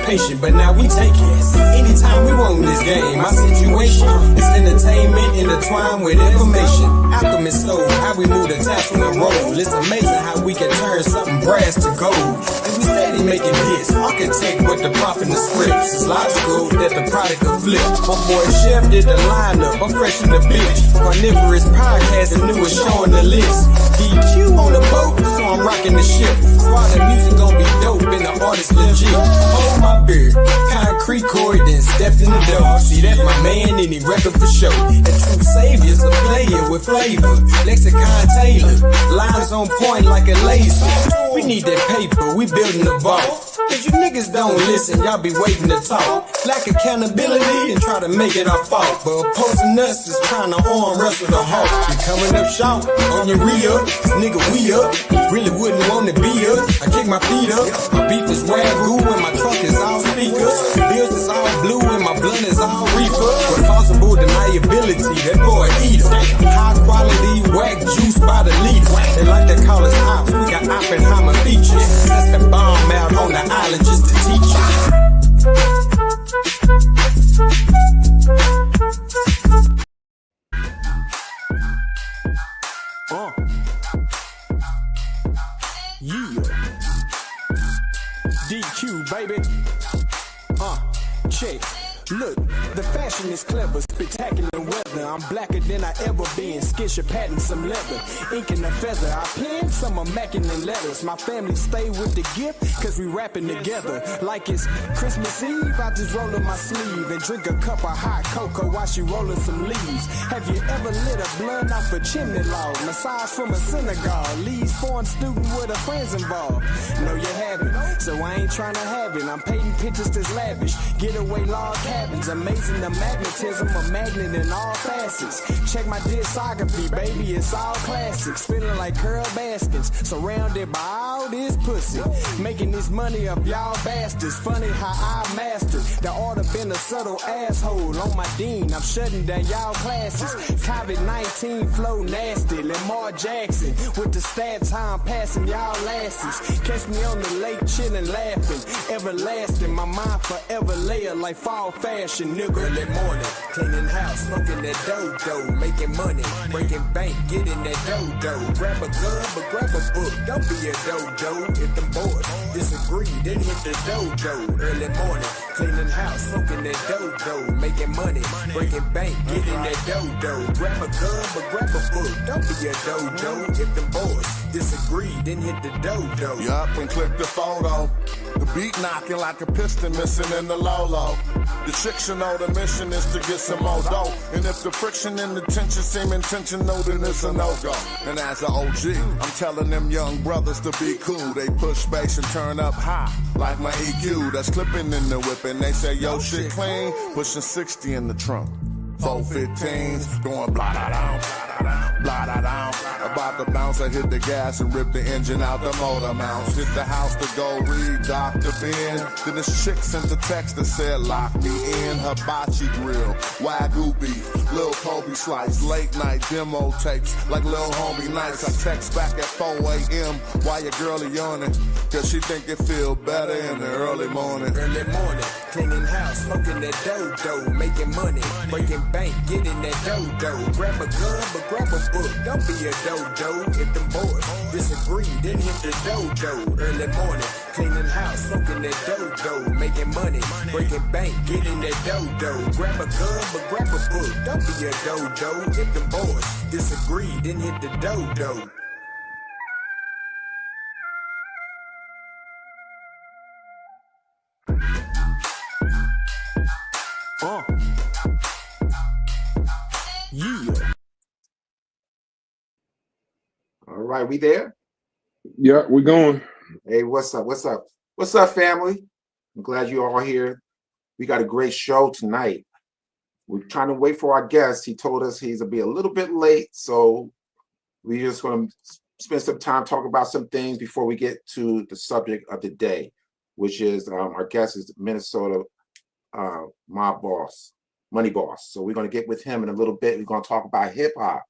patient, but now we take it. Anytime we want this game, my situation is entertainment intertwined with information. Alchemist soul, how we move the tassel and roll. It's amazing how we can turn something brass to gold. And we steady making hits. Architect with the prop in the scripts. It's logical that the product will flip. My boy Chef did the lineup. I'm fresh in the bitch. Carnivorous podcast, the newest show on the list. DQ on the boat, so I'm rocking the ship. Swallow the music gon' be dope and the artist legit. Hold my beard, concrete cord, then stepped in the door. See, that's my man and he reppin' for show. And true saviors a player with flavor. Lexicon Taylor, lines on point like a laser. We need that paper, we building the vault. Cause you niggas don't listen, y'all be waiting to talk. Lack accountability and try to make it our fault. But opposing us is trying to arm wrestle the hawk. You coming up short on your re-up, nigga we up. Really wouldn't want to be up. I kick my feet up. My beef is wagyu and my trunk is all speakers. Bills is all blue and my blunt is all reefer. Responsible deniability, that boy eater. High quality whack juice by the liter. They like to call us ops, we got Oppenheimer features. That's the bomb out on the island just to teach you. Yeah. DQ, baby. Check. Look, the fashion is clever, spectacular weather. I'm blacker than I ever been. Skisha patting some leather, ink and a feather. I plan some immaculate letters. My family stay with the gift, cause we rapping together. Like it's Christmas Eve, I just roll up my sleeve and drink a cup of hot cocoa while she rolling some leaves. Have you ever lit a blunt off a chimney log? Massage from a synagogue, leads foreign student with her friends involved. No, you haven't, so I ain't trying to have it. I'm painting pictures that's lavish, getaway log cabins. Amazing the magnetism, a magnet in all facets. Check my discography, baby, it's all classics. Feeling like Curl Baskins, surrounded by all this pussy. Making this money of y'all bastards. Funny how I mastered the art of being a subtle asshole. On my dean, I'm shutting down y'all classes. COVID-19 flow nasty. Lamar Jackson with the stats, how I'm passing y'all lasses. Catch me on the lake chilling, laughing, everlasting. My mind forever layer like fall fashion, nigga. Early morning, cleaning house, smoking that dough, making money, breaking bank, getting that dough. Grab a gun, but grab a book. Don't be a dodo. If them boys disagree, then hit the dough. Early morning, cleaning house, smoking that dough, making money, breaking bank, getting that dough. Grab a gun, but grab a book. Don't be a dodo. If them boys disagree, then hit the dough. Yup, and click the photo. The beat knocking like a piston missing in the Lolo. The chicks should know the mission is to get some more dough. And if the friction and the tension seem intentional, then it's a no-go. And as an OG, I'm telling them young brothers to be cool. They push bass and turn up high, like my EQ that's clipping in the whip. And they say, yo, shit clean, pushing 60 in the trunk. 415s, going blah-da-down, blah-da-down. About to bounce, I hit the gas and rip the engine out the motor mounts. Hit the house to go read Dr. Ben. Then this chick sent a text that said, lock me in. Hibachi grill, Wagyu beef, Lil Kobe slice, late night demo tapes like Lil Homie nights. I text back at 4 a.m. while your girlie yawning, cause she think it feel better in the early morning. Early morning, cleaning house, smoking that dough, making money, breaking bank, getting that dough. Grab a gun, but grab a book. Don't be a dodo. If them boys disagree, then hit the dough. Early morning, cleaning house, smoking that dough, making money, breaking bank, getting that dough. Grab a gun, but grab a book. Don't be a dodo. If them boys disagree, then hit the dough. Yeah. All right, we there? Yeah, we're going. Hey, what's up? What's up, family? I'm glad you're all here. We got a great show tonight. We're trying to wait for our guest. He told us he's gonna be a little bit late, so we're just gonna spend some time talking about some things before we get to the subject of the day, which is our guest is Minnesota mob boss, Money Boss. So we're gonna get with him in a little bit. We're gonna talk about hip hop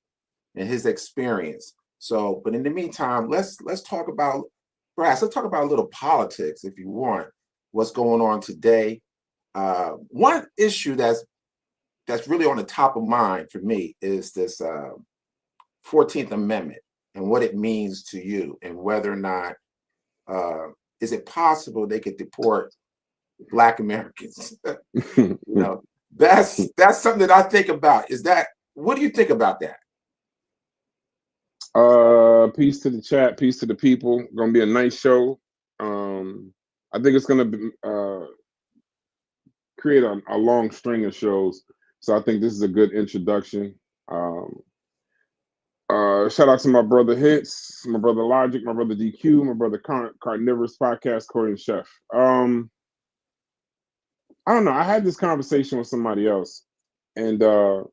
and his experience. So, but in the meantime, let's talk about a little politics if you want. what's going on today. One issue that's really on the top of mind for me is this 14th Amendment and what it means to you, and whether or not is it possible they could deport Black Americans? That's something that I think about. What do you think about that? Peace to the chat, peace to the people. Gonna be a nice show. I think it's gonna be, create a long string of shows. So I think this is a good introduction. Shout out to my brother Hits, my brother Logic, my brother DQ, my brother Carnivorous Podcast, Corey and Chef. I don't know. I had this conversation with somebody else, and well,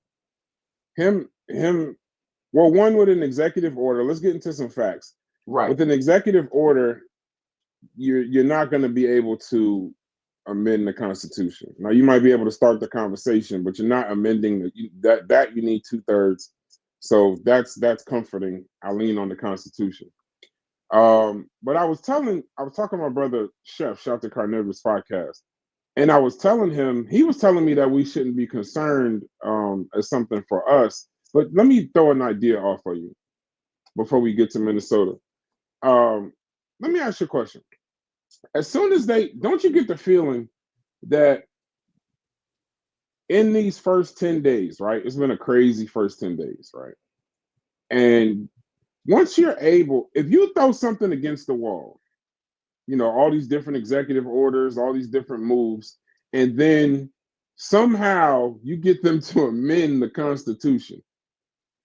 one with an executive order. Let's get into some facts. Right. With an executive order, you're not going to be able to amend the Constitution. Now, you might be able to start the conversation, but you're not amending that. You need 2/3. So that's comforting. I lean on the Constitution. But I was talking to my brother Chef, shout out to Carnivorous Podcast, and I was telling him, he was telling me that we shouldn't be concerned as something for us. But let me throw an idea off for you before we get to Minnesota. Let me ask you a question. As soon as don't you get the feeling that in these first 10 days, right? It's been a crazy first 10 days, right? And once you're able, if you throw something against the wall, all these different executive orders, all these different moves, and then somehow you get them to amend the Constitution.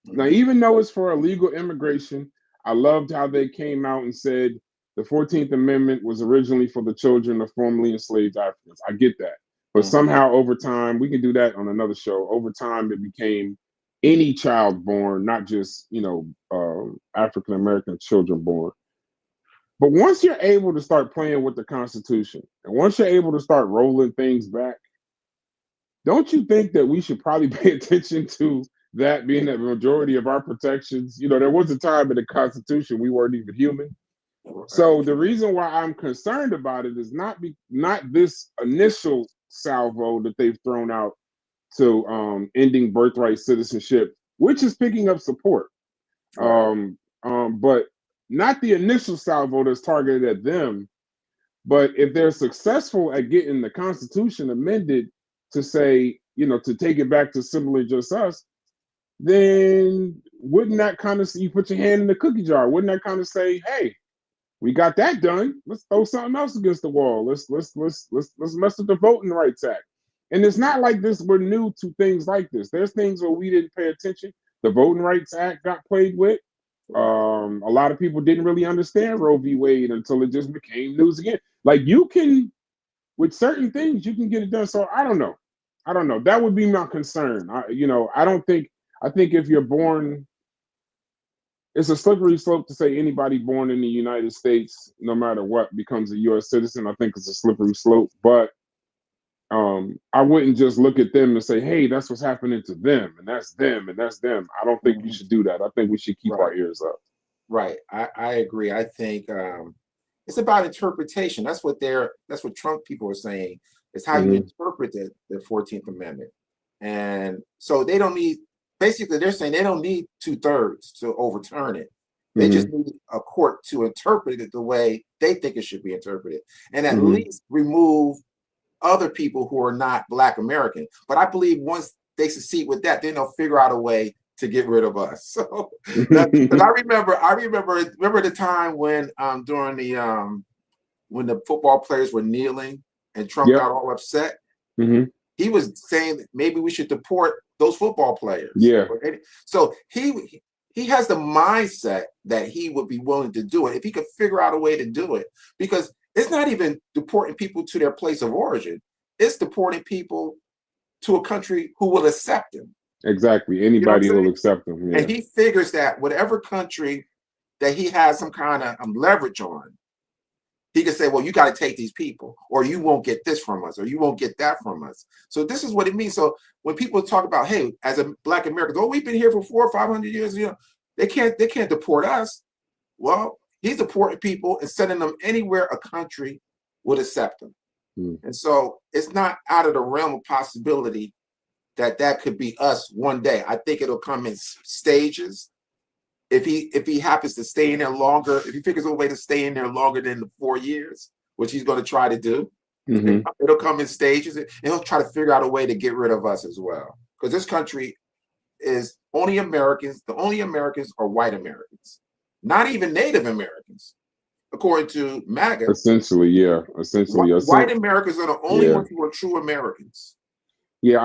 Now, even though it's for illegal immigration, I loved how they came out and said the 14th Amendment was originally for the children of formerly enslaved Africans. I get that. But somehow over time, we can do that on another show. Over time, it became any child born, not just, African-American children born. But once you're able to start playing with the Constitution, and once you're able to start rolling things back, don't you think that we should probably pay attention to that being the majority of our protections? There was a time in the Constitution we weren't even human. So the reason why I'm concerned about it is not this initial salvo that they've thrown out to ending birthright citizenship, which is picking up support. But not the initial salvo that's targeted at them. But if they're successful at getting the Constitution amended to say, to take it back to simply just us, then wouldn't that kind of, you put your hand in the cookie jar, wouldn't that kind of say, hey, we got that done, let's throw something else against the wall, let's mess with the Voting Rights Act. And it's not like we're new to things like this. There's things where we didn't pay attention. The Voting Rights Act got played with. A lot of people didn't really understand Roe v. Wade until it just became news again. Like, you can, with certain things, you can get it done. So I don't know. That would be my concern. I think if you're born, it's a slippery slope to say anybody born in the United States, no matter what, becomes a U.S. citizen. I think it's a slippery slope, but I wouldn't just look at them and say, hey, that's what's happening to them, and that's them, and that's them. I don't think we should do that. I think we should keep our ears up. Right. I agree. I think it's about interpretation. That's what Trump people are saying. It's how you interpret the 14th Amendment. And so they don't need, basically they're saying they don't need 2/3 to overturn it. They just need a court to interpret it the way they think it should be interpreted, and at least remove other people who are not Black American. But I believe once they succeed with that, then they'll figure out a way to get rid of us. So, but I remember the time when during the when the football players were kneeling and Trump got all upset. He was saying that maybe we should deport those football players. Yeah. So he has the mindset that he would be willing to do it if he could figure out a way to do it, because it's not even deporting people to their place of origin. It's deporting people to a country who will accept them. Exactly. Anybody who will accept them. Yeah. And he figures that whatever country that he has some kind of leverage on, he can say, well, you got to take these people, or you won't get this from us, or you won't get that from us. So this is what it means. So when people talk about, hey, as a Black American, oh, we've been here for 400 or 500 years, they can't deport us. Well, he's deporting people and sending them anywhere a country would accept them. And so it's not out of the realm of possibility that could be us one day. I think it'll come in stages. If he happens to stay in there longer, if he figures a way to stay in there longer than the 4 years, which he's going to try to do, it'll come in stages, and he'll try to figure out a way to get rid of us as well. Because this country is only Americans. The only Americans are white Americans, not even Native Americans, according to MAGA. Essentially, yeah. White Americans are the only ones who are true Americans. Yeah,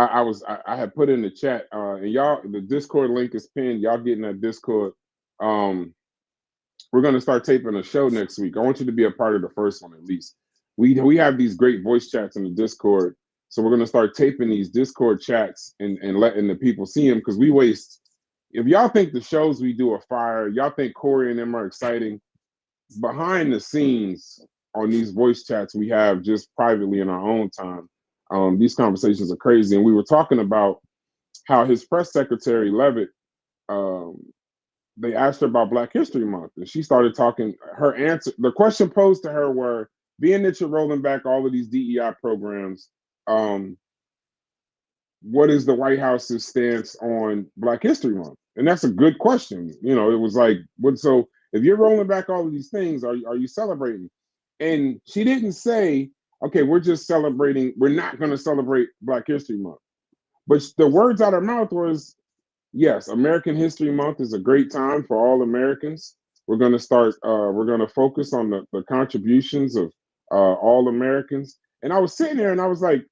I had put in the chat, and y'all, the Discord link is pinned. Y'all get in that Discord. We're gonna start taping a show next week. I want you to be a part of the first one at least. We have these great voice chats in the Discord, so we're gonna start taping these Discord chats and letting the people see them, because we waste. If y'all think the shows we do are fire, y'all think Corey and them are exciting, behind the scenes on these voice chats we have just privately in our own time, these conversations are crazy. And we were talking about how his press secretary Levitt, they asked her about Black History Month, and she started talking. Her answer, the question posed to her were, being that you're rolling back all of these DEI programs, what is the White House's stance on Black History Month? And that's a good question. You know, it was like, what? So if you're rolling back all of these things, are you celebrating? And she didn't say, okay, we're just celebrating. We're not going to celebrate Black History Month. But the words out of her mouth was, yes, American History Month is a great time for all Americans. We're going to start, we're going to focus on the contributions of all Americans. And I was sitting there and I was like,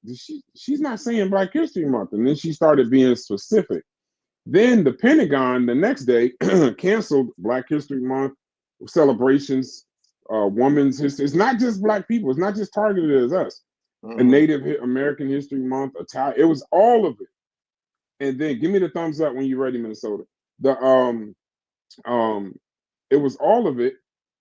she's not saying Black History Month. And then she started being specific. Then the Pentagon the next day canceled Black History Month celebrations, women's history. It's not just Black people. It's not just targeted as us. And Native American History Month, Italian. It was all of it. And then give me the thumbs up when you're ready, Minnesota. It was all of it.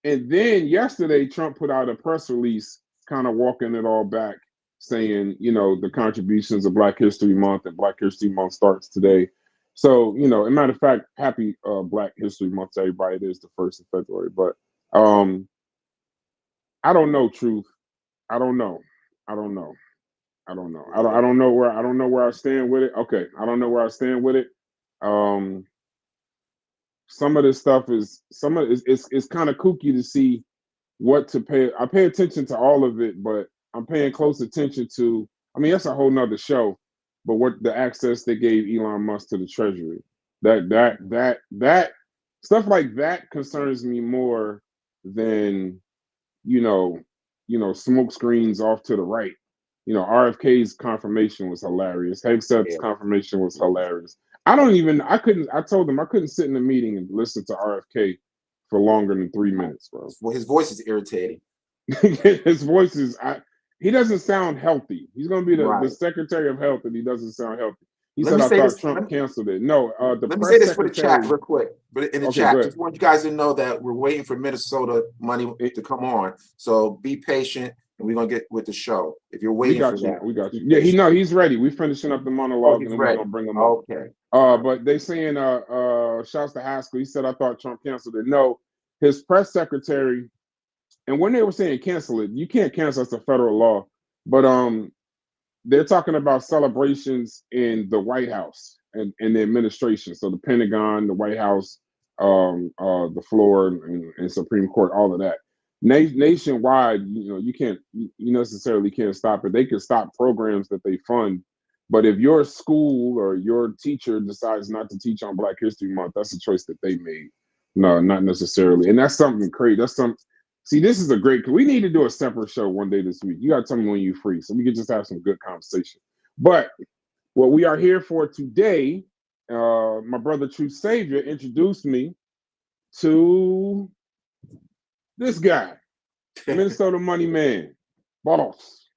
And then yesterday, Trump put out a press release kind of walking it all back, saying, you know, the contributions of Black History Month, and Black History Month starts today. So, you know, as a matter of fact, happy Black History Month to everybody. It is the 1st of February. But I don't know, Truth. I don't know where I stand with it. Okay, I don't know where I stand with it. Some of this stuff is it's kind of kooky to see what to pay. I pay attention to all of it, but I'm paying close attention to, I mean, that's a whole nother show, but what the access they gave Elon Musk to the Treasury, that stuff like that concerns me more than, you know, smoke screens off to the right. You know, RFK's confirmation was hilarious. Hegseth's confirmation was hilarious. I told them I couldn't sit in a meeting and listen to RFK for longer than 3 minutes, bro. Well, his voice is irritating. His voice is, he doesn't sound healthy. He's going to be the Secretary of Health, and he doesn't sound healthy. He said, I thought Trump canceled it. No, let me say this for the chat real quick. But in the chat, just want you guys to know that we're waiting for Minnesota money to come on. So be patient, and we're going to get with the show. If you're waiting for that. We got you. Yeah, he's ready. We're finishing up the monologue, and then we're going to bring him up. Okay. But they saying, shouts to Haskell. He said, I thought Trump canceled it. No, his press secretary, and when they were saying cancel it, you can't cancel, it's a federal law. But they're talking about celebrations in the White House and the administration. So the Pentagon, the White House, the floor, and Supreme Court, all of that. Nationwide, you know, you necessarily can't stop it. They can stop programs that they fund. But if your school or your teacher decides not to teach on Black History Month, that's a choice that they made. No, not necessarily. And that's something crazy. See, this is a great, we need to do a separate show one day this week. You got to tell me when you're free so we can just have some good conversation. But what we are here for today, my brother True Saviour introduced me to this guy, Minnesota Money Man, boss.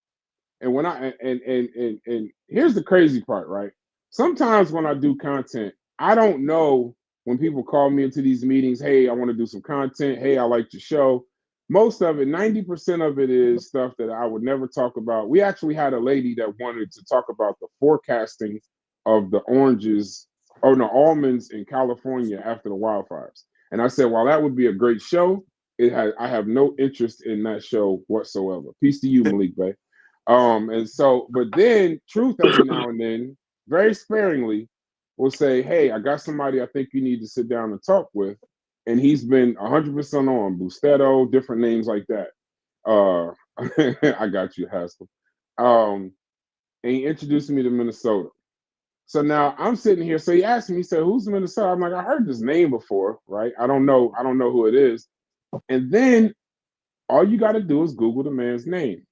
And when and here's the crazy part, right? Sometimes when I do content, I don't know when people call me into these meetings, hey, I want to do some content. Hey, I like your show. Most of it, 90% of it is stuff that I would never talk about. We actually had a lady that wanted to talk about the forecasting of the almonds in California after the wildfires. And I said, while that would be a great show, I have no interest in that show whatsoever. Peace to you, Malik Bey. And so, but then Truth every now and then, very sparingly, will say, "Hey, I got somebody I think you need to sit down and talk with," and he's been 100% on Bustetto, different names like that. I got you, Haskell. And he introduced me to Minnesota. So now I'm sitting here. So he asked me, he said, "Who's Minnesota?" I'm like, "I heard this name before, right? I don't know who it is." And then all you got to do is Google the man's name.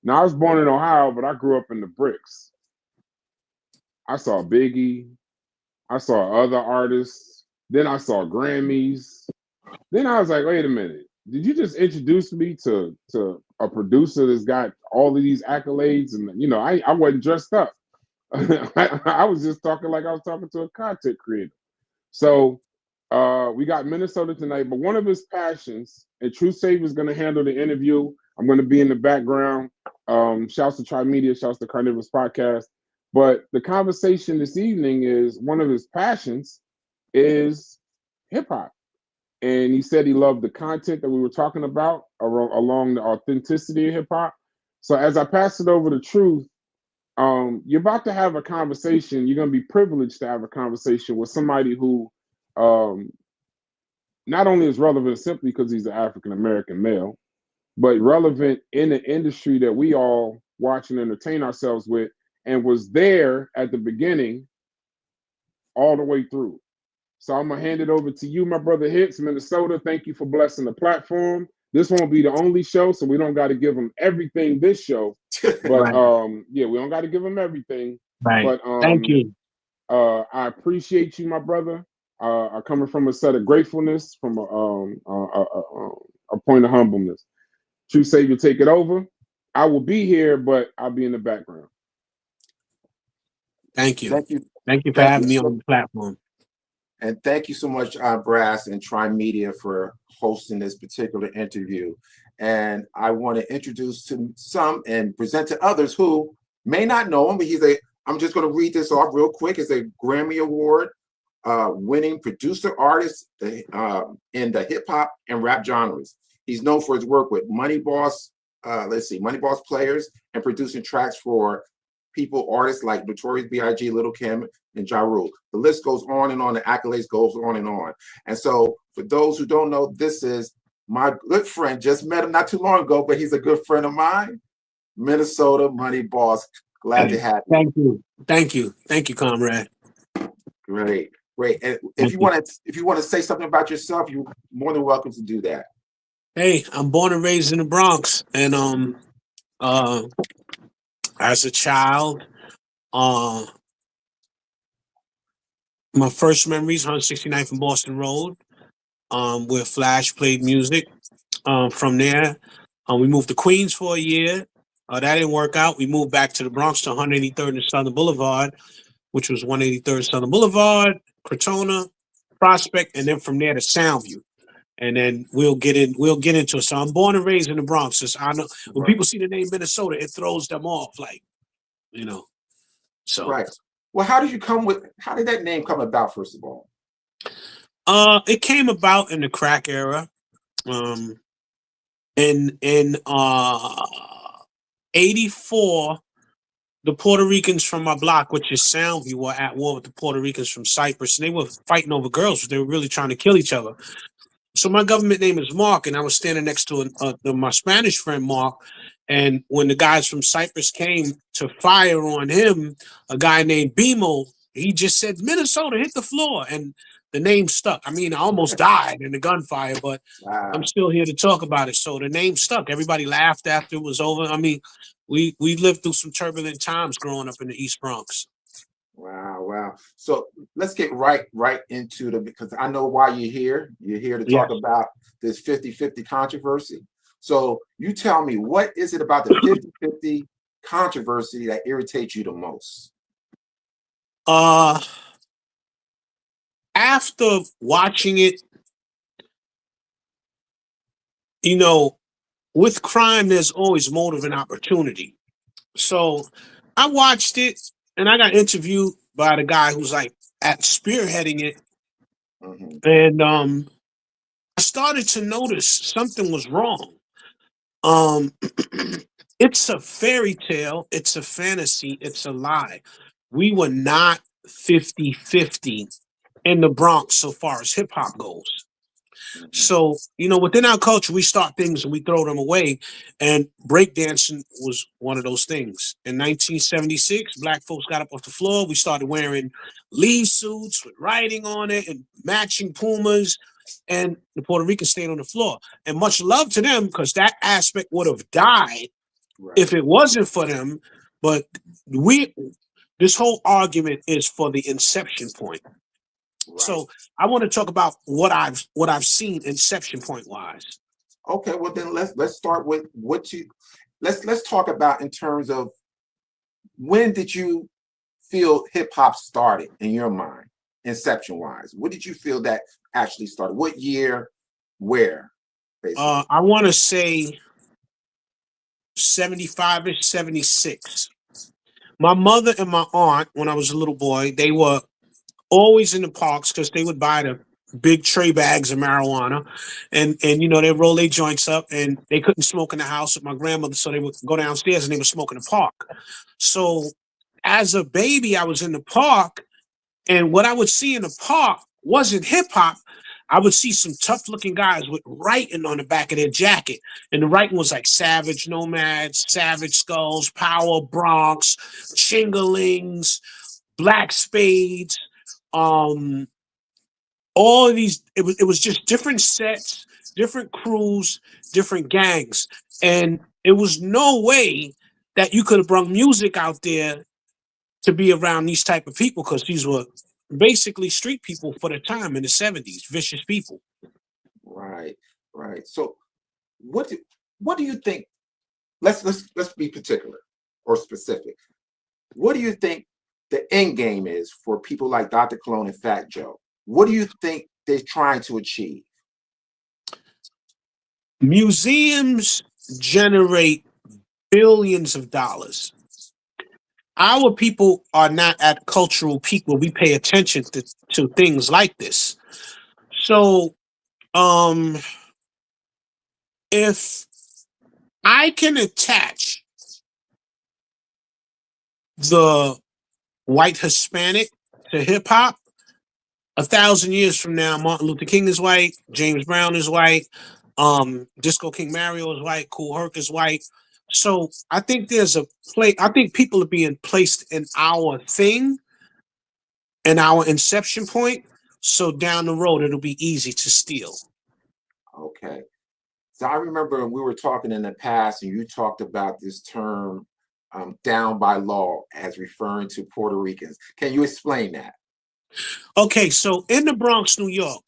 Now I was born in Ohio, but I grew up in the bricks. I saw Biggie. I saw other artists. Then I saw Grammys. Then I was like, wait a minute. Did you just introduce me to a producer that's got all of these accolades? And I wasn't dressed up. I was just talking like I was talking to a content creator. So we got Minnesota tonight, but one of his passions, and True Saviour is going to handle the interview. I'm going to be in the background. Shouts to Tri Media, shouts to Carnivorous Podcast. But the conversation this evening is one of his passions is hip hop. And he said he loved the content that we were talking about along the authenticity of hip hop. So as I pass it over to Truth, you're about to have a conversation. You're going to be privileged to have a conversation with somebody who not only is relevant simply because he's an African-American male, but relevant in the industry that we all watch and entertain ourselves with, and was there at the beginning all the way through. So I'm going to hand it over to you, my brother Hits, Minnesota. Thank you for blessing the platform. This won't be the only show, so we don't got to give them everything this show. But right. yeah, we don't got to give them everything. Right. But Thank you. I appreciate you, my brother. Coming from a set of gratefulness, from a point of humbleness. True Saviour, take it over. I will be here, but I'll be in the background. Thank you. Thank you. Thank you for having me on the platform. And thank you so much, Brass and Tri Media, for hosting this particular interview. And I want to introduce to some and present to others who may not know him, but I'm just going to read this off real quick. It's a Grammy Award winning producer artist in the hip hop and rap genres. He's known for his work with Money Boss Players, and producing tracks for artists like Notorious B.I.G., Lil' Kim, and Ja Rule. The list goes on and on. The accolades goes on and on. And so for those who don't know, this is my good friend. Just met him not too long ago, but he's a good friend of mine. Minnesota Money Boss. Glad to have you. Thank you. Thank you. Thank you, comrade. Great. And if you want to say something about yourself, you're more than welcome to do that. Hey, I'm born and raised in the Bronx, and as a child, my first memories, 169th and Boston Road, where Flash played music. From there, we moved to Queens for a year. That didn't work out. We moved back to the Bronx to 183rd and Southern Boulevard, which was 183rd Southern Boulevard, Crotona, Prospect, and then from there to Soundview. And then we'll get into it. So I'm born and raised in the Bronx. So I know when people see the name Minnesota, it throws them off, like, So right. Well, how did that name come about, first of all? It came about in the crack era. In 84, the Puerto Ricans from my block, which is Soundview, were at war with the Puerto Ricans from Cyprus, and they were fighting over girls. They were really trying to kill each other. So my government name is Mark, and I was standing next to my Spanish friend Mark. And when the guys from Cyprus came to fire on him, a guy named Bimo, he just said, "Minnesota, hit the floor." And the name stuck. I mean, I almost died in the gunfire, but I'm still here to talk about it. So the name stuck. Everybody laughed after it was over. I mean, we lived through some turbulent times growing up in the East Bronx. Wow. So let's get right into because I know why you're here. You're here to talk about this 50-50 controversy. So you tell me, what is it about the 50-50 controversy that irritates you the most? After watching it, with crime, there's always motive and opportunity. So I watched it, and I got interviewed by the guy who's like at spearheading it. Mm-hmm. And I started to notice something was wrong. It's a fairy tale. It's a fantasy. It's a lie. We were not 50-50 in the Bronx so far as hip hop goes. So, within our culture, we start things and we throw them away. And breakdancing was one of those things. In 1976, black folks got up off the floor. We started wearing leaf suits with writing on it and matching Pumas. And the Puerto Ricans stayed on the floor. And much love to them, because that aspect would have died if it wasn't for them. But this whole argument is for the inception point. Right. So I want to talk about what I've seen inception point wise. Okay, well then let's start with let's talk about in terms of when did you feel hip hop started in your mind, inception wise? What did you feel that actually started? What year, where? Basically? I want to say 75-ish, 76. My mother and my aunt, when I was a little boy, they were always in the parks because they would buy the big tray bags of marijuana and they roll their joints up, and they couldn't smoke in the house with my grandmother, so they would go downstairs and they would smoke in the park. So as a baby, I was in the park, and what I would see in the park wasn't hip hop. I would see some tough looking guys with writing on the back of their jacket, and the writing was like Savage Nomads, Savage Skulls, Power, Bronx, Chingalings, Black Spades. All of these, it was just different sets, different crews, different gangs, and it was no way that you could have brought music out there to be around these type of people, because these were basically street people for the time in the 70s, vicious people. Right. So what do you think? Let's be particular or specific. What do you think the end game is for people like Dr. Cologne and Fat Joe? What do you think they're trying to achieve? Museums generate billions of dollars. Our people are not at cultural peak where we pay attention to things like this. So, if I can attach the white Hispanic to hip hop, 1,000 years from now, Martin Luther King is white, James Brown is white, Disco King Mario is white, Kool Herc is white. So I think there's a place. I think people are being placed in our thing, in our inception point. So down the road, it'll be easy to steal. Okay. So I remember we were talking in the past, and you talked about this term down by law as referring to Puerto Ricans. Can you explain that? Okay, so in the Bronx, New York,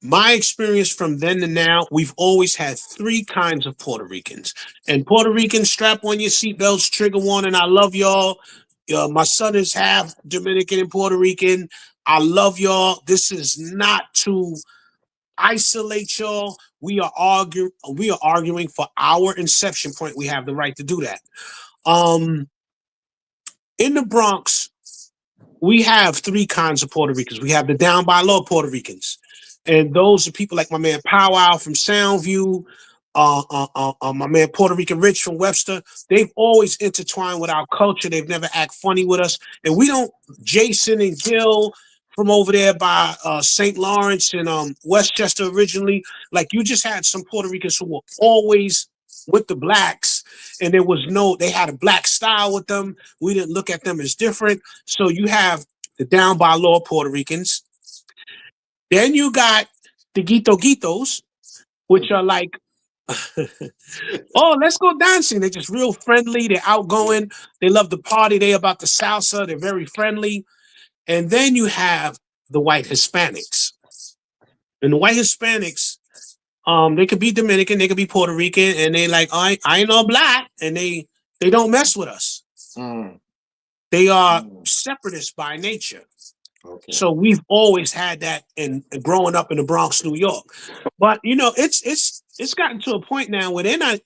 my experience from then to now, we've always had three kinds of Puerto Ricans. And Puerto Ricans, strap on your seatbelts, trigger warning, I love y'all. My son is half Dominican and Puerto Rican. I love y'all. This is not to isolate y'all. We are arguing for our inception point. We have the right to do that. In the Bronx, we have three kinds of Puerto Ricans. We have the down by law Puerto Ricans. And those are people like my man Powwow from Soundview, my man Puerto Rican Rich from Webster. They've always intertwined with our culture. They've never act funny with us. And we don't, Jason and Gil from over there by St. Lawrence and Westchester originally, like you just had some Puerto Ricans who were always with the blacks, and they had a black style with them. We didn't look at them as different. So you have the down by law Puerto Ricans. Then you got the Guitos, which are like, oh, let's go dancing. They're just real friendly. They're outgoing. They love the party. They're about the salsa. They're very friendly. And then you have the white Hispanics. And the white Hispanics, they could be Dominican, they could be Puerto Rican, and they like, I ain't no black, and they don't mess with us. They are separatists by nature. Okay. So we've always had that in growing up in the Bronx, New York. But it's gotten to a point now where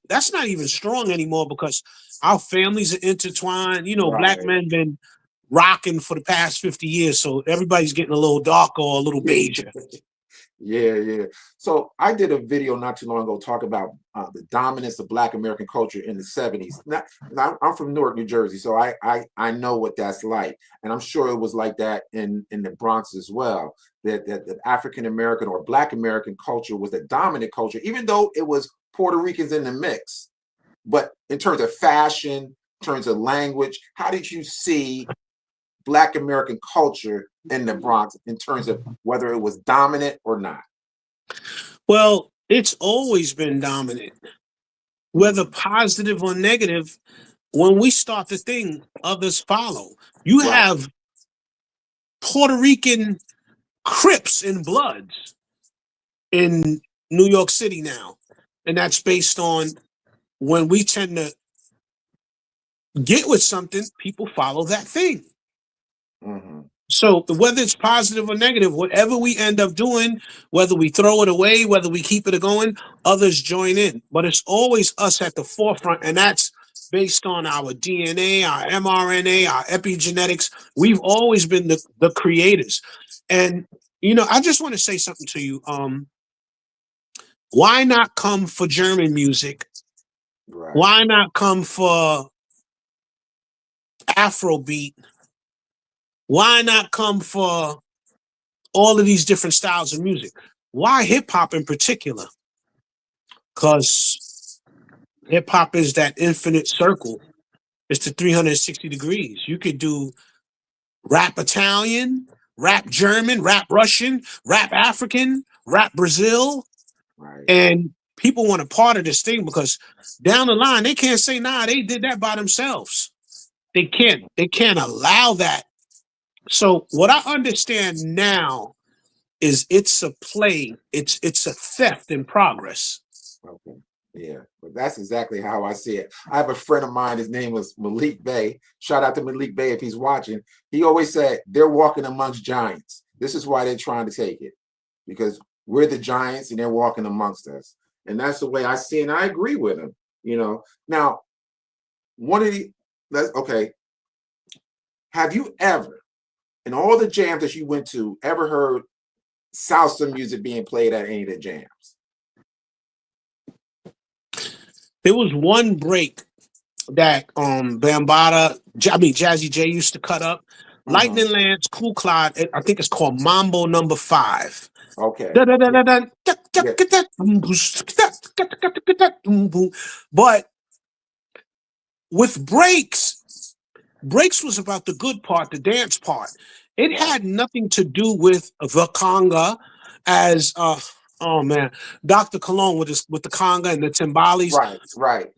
that's not even strong anymore, because our families are intertwined. Right. Black men been rocking for the past 50 years, so everybody's getting a little darker or a little beiger. Yeah. So I did a video not too long ago talking about the dominance of Black American culture in the 70s. I'm from Newark, New Jersey, so I know what that's like, and I'm sure it was like that in the Bronx as well. That the African American or Black American culture was the dominant culture, even though it was Puerto Ricans in the mix. But in terms of fashion, in terms of language, how did you see Black American culture in the Bronx in terms of whether it was dominant or not? Well, it's always been dominant, whether positive or negative. When we start the thing, others follow. You Right. have Puerto Rican Crips and Bloods in New York City now, and that's based on when we tend to get with something, people follow that thing. Mm-hmm. So whether it's positive or negative, whatever we end up doing, whether we throw it away, whether we keep it going, others join in. But it's always us at the forefront, and that's based on our DNA, our mRNA, our epigenetics. We've always been the creators. And, you know, I just want to say something to you. Why not come for German music? Right. Why not come for Afrobeat? Why not come for all of these different styles of music? Why hip hop in particular? Because hip hop is that infinite circle. It's the 360 degrees. You could do rap Italian, rap German, rap Russian, rap African, rap Brazil. Right. And people want a part of this thing because down the line, they can't say, nah, they did that by themselves. They can't allow that. So what I understand now is it's a play, it's a theft in progress. Okay. Yeah, but that's exactly how I see it. I have a friend of mine, his name was Malik Bey. Shout out to Malik Bey if he's watching. He always said they're walking amongst giants. This is why they're trying to take it, because we're the giants and they're walking amongst us. And that's the way I see it. And I agree with him. You know, now okay. Have you ever, in all the jams that you went to, ever heard salsa music being played at any of the jams? There was one break that Jazzy J used to cut up. Lightning Lance, Cool Clyde, I think it's called Mambo Number 5. Okay. But with breaks was about the good part, the dance part. It had nothing to do with the conga, as oh man, Dr. Cologne with the conga and the timbales. Right.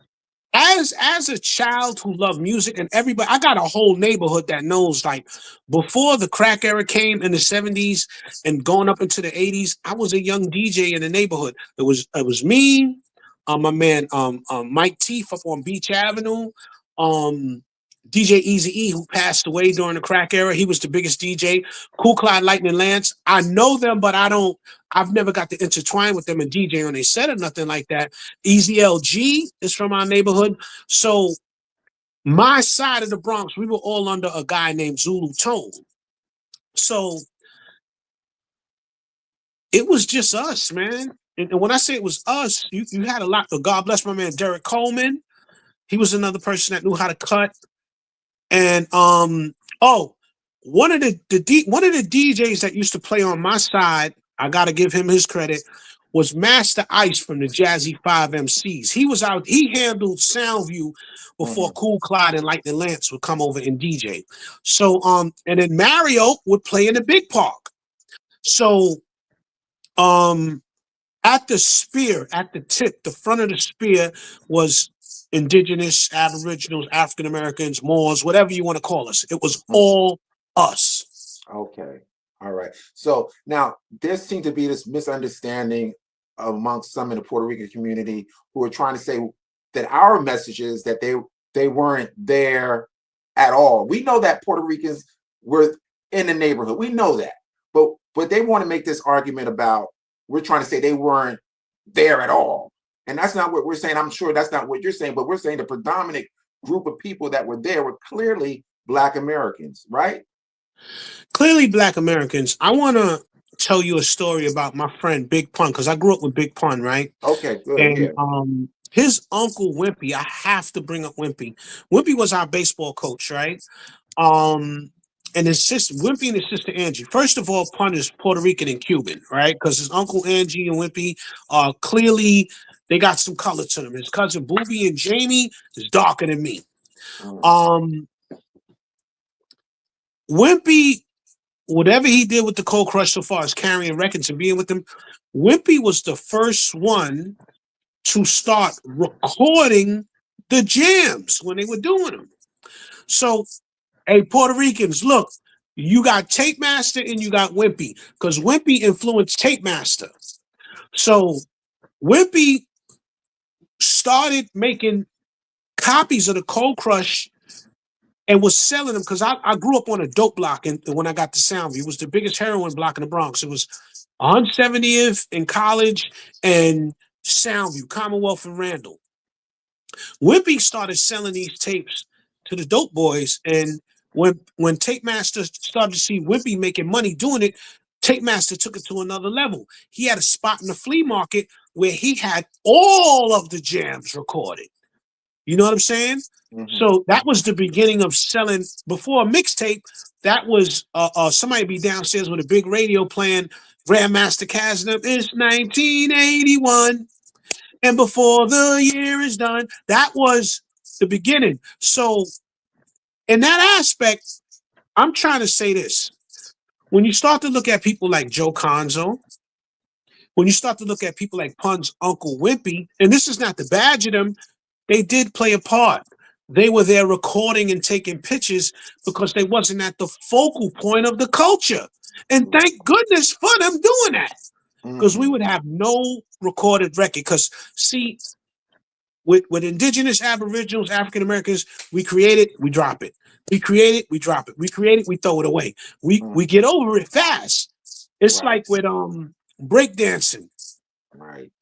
As a child who loved music, and everybody, I got a whole neighborhood that knows, like, before the crack era came in the 70s and going up into the 80s, I was a young DJ in the neighborhood. It was me, my man Mike Teef up on Beach Avenue, DJ Eazy-E, who passed away during the crack era. He was the biggest DJ. Cool Clyde, Lightning Lance. I know them, but I've never got to intertwine with them and DJ on their set or nothing like that. Easy LG is from our neighborhood. So my side of the Bronx, we were all under a guy named Zulu Tone. So it was just us, man. And when I say it was us, you had a lot of, God bless my man Derek Coleman. He was another person that knew how to cut. And one of the DJs that used to play on my side, I gotta give him his credit, was Master Ice from the Jazzy 5 MCs. He handled Soundview before Cool Clyde and Lightning Lance would come over and DJ. So and then Mario would play in the big park. So at the spear, at the tip, the front of the spear was Indigenous, Aboriginals, African Americans, Moors, whatever you want to call us. It was all us. Okay. All right. So now there seems to be this misunderstanding amongst some in the Puerto Rican community who are trying to say that our message is that they weren't there at all. We know that Puerto Ricans were in the neighborhood. We know that. But they want to make this argument about, we're trying to say they weren't there at all. And that's not what we're saying. I'm sure that's not what you're saying, but we're saying the predominant group of people that were there were clearly Black Americans, right? Clearly Black Americans. I want to tell you a story about my friend Big Pun, because I grew up with Big Pun, right? Okay, good. And Yeah. his uncle Wimpy, I have to bring up Wimpy. Wimpy was our baseball coach, right? And his sister, Wimpy and his sister Angie. First of all, Pun is Puerto Rican and Cuban, right? Because his uncle Angie and Wimpy are clearly, they got some color to them. His cousin Booby and Jamie is darker than me. Wimpy, whatever he did with the Cold Crush so far as carrying records and being with them, Wimpy was the first one to start recording the jams when they were doing them. So, hey, Puerto Ricans, look, you got Tape Master and you got Wimpy, because Wimpy influenced Tape Master. So Wimpy started making copies of the Cold Crush and was selling them, because I grew up on a dope block, and when I got to Soundview, it was the biggest heroin block in the Bronx. It was 170th in College and Soundview, Commonwealth and Randall. Wimpy started selling these tapes to the dope boys, and when Tape Master started to see Wimpy making money doing it, Tape Master took it to another level. He had a spot in the flea market where he had all of the jams recorded. You know what I'm saying? So that was the beginning of selling. Before a mixtape, that was somebody be downstairs with a big radio playing Grandmaster Casnum. It's 1981, and before the year is done, that was the beginning. So in that aspect, I'm trying to say this. When you start to look at people like Joe Conzo, when you start to look at people like Pun's Uncle Wimpy, and this is not to badger them, they did play a part. They were there recording and taking pictures because they wasn't at the focal point of the culture. And thank goodness for them doing that, because we would have no recorded record. Because see, with indigenous, aboriginals, African Americans, we create it, we drop it. We create it, we drop it. We create it, we throw it away. We get over it fast. It's like with breakdancing. Right.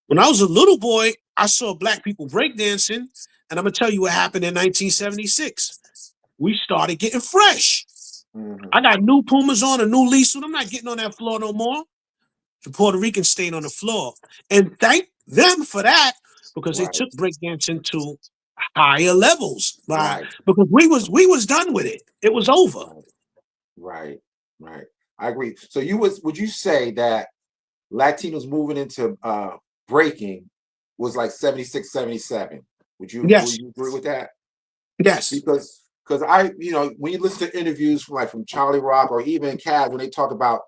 When I was a little boy, I saw black people breakdancing, and I'm gonna tell you what happened in 1976. We started getting fresh. I got new Pumas on, a new lease suit. I'm not getting on that floor no more. The Puerto Ricans stayed on the floor, and thank them for that, because they took breakdancing to higher levels. Because we was done with it. It was over. Right. I agree. So would you say that Latinos moving into breaking was like 76, 77? Would you agree with that? Yes. Because I, when you listen to interviews from Charlie Rock or even Cavs, when they talk about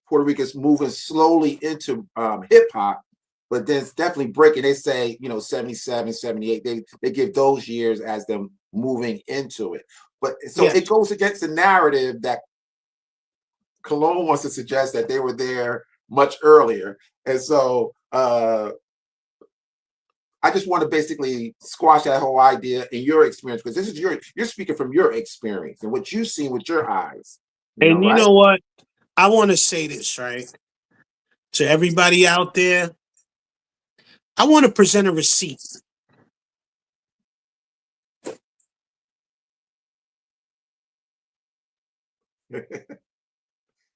Puerto Ricans moving slowly into hip hop, but then it's definitely breaking, they say, 77, 78, they give those years as them moving into it. But so it goes against the narrative that Cologne wants to suggest that they were there much earlier. And so I just want to basically squash that whole idea in your experience, because this is you're speaking from your experience and what you've seen with your eyes. You know what? I want to say this, right? To everybody out there, I want to present a receipt.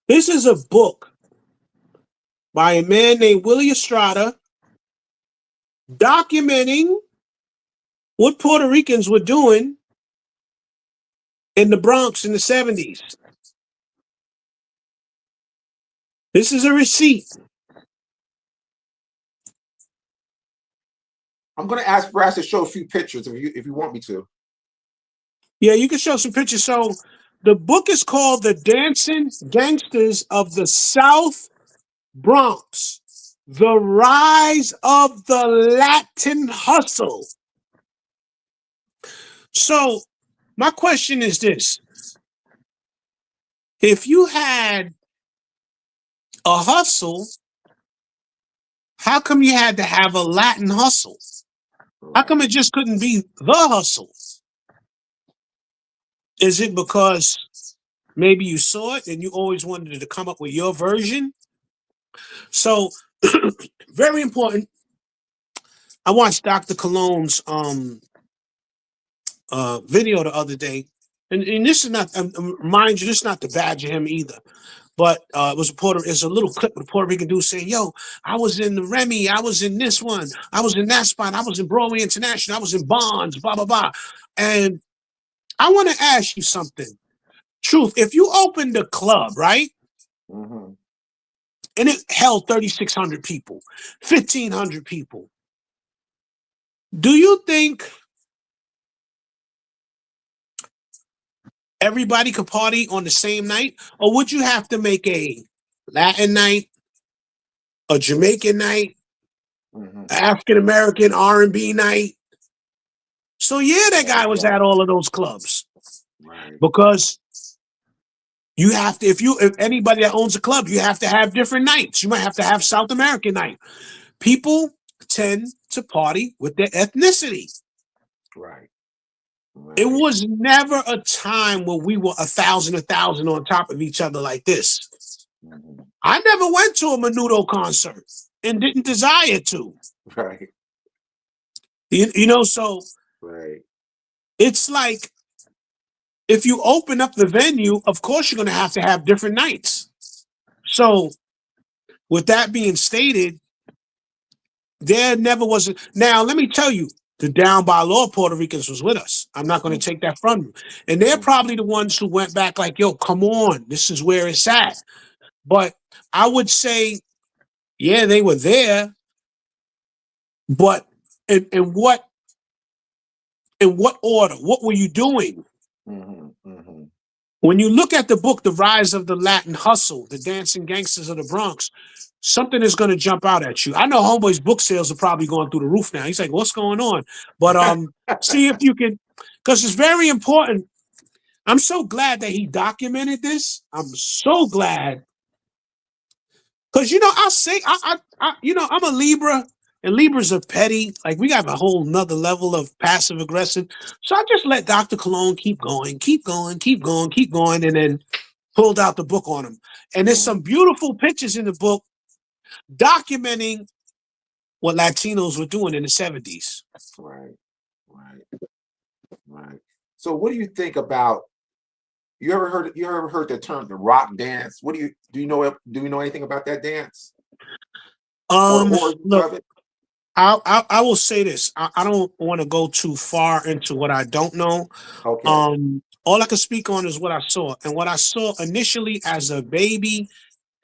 This is a book by a man named Willie Estrada documenting what Puerto Ricans were doing in the Bronx in the 70s. This is a receipt. I'm going to ask Brass to show a few pictures if you want me to. Yeah, you can show some pictures. So the book is called The Dancing Gangsters of the South Bronx, The Rise of the Latin Hustle. So my question is this. If you had a hustle, how come you had to have a Latin hustle? How come it just couldn't be the hustle? Is it because maybe you saw it and you always wanted to come up with your version? So, very important. I watched Dr. Cologne's video the other day, and this is not, mind you, this is not to badger him either. But it's a little clip with a Puerto Rican dude saying, yo, I was in the Remy, I was in this one, I was in that spot, I was in Broadway International, I was in Bonds, blah, blah, blah. And I want to ask you something. Truth, if you opened a club, right? Mm-hmm. And it held 3,600 people, 1,500 people, do you think everybody could party on the same night? Or would you have to make a Latin night, a Jamaican night, Mm-hmm. African-American R&B night? So yeah, that guy was at all of those clubs. Right. Because you have to, if anybody that owns a club, you have to have different nights. You might have to have South American night. People tend to party with their ethnicity. Right. Right. It was never a time where we were 1,000 on top of each other like this. Mm-hmm. I never went to a Menudo concert and didn't desire to. Right. You know, so Right. it's like, if you open up the venue, of course you're going to have different nights. So with that being stated, there never was a, now let me tell you, the down by law Puerto Ricans was with us. I'm not going to take that from you. And they're probably the ones who went back like, yo, come on, this is where it's at. But I would say, yeah, they were there. But in what order? What were you doing? Mm-hmm. Mm-hmm. When you look at the book, The Rise of the Latin Hustle, The Dancing Gangsters of the Bronx, something is going to jump out at you. I know Homeboy's book sales are probably going through the roof now. He's like, what's going on? But see if you can, because it's very important. I'm so glad that he documented this. I'm so glad. Because, you know, I'll say, you know, I'm a Libra, and Libras are petty. Like, we got a whole nother level of passive aggressive. So I just let Dr. Cologne keep going, and then pulled out the book on him. And there's some beautiful pictures in the book documenting what Latinos were doing in the 70s. Right. Right. Right. So what do you think about, you ever heard the term the rock dance? What do you know anything about that dance? Look, I will say this. I don't want to go too far into what I don't know. Okay. All I can speak on is what I saw. And what I saw initially as a baby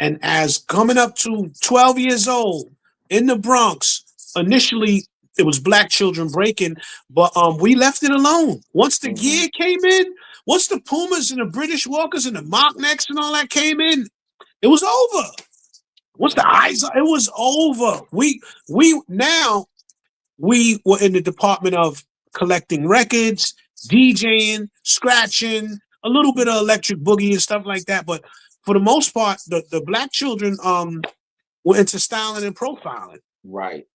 and as coming up to 12 years old in the Bronx, initially it was black children breaking, but we left it alone. Once the gear came in, once the Pumas and the British Walkers and the mock necks and all that came in, it was over. Once the eyes, it was over. We were in the department of collecting records, DJing, scratching, a little bit of electric boogie and stuff like that. But for the most part, the black children were into styling and profiling. Right.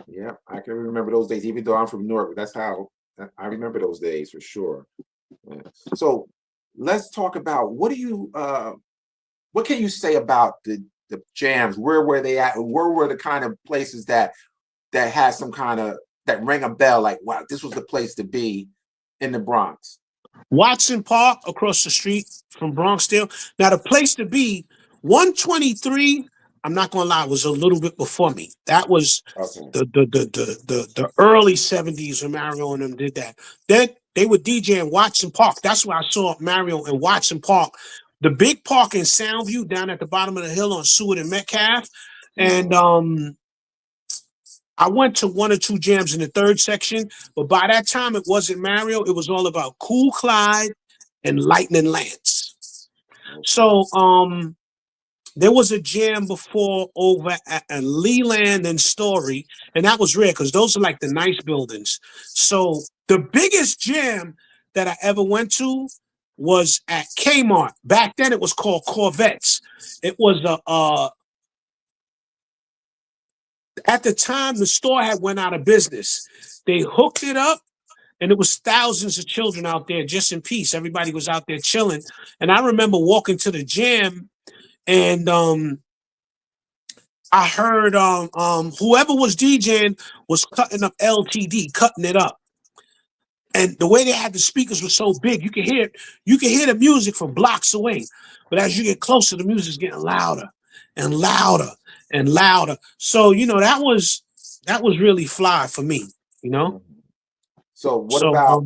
Yeah, I can remember those days, even though I'm from Newark. That's how I remember those days for sure. Yeah. So let's talk about what can you say about the jams? Where were they at? Where were the kind of places that had some kind of, that rang a bell, like, wow, this was the place to be in the Bronx? Watson Park across the street from Bronxdale. Now the place to be, 123, I'm not gonna lie, was a little bit before me. That was the early 70s when Mario and them did that. Then they would DJ in Watson Park. That's where I saw Mario in Watson Park. The big park in Soundview down at the bottom of the hill on Seward and Metcalf. And I went to one or two jams in the third section, but by that time it wasn't Mario. It was all about Cool Clyde and Lightning Lance. So there was a jam before over at Leland and Story, and that was rare because those are like the nice buildings. So the biggest jam that I ever went to was at Kmart. Back then it was called Corvettes. It was at the time the store had went out of business. They hooked it up, and it was thousands of children out there just in peace. Everybody was out there chilling. And I remember walking to the jam, and I heard whoever was DJing was cutting up LTD, cutting it up. And the way they had the speakers was so big, you could hear the music from blocks away. But as you get closer, the music's getting louder and louder and louder. So, you know, that was really fly for me, you know? So what So, about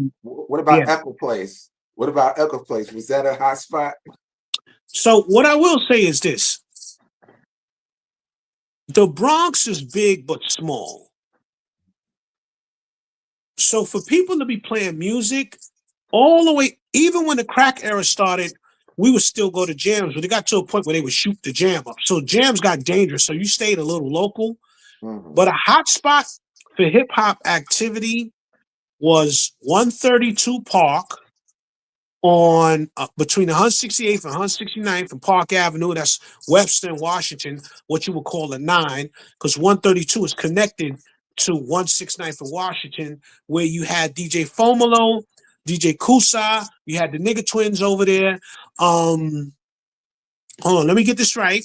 yeah. Echo Place? What about Echo Place? Was that a hot spot? So what I will say is this. The Bronx is big but small. So for people to be playing music all the way, even when the crack era started, we would still go to jams, but it got to a point where they would shoot the jam up. So jams got dangerous. So you stayed a little local. But a hot spot for hip hop activity was 132 Park on between 168th and 169th and Park Avenue. That's Webster and Washington, what you would call a 9, because 132 is connected to 169th and Washington, where you had DJ Fomolo, DJ Kusa, you had the Nigga Twins over there. Hold on, let me get this right.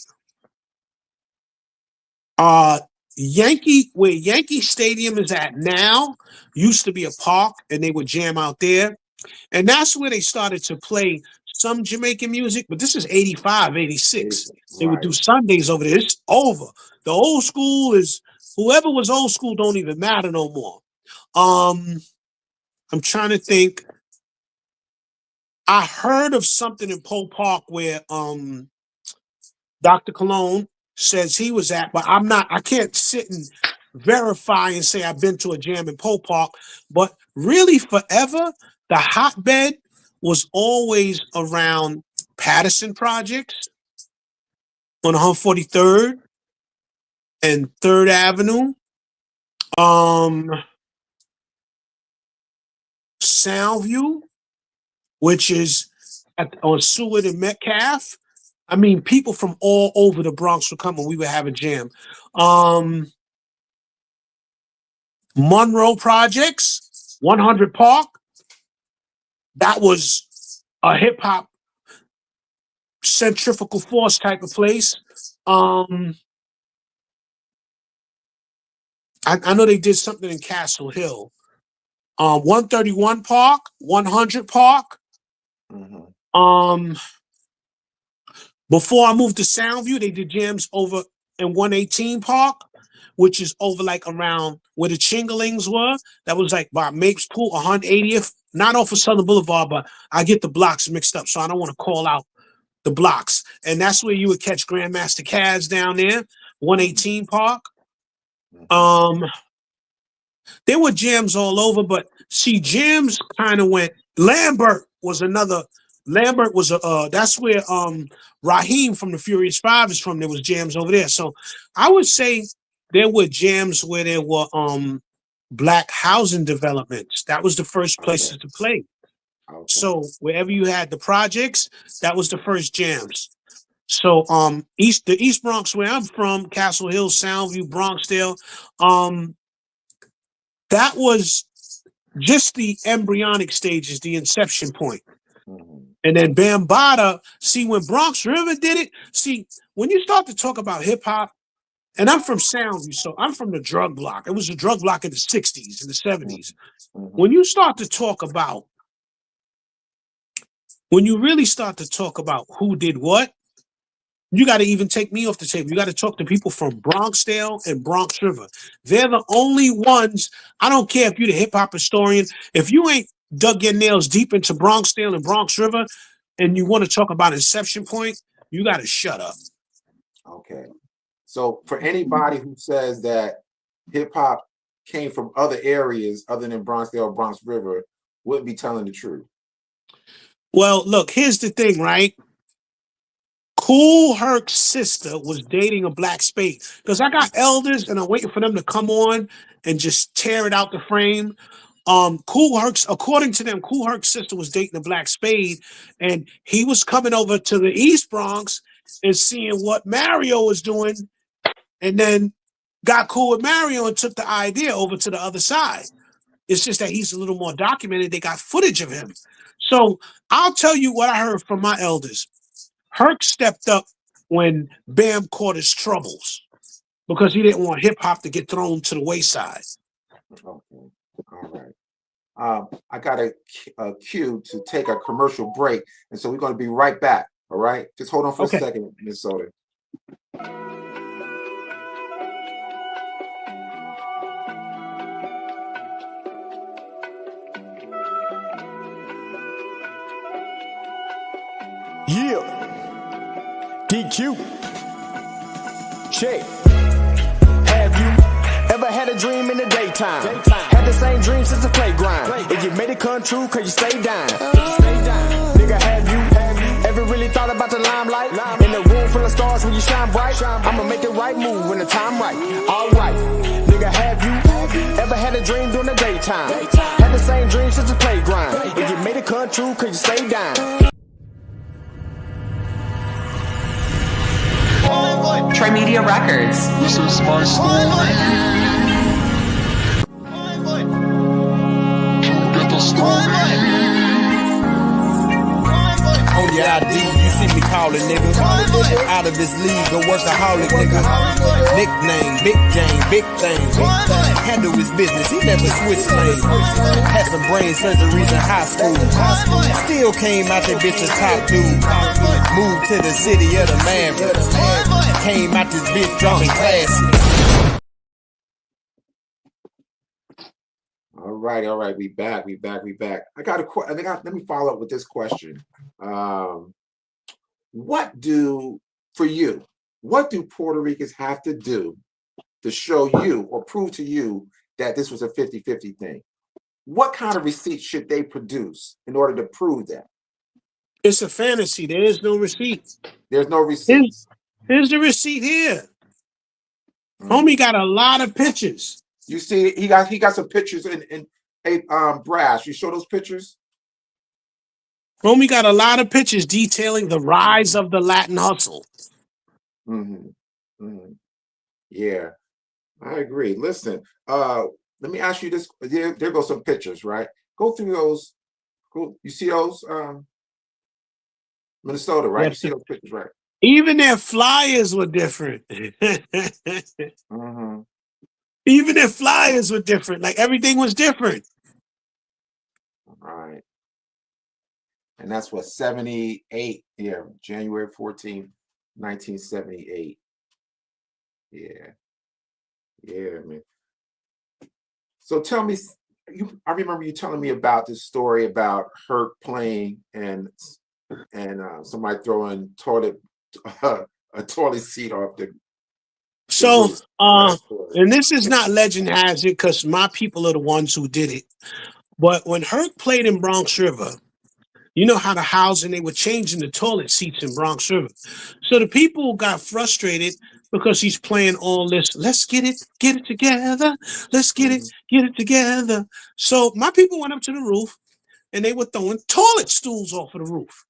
Where Yankee Stadium is at now, used to be a park, and they would jam out there. And that's where they started to play some Jamaican music, but this is 85, 86. They would do Sundays over there. It's over. The old school is, whoever was old school don't even matter no more. I'm trying to think. I heard of something in Pole Park where Dr. Cologne says he was at, but I can't sit and verify and say I've been to a jam in Pole Park, but really forever, the hotbed was always around Patterson Projects on 143rd and 3rd Avenue. Soundview, which is on Seward and Metcalf. I mean, people from all over the Bronx would come and we would have a jam. Monroe Projects, 100 Park. That was a hip hop centrifugal force type of place. I know they did something in Castle Hill. 131 Park, 100 Park. Before I moved to Soundview, they did jams over in 118 Park, which is over like around where the Chingalings were. That was like by Mapes Pool, 180th, not off of Southern Boulevard, but I get the blocks mixed up, so I don't want to call out the blocks. And that's where you would catch Grandmaster Caz down there, 118 Park. There were jams all over, but see, jams kind of went. Lambert was that's where Raheem from the Furious Five is from. There was jams over there. So I would say there were jams where there were black housing developments. That was the first places to play. So wherever you had the projects, that was the first jams. So the East Bronx, where I'm from, Castle Hill, Soundview, Bronxdale, that was just the embryonic stages, the inception point. And then Bambaataa, see, when Bronx River did it, see, when you start to talk about hip hop, and I'm from Soundview, so I'm from the drug block. It was a drug block in the 60s and the 70s. When you really start to talk about who did what, you got to even take me off the table. You got to talk to people from Bronxdale and Bronx River. They're the only ones. I don't care if you're the hip hop historian. If you ain't dug your nails deep into Bronxdale and Bronx River and you want to talk about inception point, you got to shut up. Okay. So for anybody who says that hip hop came from other areas other than Bronxdale or Bronx River, wouldn't be telling the truth. Well, look, here's the thing, right? Kool Herc's sister was dating a black spade. Because I got elders and I'm waiting for them to come on and just tear it out the frame. Kool Herc's, according to them, Kool Herc's sister was dating a black spade, and he was coming over to the East Bronx and seeing what Mario was doing, and then got cool with Mario and took the idea over to the other side. It's just that he's a little more documented. They got footage of him. So I'll tell you what I heard from my elders. Herc stepped up when Bam caught his troubles because he didn't want hip hop to get thrown to the wayside. Okay. All right. I got a cue to take a commercial break, and so we're going to be right back. All right, just hold on for a second, Minnesota. Yeah, DQ. Check. Have you ever had a dream in the daytime? Had the same dream since the playground. If you made it come true, cause you stay down. Nigga, have you ever really thought about the limelight? In a room full of stars when you shine bright. I'ma make the right move when the time right. Alright. Nigga, have you ever had a dream during the daytime? Had the same dream since the playground. If you made it come true, cause you stay down. Trimedia Records. This is my story. Get the story. On your ID, you see me calling nigga. Out of his league, a workaholic nigga. Nickname, Big Game, big things. Handle his business, he never switched lanes. Had some brain surgeries in high school. Still came out that bitch a top dude. Moved to the city of the Mavericks. Came out this bitch dropping classes. All right. We back. I got let me follow up with this question. What do Puerto Ricans have to do to show you or prove to you that this was a 50-50 thing? What kind of receipts should they produce in order to prove that? It's a fantasy. There is no receipt. There's no receipts. Here's the receipt here. Homie got a lot of pictures. You see, he got some pictures in Brass. You show those pictures? Homie got a lot of pictures detailing the rise of the Latin hustle. Yeah, I agree. Listen, let me ask you this. There goes some pictures, right? Go through those. You see those? Minnesota, right? You see those pictures, right? Even their flyers were different. Even their flyers were different. Like everything was different. All right. And that's what, 78? Yeah, January 14th, 1978. Yeah, man. So tell me, I remember you telling me about this story about Herc playing and somebody throwing a toilet seat off the. So, and this is not legend has it because my people are the ones who did it. But when Herc played in Bronx River, you know how the housing, they were changing the toilet seats in Bronx River. So the people got frustrated because he's playing all this, let's get it together. Let's get it together. So my people went up to the roof and they were throwing toilet stools off of the roof.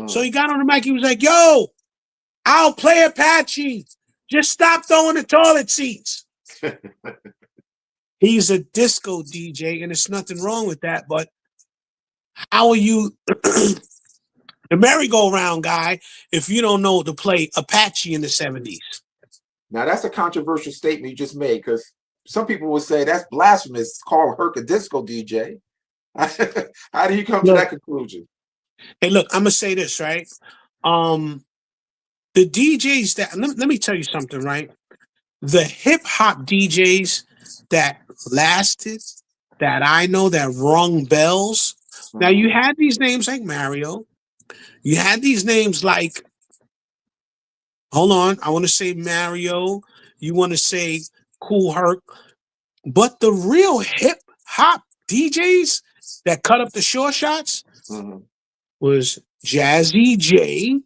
So he got on the mic, he was like, yo, I'll play Apache. Just stop throwing the toilet seats. He's a disco DJ, and there's nothing wrong with that. But how are you, the merry-go-round guy, if you don't know to play Apache in the 70s? Now, that's a controversial statement you just made, because some people would say that's blasphemous. Call Herc a disco DJ. How do you come to that conclusion? Hey, look, I'm going to say this, right? The DJs that, let me tell you something, right? The hip-hop DJs that lasted, that I know that rung bells. Now, you had these names like Mario. You had these names like, hold on, I want to say Mario. You want to say Cool Herc. But the real hip-hop DJs that cut up the short shots was Jazzy J,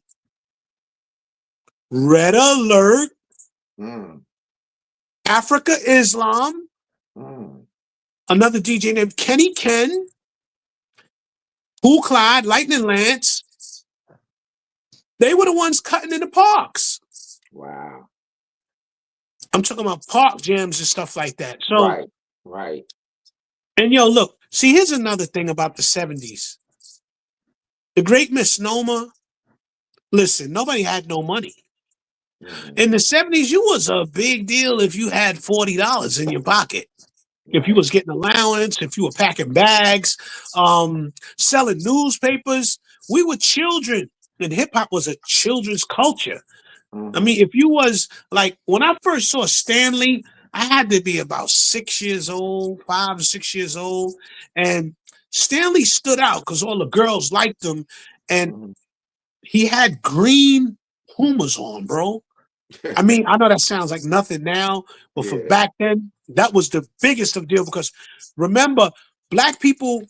Red Alert, Africa Islam, another DJ named Kenny Ken, Cool Clyde, Lightning Lance. They were the ones cutting in the parks. Wow. I'm talking about park jams and stuff like that. So, right. And yo, look, see, here's another thing about the 70s. The great misnomer, listen, nobody had no money. In the 70s, you was a big deal if you had $40 in your pocket. If you was getting allowance, if you were packing bags, selling newspapers, we were children, and hip hop was a children's culture. I mean, if you was like, when I first saw Stanley, I had to be about 6 years old, 5 or 6 years old, and Stanley stood out because all the girls liked him, and he had green Pumas on, bro. I mean, I know that sounds like nothing now, but for back then, that was the biggest of deal because remember, black people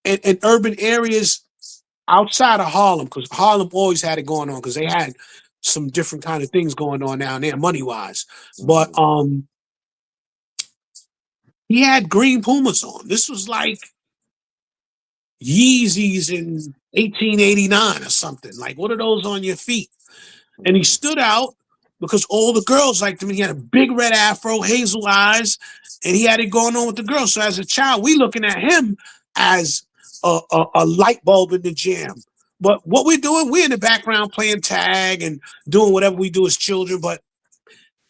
in urban areas outside of Harlem, because Harlem always had it going on because they had some different kind of things going on down there, money-wise. But he had green Pumas on. This was like Yeezys in 1889 or something. Like, what are those on your feet? And he stood out because all the girls liked him. He had a big red afro, hazel eyes, and he had it going on with the girls. So as a child, we looking at him as a light bulb in the jam. But what we're doing, we're in the background playing tag and doing whatever we do as children. But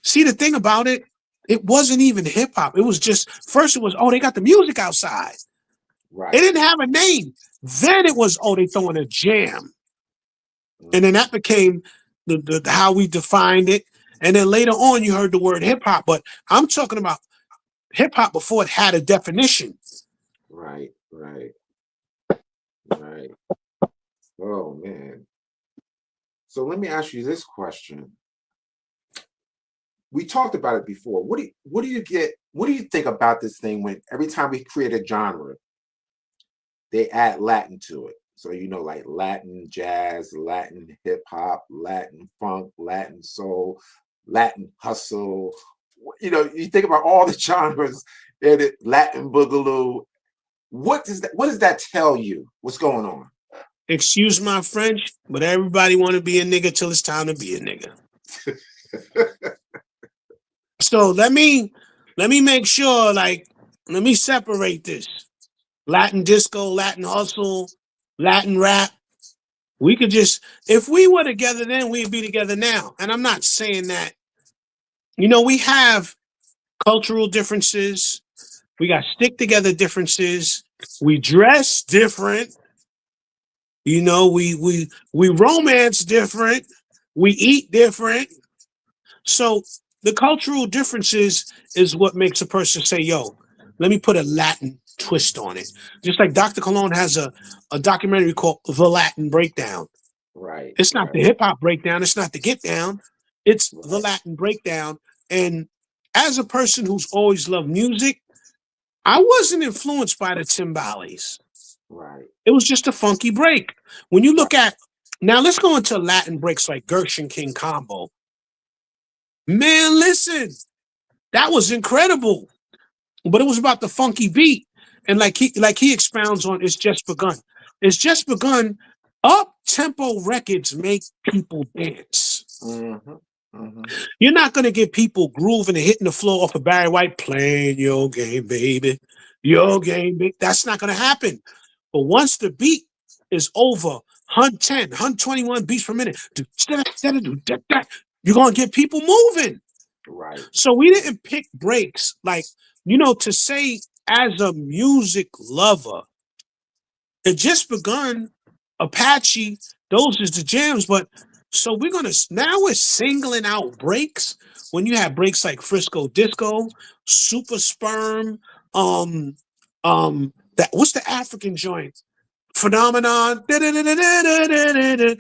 see, the thing about it, it wasn't even hip hop. It was just, first it was, oh, they got the music outside. Right. It didn't have a name. Then it was, oh, they throwing a jam. And then that became the how we defined it. And then later on, you heard the word hip hop. But I'm talking about hip hop before it had a definition. Right. Oh man. So let me ask you this question. We talked about it before. What do you think about this thing when every time we create a genre, they add Latin to it? So like Latin jazz, Latin hip hop, Latin funk, Latin soul, Latin hustle. You think about all the genres in it, Latin boogaloo. What does that tell you? What's going on? Excuse my French, but everybody want to be a nigga till it's time to be a nigga. So let me make sure, let me separate this. Latin disco, Latin hustle, Latin rap. We could just, if we were together then, we'd be together now. And I'm not saying that. We have cultural differences. We got stick together differences. We dress different. We romance different. We eat different. So the cultural differences is what makes a person say, yo, let me put a Latin twist on it. Just like Dr. Cologne has a documentary called The Latin Breakdown. Right. It's not the hip hop breakdown. It's not the get down. It's the Latin breakdown. And as a person who's always loved music, I wasn't influenced by the timbales. Right. It was just a funky break. When you look at, now let's go into Latin breaks like Gershon King Combo. Man, listen, that was incredible. But it was about the funky beat. And like he expounds on, it's just begun. It's just begun. Up-tempo records make people dance. You're not going to get people grooving and hitting the floor off of Barry White, playing your game, baby. Your game, baby. That's not going to happen. But once the beat is over 110, 121 beats per minute, you're going to get people moving. Right. So we didn't pick breaks. To say as a music lover, it just begun, Apache, those is the jams. But so now we're singling out breaks when you have breaks like Frisco Disco, Super Sperm, what's the African joint? Phenomenon. It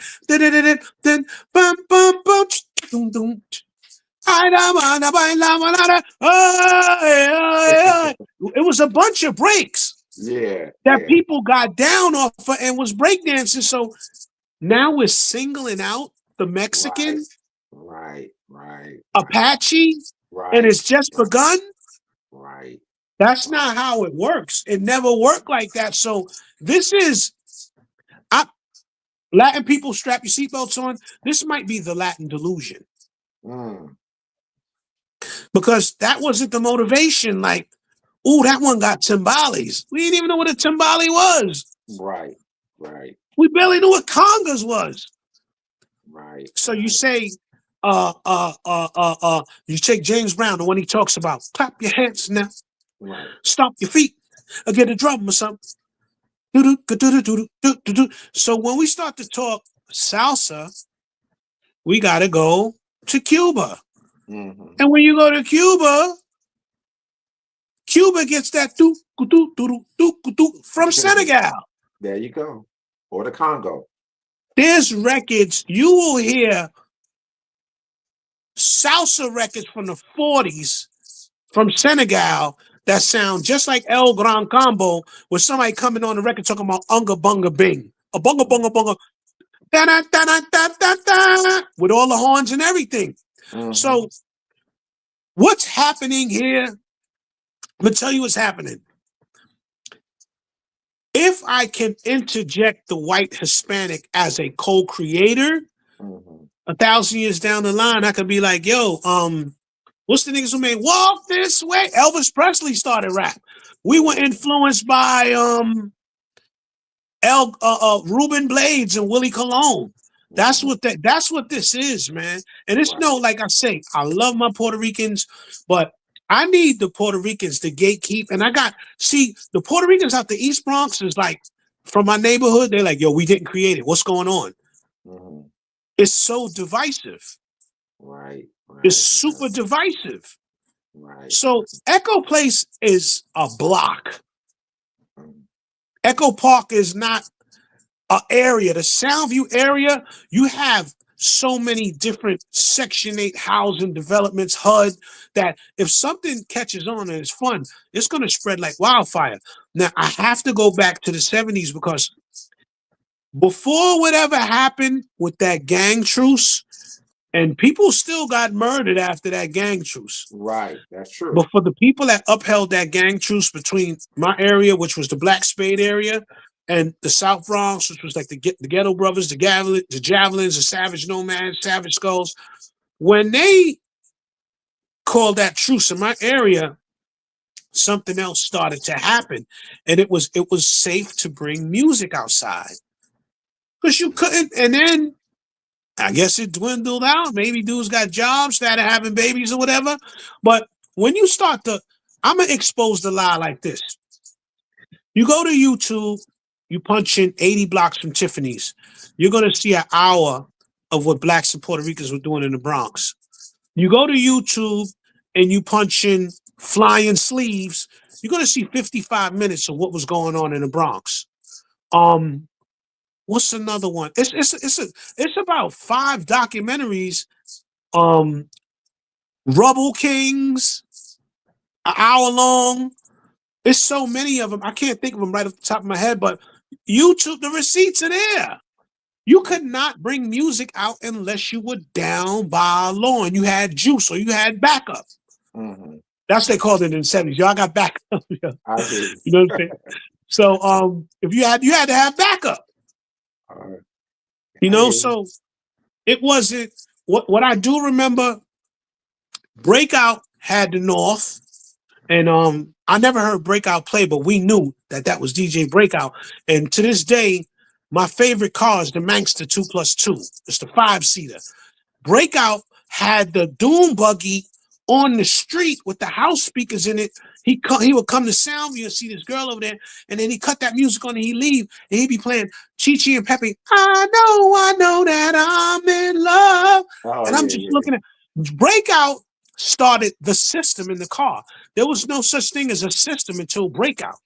was a bunch of breaks that people got down off of and was breakdancing. So now we're singling out the Mexican, right, Apache, and it's just begun. Right. That's not how it works. It never worked like that. So this is, Latin people, strap your seatbelts on. This might be the Latin delusion. Because that wasn't the motivation. Like, ooh, that one got timbales. We didn't even know what a timbale was. Right. We barely knew what congas was. Right. So you say, you take James Brown, the one he talks about, clap your hands now. Right. Stomp your feet, or get a drum or something. So when we start to talk salsa, we got to go to Cuba. Mm-hmm. And when you go to Cuba, Cuba gets that from Senegal. There you go. Or the Congo. There's records, you will hear salsa records from the 40s from Senegal that sound just like El Gran Combo, with somebody coming on the record talking about unga bunga bing. A bunga bunga bunga. Da, da, da, da, da, da, da, with all the horns and everything. Mm-hmm. So what's happening here? I'm going to tell you what's happening. If I can interject the white Hispanic as a co-creator, 1,000 years down the line, I could be like, yo, what's the niggas who made Walk This Way? Elvis Presley started rap. We were influenced by Ruben Blades and Willie Colon. That's what this is, man. And it's no, like I say, I love my Puerto Ricans, but I need the Puerto Ricans to gatekeep. And the Puerto Ricans out the East Bronx is like, from my neighborhood, they're like, yo, we didn't create it. What's going on? Mm-hmm. It's so divisive. Right. It's super divisive. Right. So Echo Place is a block. Mm-hmm. Echo Park is not an area. The Soundview area, you have so many different Section 8 housing developments, HUD, that if something catches on and it's fun, it's going to spread like wildfire. Now, I have to go back to the 70s because before whatever happened with that gang truce, and people still got murdered after that gang truce. Right, that's true. But for the people that upheld that gang truce between my area, which was the Black Spade area, and the South Bronx, which was like the Ghetto Brothers, the Javelins, the Savage Nomads, Savage Skulls, when they called that truce in my area, something else started to happen. And it was safe to bring music outside. Because you couldn't, and then I guess it dwindled out. Maybe dudes got jobs, started having babies or whatever. But when you start to, I'm going to expose the lie like this. You go to YouTube, you punch in 80 blocks from Tiffany's. You're going to see an hour of what Blacks and Puerto Ricans were doing in the Bronx. You go to YouTube and you punch in flying sleeves. You're going to see 55 minutes of what was going on in the Bronx. What's another one? It's about 5 documentaries. Rubble Kings, an hour long. There's so many of them. I can't think of them right off the top of my head, but YouTube, the receipts are there. You could not bring music out unless you were down by law and you had juice or you had backup. Mm-hmm. That's what they called it in the 70s. Y'all got backup. You know I what I'm saying? So if you had to have backup. So it wasn't what I do remember. Breakout had the North, and I never heard Breakout play, but we knew that was DJ Breakout. And to this day, my favorite car is the Manxter 2+2. It's the 5-seater. Breakout had the Doom buggy on the street with the house speakers in it. He would come to Soundview and see this girl over there, and then he cut that music on and he'd leave, and he'd be playing Chi-Chi and Pepe. I know that I'm in love. And I'm just looking at Breakout started the system in the car. There was no such thing as a system until Breakout.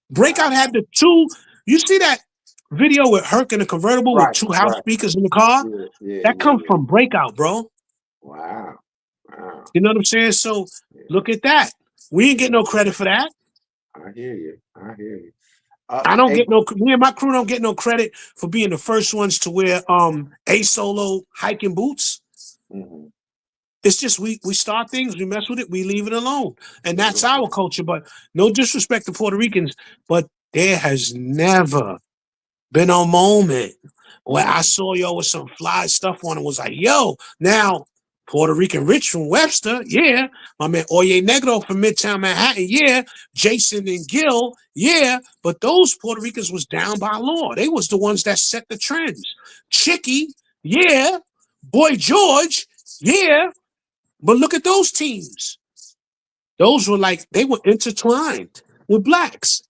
Breakout had the 2. You see that video with Herc in a convertible with 2 house speakers in the car? That comes from Breakout, bro. Wow. You know what I'm saying? So look at that. We ain't get no credit for that. I hear you. I don't get no. Me and my crew don't get no credit for being the first ones to wear a solo hiking boots. Mm-hmm. It's just we start things, we mess with it, we leave it alone, and that's our culture. But no disrespect to Puerto Ricans, but there has never been a moment where I saw y'all with some fly stuff on and was like, yo, now Puerto Rican Rich from Webster, yeah. My man Oye Negro from Midtown Manhattan, yeah. Jason and Gil, yeah. But those Puerto Ricans was down by law. They was the ones that set the trends. Chicky, yeah. Boy George, yeah. But look at those teams. those were like, they were intertwined with blacks.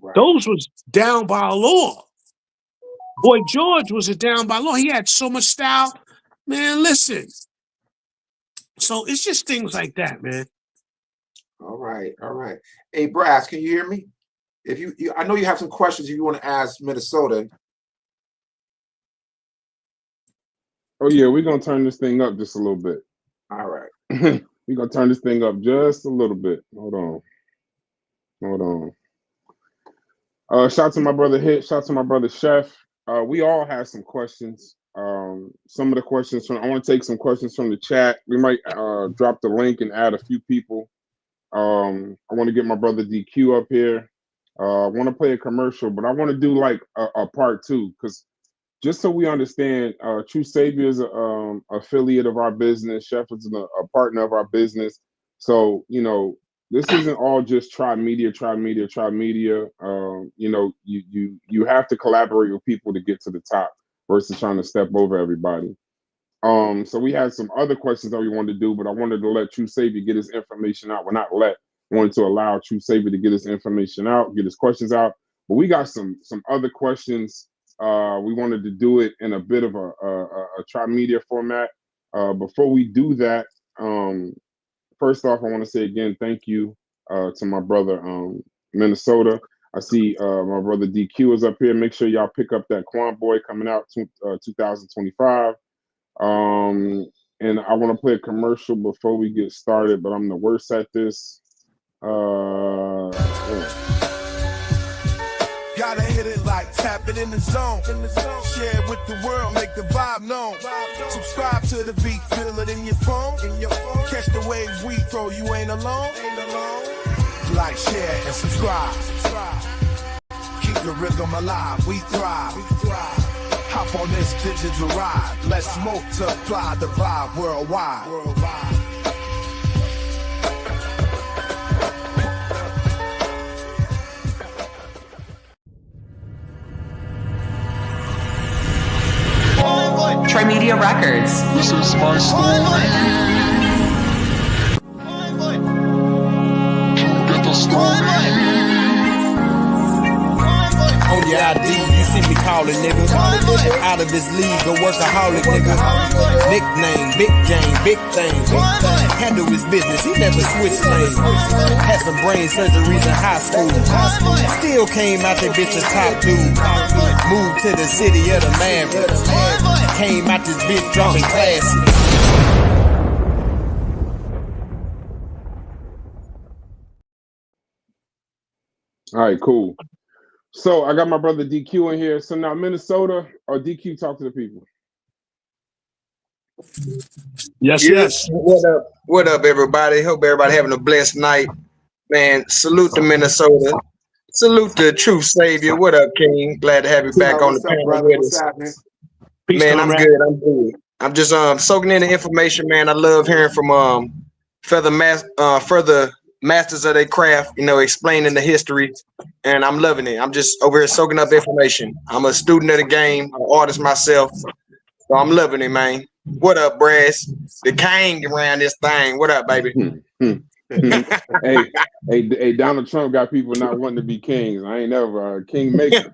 Right. Those was down by law. Boy George was a down by law. He had so much style. Man, listen. So it's just things like that, man. All right. Hey, Brass, can you hear me? If you I know you have some questions if you want to ask Minnesota. Oh yeah, we're gonna turn this thing up just a little bit. All right. We're gonna turn this thing up just a little bit. Hold on. Shout out to my brother Hit, shout out to my brother Chef. We all have some questions. Some of the questions I want to take some questions from the chat. We might drop the link and add a few people. I want to get my brother DQ up here. I want to play a commercial, but I want to do like a part two, because just so we understand, True Saviour is an affiliate of our business. Chef is a partner of our business. So, you know, this isn't all just try media. You know, you have to collaborate with people to get to the top versus trying to step over everybody. So we had some other questions that we wanted to do, but I wanted to let True Saviour get his information out. Well, not let, wanted to allow True Saviour to get his information out, get his questions out. But we got some other questions. We wanted to do it in a bit of a tri-media format. Before we do that, first off, I want to say again, thank you to my brother Minnesota. I see my brother DQ is up here. Make sure y'all pick up that Quan Boy coming out 2025. And I want to play a commercial before we get started, but I'm the worst at this. Gotta hit it like tap it in the zone. Share it with the world, make the vibe known. Subscribe to the beat, feel it in your phone. Catch the waves we throw, you ain't alone. Like, share, and subscribe. Keep the rhythm alive, we thrive. Hop on this digital ride. Let's multiply the vibe worldwide. Trimedia Records. This is my story. Get the story. On your ID, you see me calling, nigga. Out of his league, a workaholic, nigga. Nickname, Big Game, Big Thing. Handle his business, he never switched lanes. Had some brain surgeries in high school. Still came out that bitch a top dude. Moved to the city of the Mavericks. Came out this bitch dropping classes. All right, cool. So I got my brother DQ in here. So now Minnesota, or DQ, talk to the people. Yes. What up, everybody? Hope everybody having a blessed night. Man, salute to Minnesota. Salute to True Saviour. What up, King? Glad to have you back on the panel with us. Man, I'm good. I'm just soaking in the information, man. I love hearing from further masters of their craft, you know, explaining the history, and I'm loving it. I'm just over here soaking up information. I'm a student of the game, I'm an artist myself, so I'm loving it, man. What up, Brass? The king around this thing. What up, baby? Hey, Donald Trump got people not wanting to be kings. I ain't never kingmaker.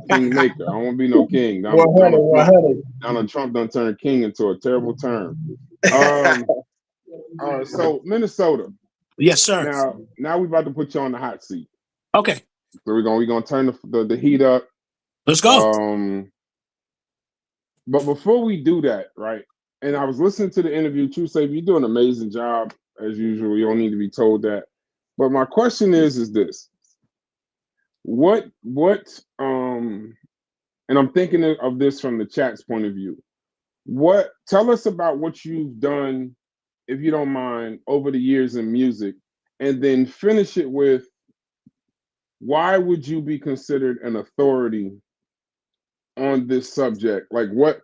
Kingmaker. I don't want to be no king. Donald Trump done turned king into a terrible term. So Minnesota. Yes, sir. Now we about to put you on the hot seat. Okay. So we're gonna turn the heat up. Let's go. But before we do that, right? And I was listening to the interview. True Saviour, you do an amazing job as usual. You don't need to be told that. But my question is this: what? And I'm thinking of this from the chat's point of view. Tell us about what you've done, if you don't mind, over the years in music, and then finish it with why would you be considered an authority on this subject? Like what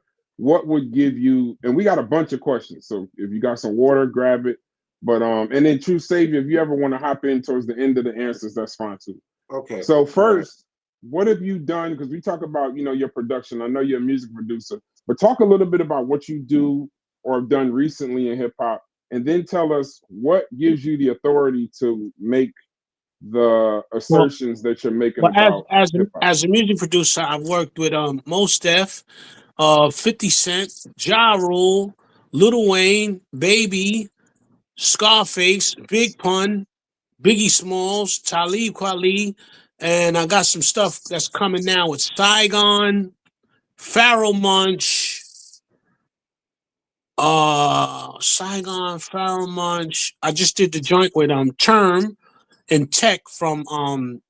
would give you, and we got a bunch of questions, so if you got some water, grab it. But and then True Saviour, if you ever want to hop in towards the end of the answers, that's fine too. Okay. So first, what have you done? Because we talk about, you know, your production. I know you're a music producer, but talk a little bit about what you do or have done recently in hip hop and then tell us what gives you the authority to make the assertions that you're making about hip-hop. As a music producer, I've worked with Mos Def, 50 Cent, Ja Rule, Lil Wayne, Baby, Scarface, Big Pun, Biggie Smalls, Talib Kweli, and I got some stuff that's coming now with Saigon, Pharaoh Monch, Saigon, Pharaoh Monch. I just did the joint with Term and Tech from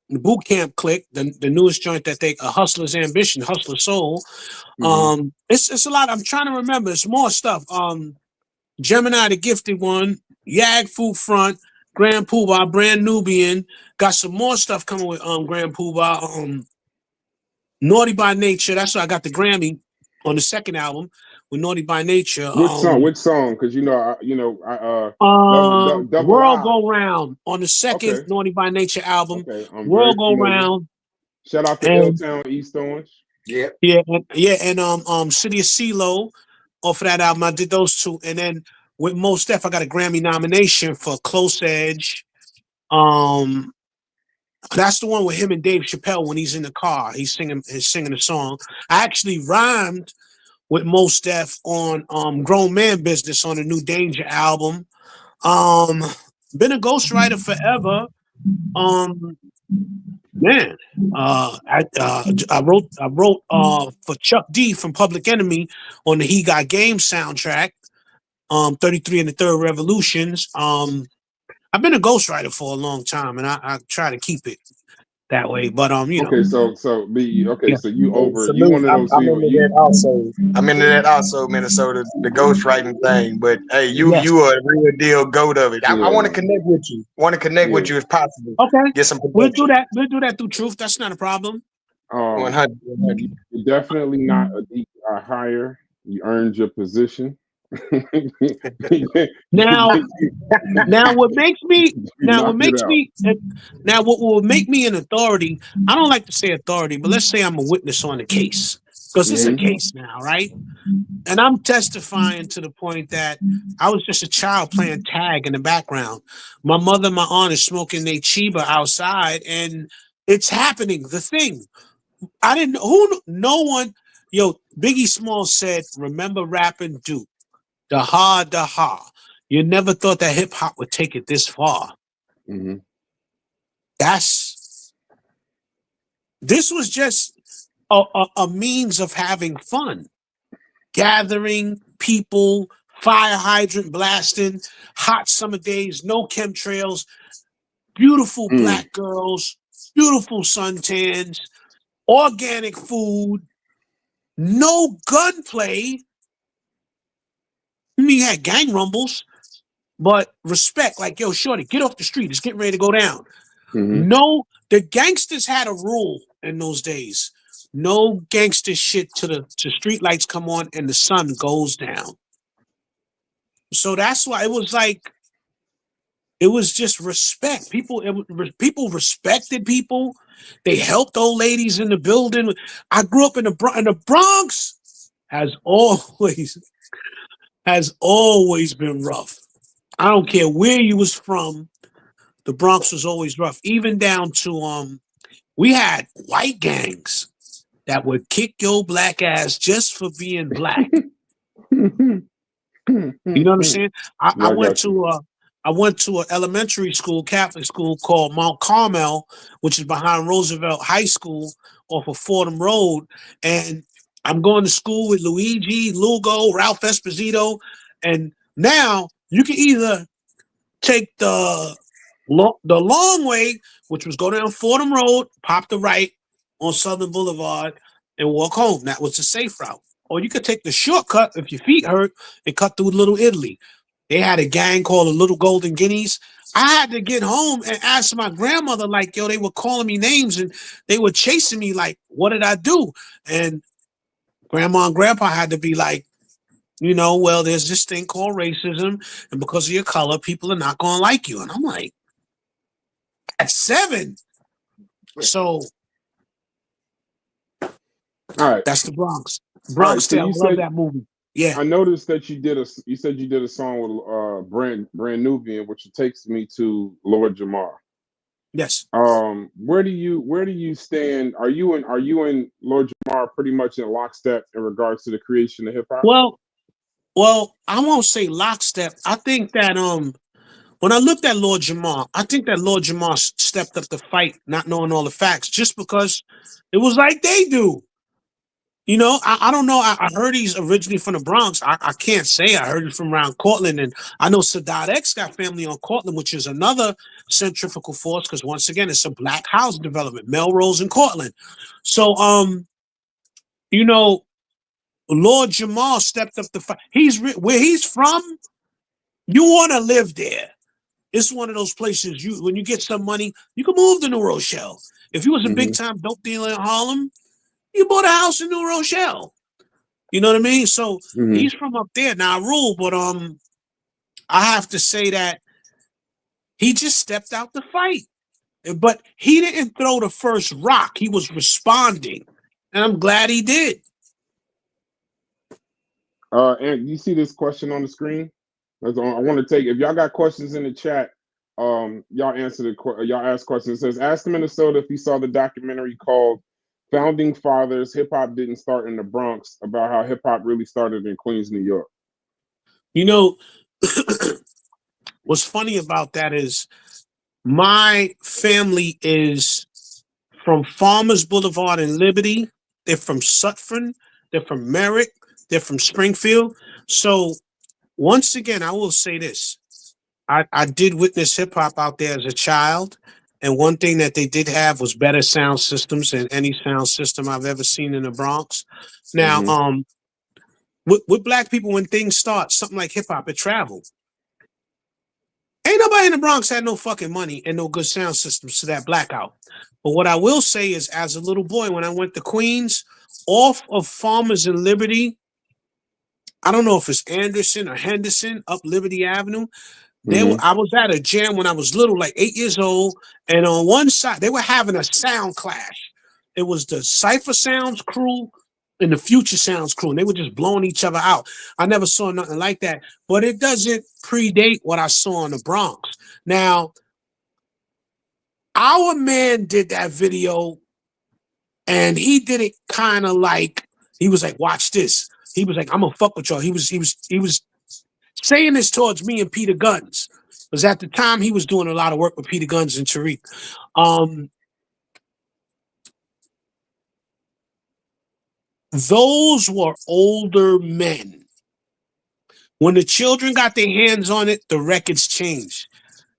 the Boot Camp Click, the newest joint that they Hustler's Ambition, Hustler Soul. It's a lot. I'm trying to remember. It's more stuff. Gemini, the Gifted One, Yag Fu Front, Grand Poobah, Brand Nubian. Got some more stuff coming with Grand Poobah. Naughty by Nature. That's why I got the Grammy on the second album with Naughty by Nature. Which song? Because World Go Round on the second Naughty by Nature album. World Go Round. Shout out to L-Town East Orange. Yeah, and City of CeeLo off of that album. I did those two, and then with Mos Def, I got a Grammy nomination for Close Edge. That's the one with him and Dave Chappelle when he's in the car. He's singing the song. I actually rhymed with Mos Def on Grown Man Business on the new Danger album. Been a ghostwriter forever. I wrote for Chuck D from Public Enemy on the He Got Game soundtrack. 33 and the Third Revolutions. I've been a ghostwriter for a long time, and I try to keep it that way. But so you one of those I'm into that also, Minnesota, the ghostwriting thing. But hey, you are a real deal goat of it. I want to connect with you. With you if possible. Okay, get some. We'll do that. We'll do that through Truth. That's not a problem. 100. You're definitely not a hire. You earned your position. Now what will make me an authority, I don't like to say authority, but let's say I'm a witness on the case, because it's a case now, right? And I'm testifying to the point that I was just a child playing tag in the background. My mother and my aunt is smoking their Chiba outside, and it's happening. The thing I didn't no one. Biggie Smalls said, "Remember rapping Duke. Daha. You never thought that hip hop would take it this far." This was just a means of having fun, gathering people, fire hydrant blasting, hot summer days, no chemtrails, beautiful black girls, beautiful suntans, organic food, no gunplay. I mean, you had gang rumbles, but respect, like, yo, shorty, get off the street. It's getting ready to go down. No, the gangsters had a rule in those days. No gangster shit to street lights come on and the sun goes down. So that's why it was just respect. People respected people. They helped old ladies in the building. I grew up in the Bronx. Has always been rough. I don't care where you was from. The Bronx was always rough. Even down to we had white gangs that would kick your black ass just for being black. You know what I'm saying? I went to an elementary school, Catholic school called Mount Carmel, which is behind Roosevelt High School off of Fordham Road, and I'm going to school with Luigi, Lugo, Ralph Esposito, and now you can either take the long way, which was go down Fordham Road, pop the right on Southern Boulevard, and walk home. That was the safe route. Or you could take the shortcut if your feet hurt and cut through Little Italy. They had a gang called the Little Golden Guineas. I had to get home and ask my grandmother, like, yo, they were calling me names and they were chasing me, like, what did I do? And Grandma and Grandpa had to be like, well, there's this thing called racism, and because of your color, people are not going to like you. And I'm like, at 7. So, all right, that's the Bronx. Bronx Tale. I love that movie. Yeah. I noticed that you said you did a song with Brand Nubian, which takes me to Lord Jamar. Yes. Where do you stand? Are you in Lord Jamar pretty much in lockstep in regards to the creation of hip hop? Well, I won't say lockstep. I think that when I looked at Lord Jamar, I think that Lord Jamar stepped up to fight, not knowing all the facts, just because it was like they do. You know, I don't know. I heard he's originally from the Bronx. I can't say I heard he's from around Cortland, and I know Sadat X got family on Cortland, which is another centrifugal force because once again, it's a black house development, Melrose and Cortland. So, you know, Lord Jamal stepped up the fight. Where he's from. You want to live there. It's one of those places when you get some money, you can move to New Rochelle. If you was a big time dope dealer in Harlem, you bought a house in New Rochelle. You know what I mean? So he's from up there. Now I rule, but I have to say that he just stepped out to fight. But he didn't throw the first rock. He was responding. And I'm glad he did. And you see this question on the screen? I want to take, if y'all got questions in the chat, y'all ask questions. It says, ask Minnesota if he saw the documentary called Founding Fathers, Hip Hop Didn't Start in the Bronx, about how hip hop really started in Queens, New York. You know, what's funny about that is my family is from Farmers Boulevard and Liberty. They're from Sutphen. They're from Merrick. They're from Springfield. So once again, I will say this. I did witness hip hop out there as a child. And one thing that they did have was better sound systems than any sound system I've ever seen in the Bronx. Now, with black people, when things start, something like hip hop, it traveled. Ain't nobody in the Bronx had no fucking money and no good sound systems to that blackout. But what I will say is, as a little boy, when I went to Queens, off of Farmers and Liberty, I don't know if it's Anderson or Henderson, up Liberty Avenue. I was at a jam when I was little, like 8 years old, and on one side, they were having a sound clash. It was the Cypher Sounds crew and the Future Sounds crew, and they were just blowing each other out. I never saw nothing like that, but it doesn't predate what I saw in the Bronx. Now, our man did that video, and he did it kind of like, he was like, watch this. He was like, I'm gonna fuck with y'all. He was saying this towards me and Peter Guns, because at the time he was doing a lot of work with Peter Guns and Tariq. Those were older men. When the children got their hands on it, the records changed.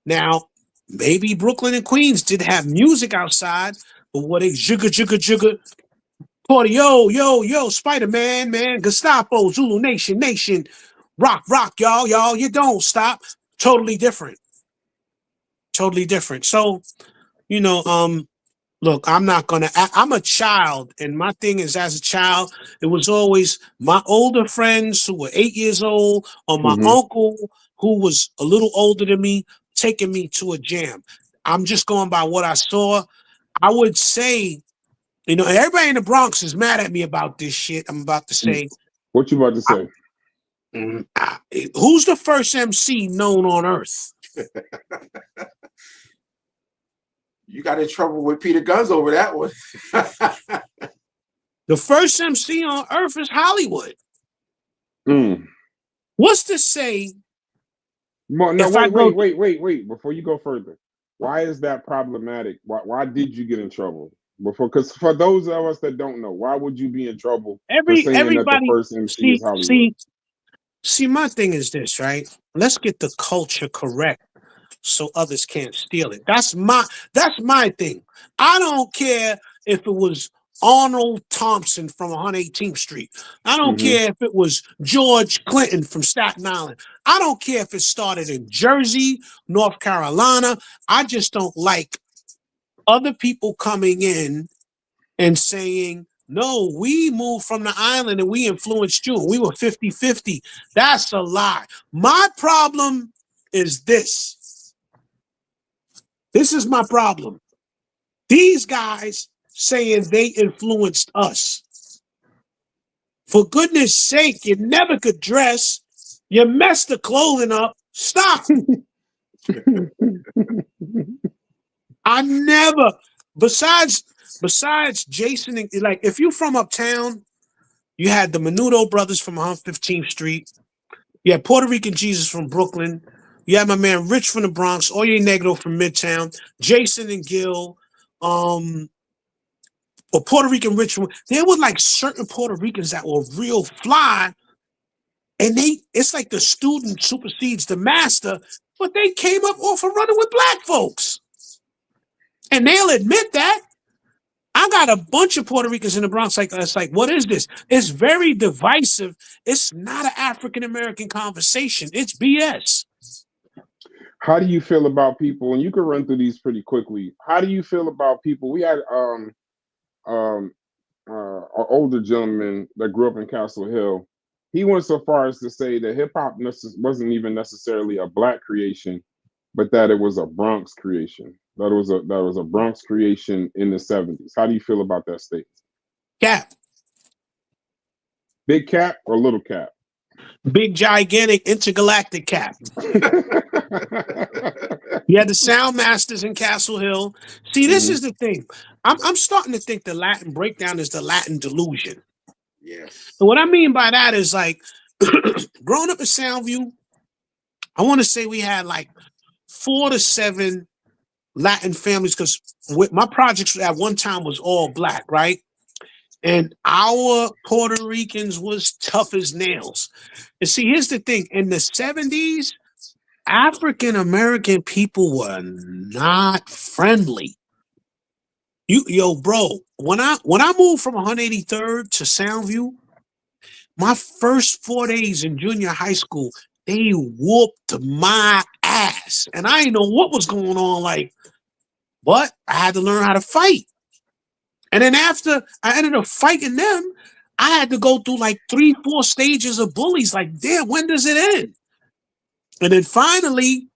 Now, maybe Brooklyn and Queens did have music outside, but what they jigga, party, yo, Spider-Man, man, Gestapo, Zulu Nation, rock, y'all, you don't stop. Totally different. So, you know, look, I'm a child, and my thing is, as a child, it was always my older friends who were 8 years old, or my uncle who was a little older than me, taking me to a jam. I'm just going by what I saw. I would say, you know, everybody in the Bronx is mad at me about this shit I'm about to say. What you about to say? Who's the first MC known on Earth? You got in trouble with Peter Guns over that one. The first MC on Earth is Hollywood. What's to say? Wait. Before you go further, why is that problematic? Why did you get in trouble? Because for those of us that don't know, why would you be in trouble for saying that the first MC is Hollywood? See, my thing is this, right? Let's get the culture correct so others can't steal it. That's my thing. I don't care if it was Arnold Thompson from 118th Street. I don't care if it was George Clinton from Staten Island. I don't care if it started in Jersey, North Carolina. I just don't like other people coming in and saying, no, we moved from the island and we influenced you. We were 50-50. That's a lie. My problem is this. This is my problem. These guys saying they influenced us. For goodness sake, you never could dress. You messed the clothing up. Stop. I never, besides Jason, like if you from uptown, you had the Menudo brothers from 115th Street. You had Puerto Rican Jesus from Brooklyn. You had my man Rich from the Bronx, Oye Negro from Midtown, Jason and Gil, or Puerto Rican Rich. There were like certain Puerto Ricans that were real fly, and it's like the student supersedes the master, but they came up off of running with black folks. And they'll admit that. I got a bunch of Puerto Ricans in the Bronx. It's like, what is this? It's very divisive. It's not an African-American conversation. It's BS. How do you feel about people, and you can run through these pretty quickly. How do you feel about people? We had an older gentleman that grew up in Castle Hill. He went so far as to say that hip hop wasn't even necessarily a black creation, but that it was a Bronx creation. That was a Bronx creation in the 70s. How do you feel about that statement? Cap. Big cap or little cap? Big, gigantic, intergalactic cap. You had the Sound Masters in Castle Hill. See, this is the thing. I'm starting to think the Latin breakdown is the Latin delusion. Yes. And what I mean by that is like growing up in Soundview, I want to say we had like 4 to 7 Latin families, because my projects at one time was all black, right? And our Puerto Ricans was tough as nails. And see, here's the thing. In the 70s, African-American people were not friendly. Bro, when I moved from 183rd to Soundview, my first 4 days in junior high school, they whooped my ass. And I didn't know what was going on. Like, but I had to learn how to fight. And then after I ended up fighting them, I had to go through like 3-4 stages of bullies. Like, damn, when does it end? And then finally,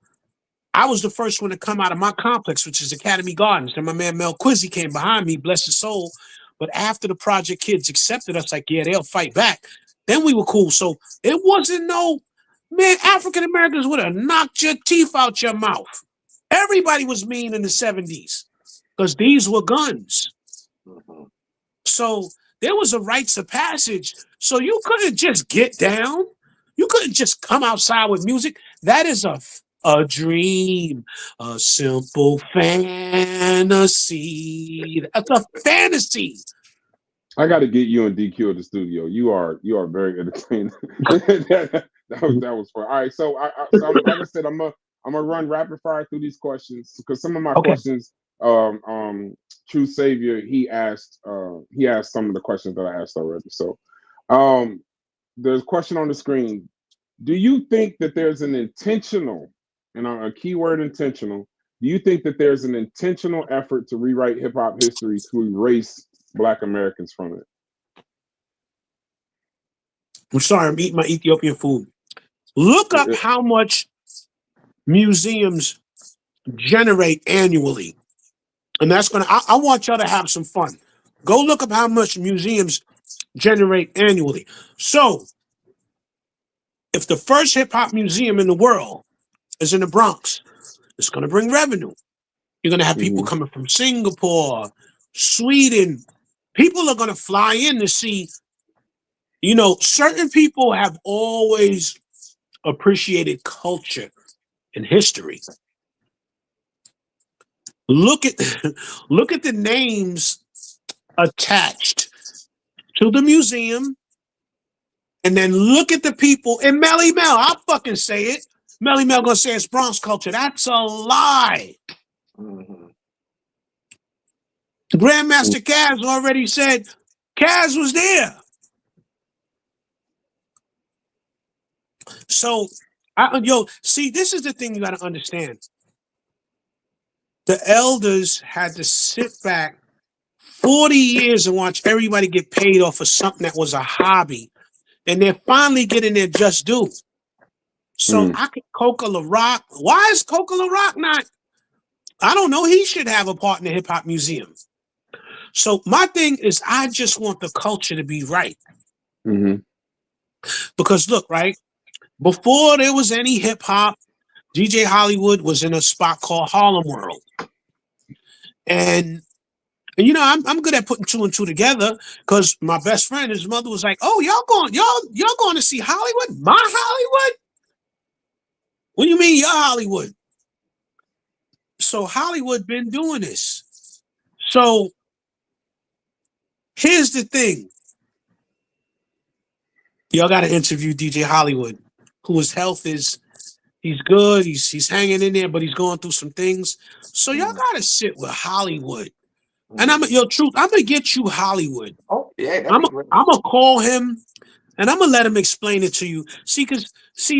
I was the first one to come out of my complex, which is Academy Gardens. And my man Mel Quizzy came behind me, bless his soul. But after the Project Kids accepted us, like, yeah, they'll fight back. Then we were cool. So it wasn't no, man, African Americans would have knocked your teeth out your mouth. Everybody was mean in the 70s because these were guns. So there was a rites of passage. So you couldn't just get down. You couldn't just come outside with music. That is a dream, a simple fantasy. That's a fantasy. I got to get you and DQ at the studio. You are very entertaining. that was fun. All right, so like I said, I'm gonna run rapid fire through these questions because some of my questions, True Saviour, he asked some of the questions that I asked already. So, there's a question on the screen. Do you think that there's an intentional, and a keyword intentional, do you think that there's an intentional effort to rewrite hip hop history to erase Black Americans from it? I'm sorry, I'm eating my Ethiopian food. Look up how much museums generate annually. And that's I want y'all to have some fun. Go look up how much museums generate annually. So, if the first hip hop museum in the world is in the Bronx, it's going to bring revenue. You're going to have people coming from Singapore, Sweden. People are going to fly in to see, certain people have always appreciated culture and history. Look at the names attached to the museum, and then look at the people. And Melly Mel, I'll fucking say it. Melly Mel gonna say it's Bronx culture. That's a lie. Grandmaster Caz already said Caz was there. So, see, this is the thing you got to understand. The elders had to sit back 40 years and watch everybody get paid off of something that was a hobby. And they're finally getting their just due. So Coca LaRock, why is Coca LaRock not? I don't know. He should have a part in the hip hop museum. So my thing is, I just want the culture to be right. Mm-hmm. Because look, right, before there was any hip hop, DJ Hollywood was in a spot called Harlem World, and you know I'm good at putting two and two together because my best friend, his mother was like, "Oh, y'all going to see Hollywood? My Hollywood? What do you mean your Hollywood?" So Hollywood been doing this. So here's the thing. Y'all got to interview DJ Hollywood, whose health is, he's good. He's hanging in there, but he's going through some things. So y'all got to sit with Hollywood. And I'm gonna get you Hollywood. Oh, yeah, I'm gonna call him and I'm gonna let him explain it to you. See,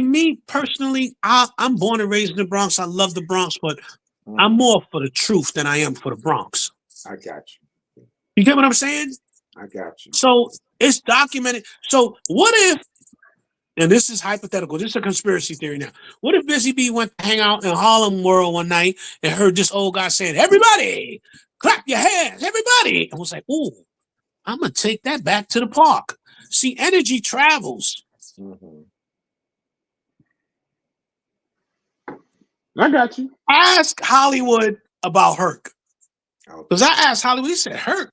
me personally, I'm born and raised in the Bronx. I love the Bronx, but I'm more for the truth than I am for the Bronx. I got you. You get what I'm saying? I got you. So it's documented. So what if, and this is hypothetical, this is a conspiracy theory now. What if Busy B went to hang out in Harlem World one night and heard this old guy saying, "Everybody, clap your hands, everybody," and was like, "Ooh, I'm gonna take that back to the park." See, energy travels. Mm-hmm. I got you. Ask Hollywood about Herc. Because I asked Hollywood, he said, "Herc,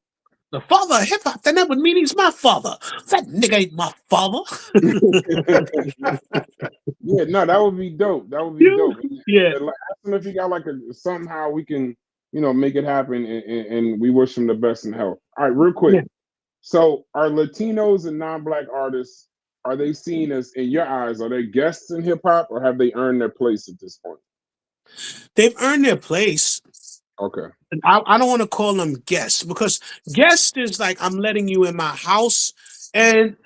the father of hip hop, then that would mean he's my father. That nigga ain't my father." Yeah, no, that would be dope. That would be dope. Yeah. Ask him if he got like somehow we can, make it happen, and we wish him the best in health. All right, real quick. Yeah. So, are Latinos and non-Black artists, are they seen as, in your eyes, are they guests in hip hop, or have they earned their place at this point? They've earned their place. Okay. I don't want to call them guests because guest is like I'm letting you in my house. And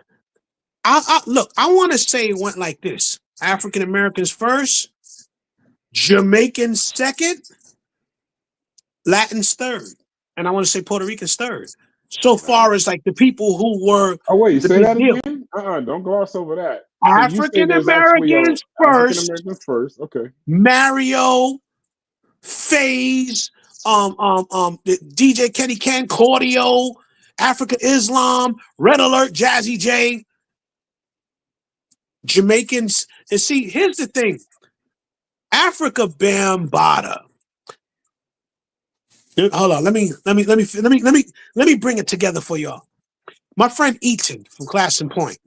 I want to say it went like this: African Americans first, Jamaicans second, Latins third, and I want to say Puerto Ricans third. So far as like the people who were. Oh wait, say that again. Don't gloss over that. African Americans first. African Americans first. Okay. Mario, FaZe, DJ Kenny Ken, Cordio, Africa Islam, Red Alert, Jazzy J, Jamaicans. And see, here's the thing: Africa Bambaataa. Hold on, let me bring it together for y'all. My friend Eaton from Class and Point.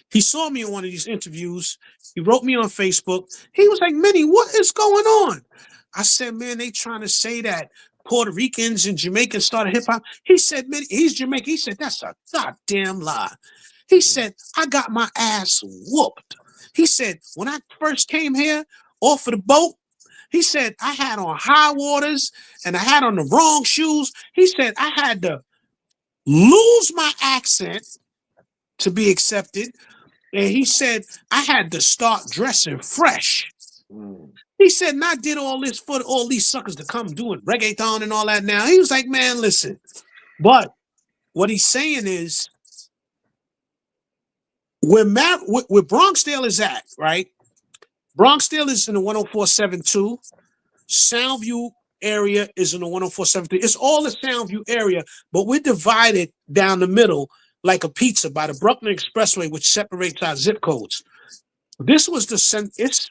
He saw me in one of these interviews. He wrote me on Facebook. He was like, "Minnie, what is going on?" I said, "Man, they trying to say that Puerto Ricans and Jamaicans started hip hop." He said, "Minnie, he's Jamaican." He said, "That's a goddamn lie." He said, "I got my ass whooped." He said, "When I first came here off of the boat," he said, "I had on high waters and I had on the wrong shoes." He said, "I had to lose my accent to be accepted." And he said, "I had to start dressing fresh." He said, "And I did all this for all these suckers to come doing reggaeton and all that now." He was like, "Man, listen." But what he's saying is, where Bronxdale is at, right? Bronxdale is in the 104.72. Soundview area is in the 104.73. It's all the Soundview area, but we're divided down the middle like a pizza by the Brooklyn Expressway, which separates our zip codes. This was it's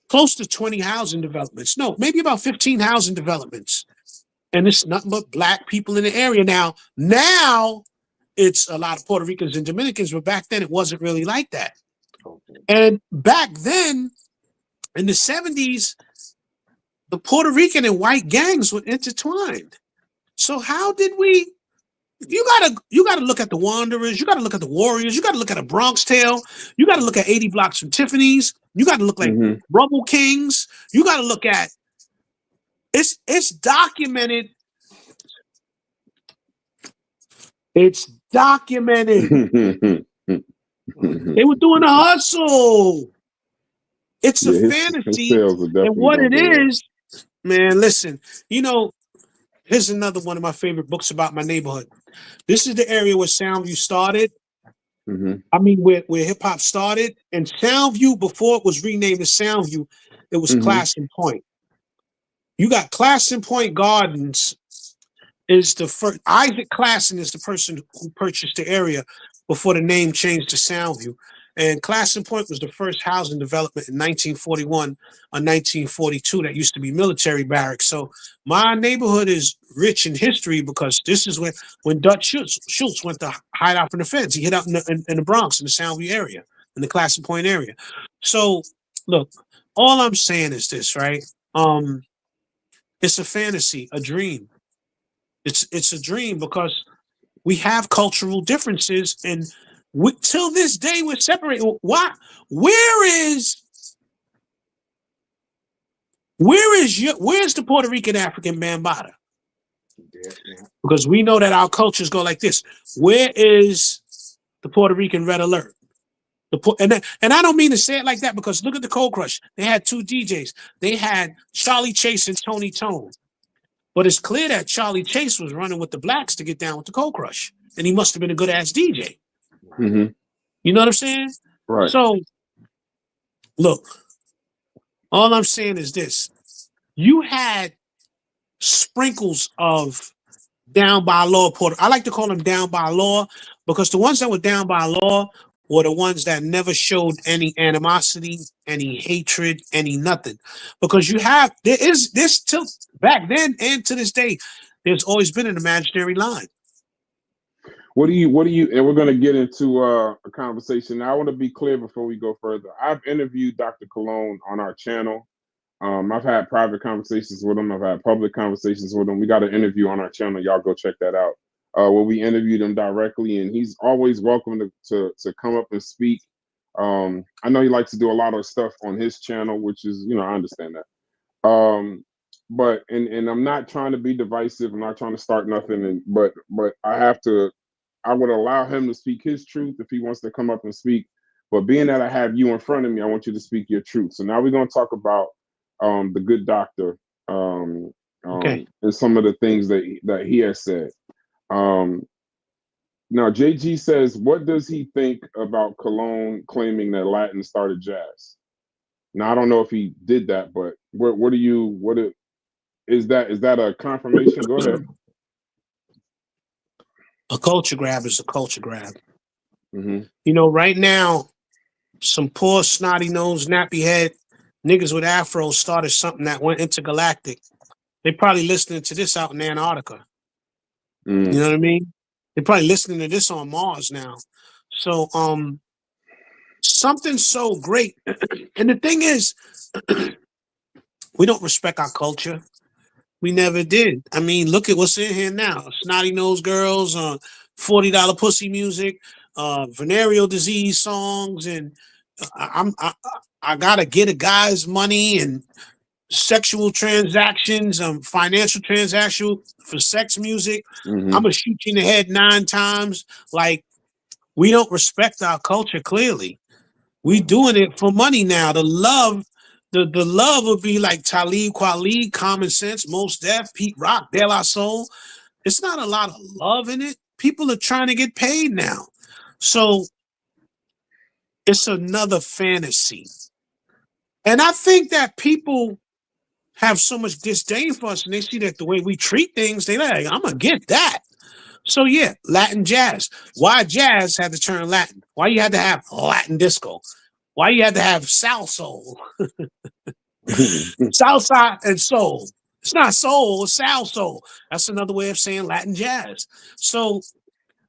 close to 20 housing developments. No, maybe about 15 housing developments. And it's nothing but Black people in the area. Now it's a lot of Puerto Ricans and Dominicans, but back then it wasn't really like that. And back then, in the 70s, the Puerto Rican and white gangs were intertwined. So how did we? You gotta look at the Wanderers. You gotta look at the Warriors. You gotta look at a Bronx Tale. You gotta look at 80 Blocks from Tiffany's. You gotta look like Rubble Kings. You gotta look at it's documented. It's documented. They were doing a hustle. It's a fantasy. And what it is, man, listen, here's another one of my favorite books about my neighborhood. This is the area where Soundview started. I mean, where hip hop started. And Soundview, before it was renamed to Soundview, it was Class and Point. You got Class and Point Gardens is the first. Isaac Klassen is the person who purchased the area before the name changed to Soundview. And Klassen Point was the first housing development in 1941 or 1942 that used to be military barracks. So my neighborhood is rich in history because this is when Dutch Schultz went to hide out from the feds. He hid out in the Bronx, in the Soundview area, in the Klassen Point area. So look, all I'm saying is this, right? It's a fantasy, a dream. It's a dream because we have cultural differences, and till this day we're separated. Why? Where's the Puerto Rican African Bambaataa? Because we know that our cultures go like this. Where is the Puerto Rican Red Alert? And I don't mean to say it like that because look at the Cold Crush. They had two DJs. They had Charlie Chase and Tony Tone. But it's clear that Charlie Chase was running with the blacks to get down with the Cold Crush. And he must have been a good ass DJ. Mm-hmm. You know what I'm saying? Right. So, look, all I'm saying is this. You had sprinkles of down by law Puerto. I like to call them down by law because the ones that were down by law were the ones that never showed any animosity, any hatred, any nothing. Because there's till back then and to this day, there's always been an imaginary line. What do you, and we're going to get into a conversation. Now, I want to be clear before we go further. I've interviewed Dr. Cologne on our channel. I've had private conversations with him. I've had public conversations with him. We got an interview on our channel. Y'all go check that out. Where we interviewed him directly, and he's always welcome to come up and speak. I know he likes to do a lot of stuff on his channel, which is, I understand that. But I'm not trying to be divisive. I'm not trying to start nothing. But I would allow him to speak his truth if he wants to come up and speak. But being that I have you in front of me, I want you to speak your truth. So now we're going to talk about the good doctor and some of the things that he has said. Now JG says, what does he think about Cologne claiming that Latin started jazz? Now I don't know if he did that, but is that a confirmation? Go ahead. A culture grab is a culture grab. Mm-hmm. Right now, some poor snotty nosed nappy head niggas with afros started something that went intergalactic. They probably listening to this out in Antarctica. Mm. You know what I mean? They're probably listening to this on Mars now. So something so great. And the thing is, we don't respect our culture. We never did. I mean, look at what's in here now. Snotty nosed girls, $40 pussy music, venereal disease songs, and I gotta get a guy's money and sexual transactions, financial transaction for sex music. Mm-hmm. I'm gonna shoot you in the head 9 times. Like, we don't respect our culture. Clearly, we doing it for money now. The love would be like Talib Kweli, Common Sense, Mos Def, Pete Rock, De La Soul. It's not a lot of love in it. People are trying to get paid now, so it's another fantasy. And I think that people have so much disdain for us, and they see that the way we treat things, they like, I'm gonna get that. So yeah, Latin jazz. Why jazz had to turn Latin? Why you had to have Latin disco? Why you had to have salsoul? Salsa and soul. It's not soul, it's salsoul. That's another way of saying Latin jazz. So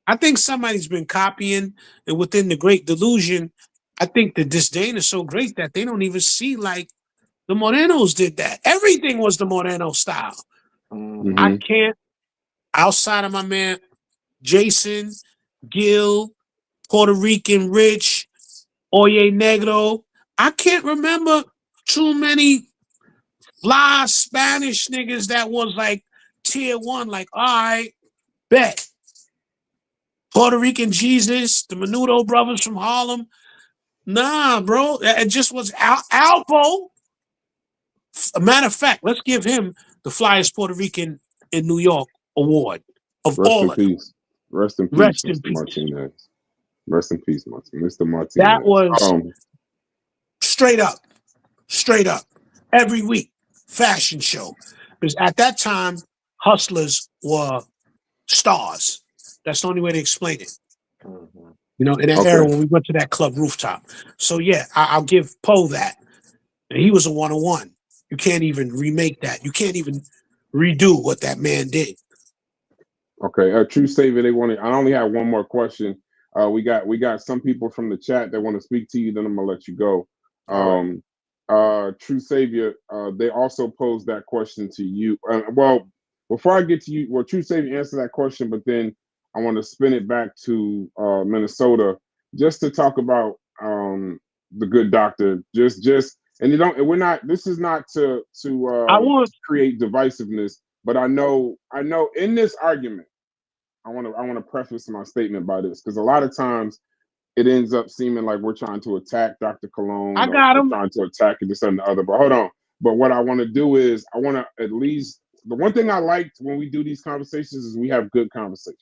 I think somebody's been copying, and within the great delusion, I think the disdain is so great that they don't even see like the Morenos did that. Everything was the Moreno style. Mm-hmm. I can't, outside of my man Jason, Gil, Puerto Rican Rich, Oye Negro, I can't remember too many fly Spanish niggas that was like tier 1, like, all right, bet. Puerto Rican Jesus, the Menudo brothers from Harlem. Nah, bro, it just was Alpo. A matter of fact, let's give him the flyest Puerto Rican in New York award of all of them. Rest in peace, Mr. Martinez. Rest in peace, Mr. Martinez. That was straight up, every week, fashion show. Because at that time, hustlers were stars. That's the only way to explain it. Mhm. You know, in that era when we went to that club rooftop. So yeah, I'll give Poe that. And he was a 101. You can't even remake that. You can't even redo what that man did. Okay, True Savior, they wanted. I only have one more question. We got some people from the chat that want to speak to you. Then I'm gonna let you go. True Savior, they also posed that question to you. Well, before I get to you, well, True Savior answer that question, but then I want to spin it back to Minnesota just to talk about the good doctor. And you don't. We're not. This is not to create divisiveness. But I know in this argument, I want to preface my statement by this because a lot of times it ends up seeming like we're trying to attack Dr. Cologne. I got him. Trying to attack this and the other. But hold on. But what I want to do is I want to at least, the one thing I liked when we do these conversations is we have good conversation.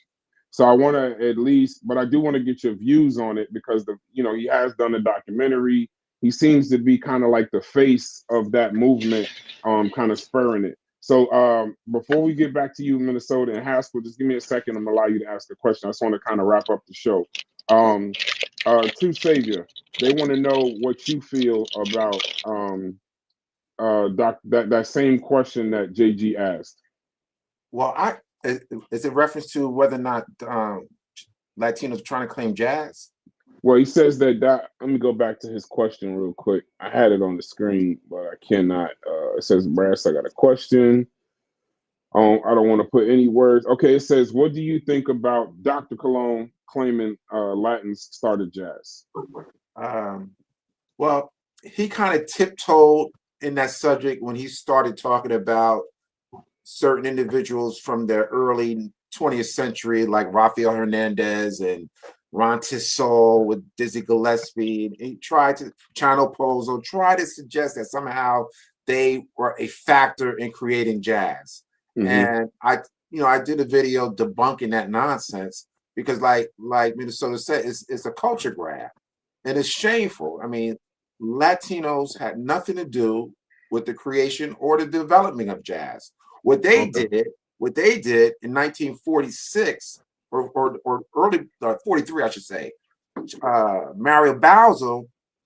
So I want to at least, but I do want to get your views on it because he has done a documentary. He seems to be kind of like the face of that movement, kind of spurring it. So before we get back to you, Minnesota and Haskell, just give me a second. I'm gonna allow you to ask the question. I just want to kind of wrap up the show. True Savior, they want to know what you feel about that same question that JG asked. Well, is it reference to whether or not Latinos are trying to claim jazz? Well, he says that. Let me go back to his question real quick. I had it on the screen, but I cannot. It says, Brass, I got a question. I don't want to put any words. Okay, it says, what do you think about Dr. Cologne claiming Latins started jazz? Well, he kind of tiptoed in that subject when he started talking about certain individuals from the early 20th century, like Rafael Hernandez and Ron Tissot with Dizzy Gillespie. And he tried to, Chano Pozo, tried to suggest that somehow they were a factor in creating jazz. Mm-hmm. And I did a video debunking that nonsense because like Minnesota said, it's a culture grab and it's shameful. I mean, Latinos had nothing to do with the creation or the development of jazz. What they did in 1946 or early 43, I should say, Mario Bowser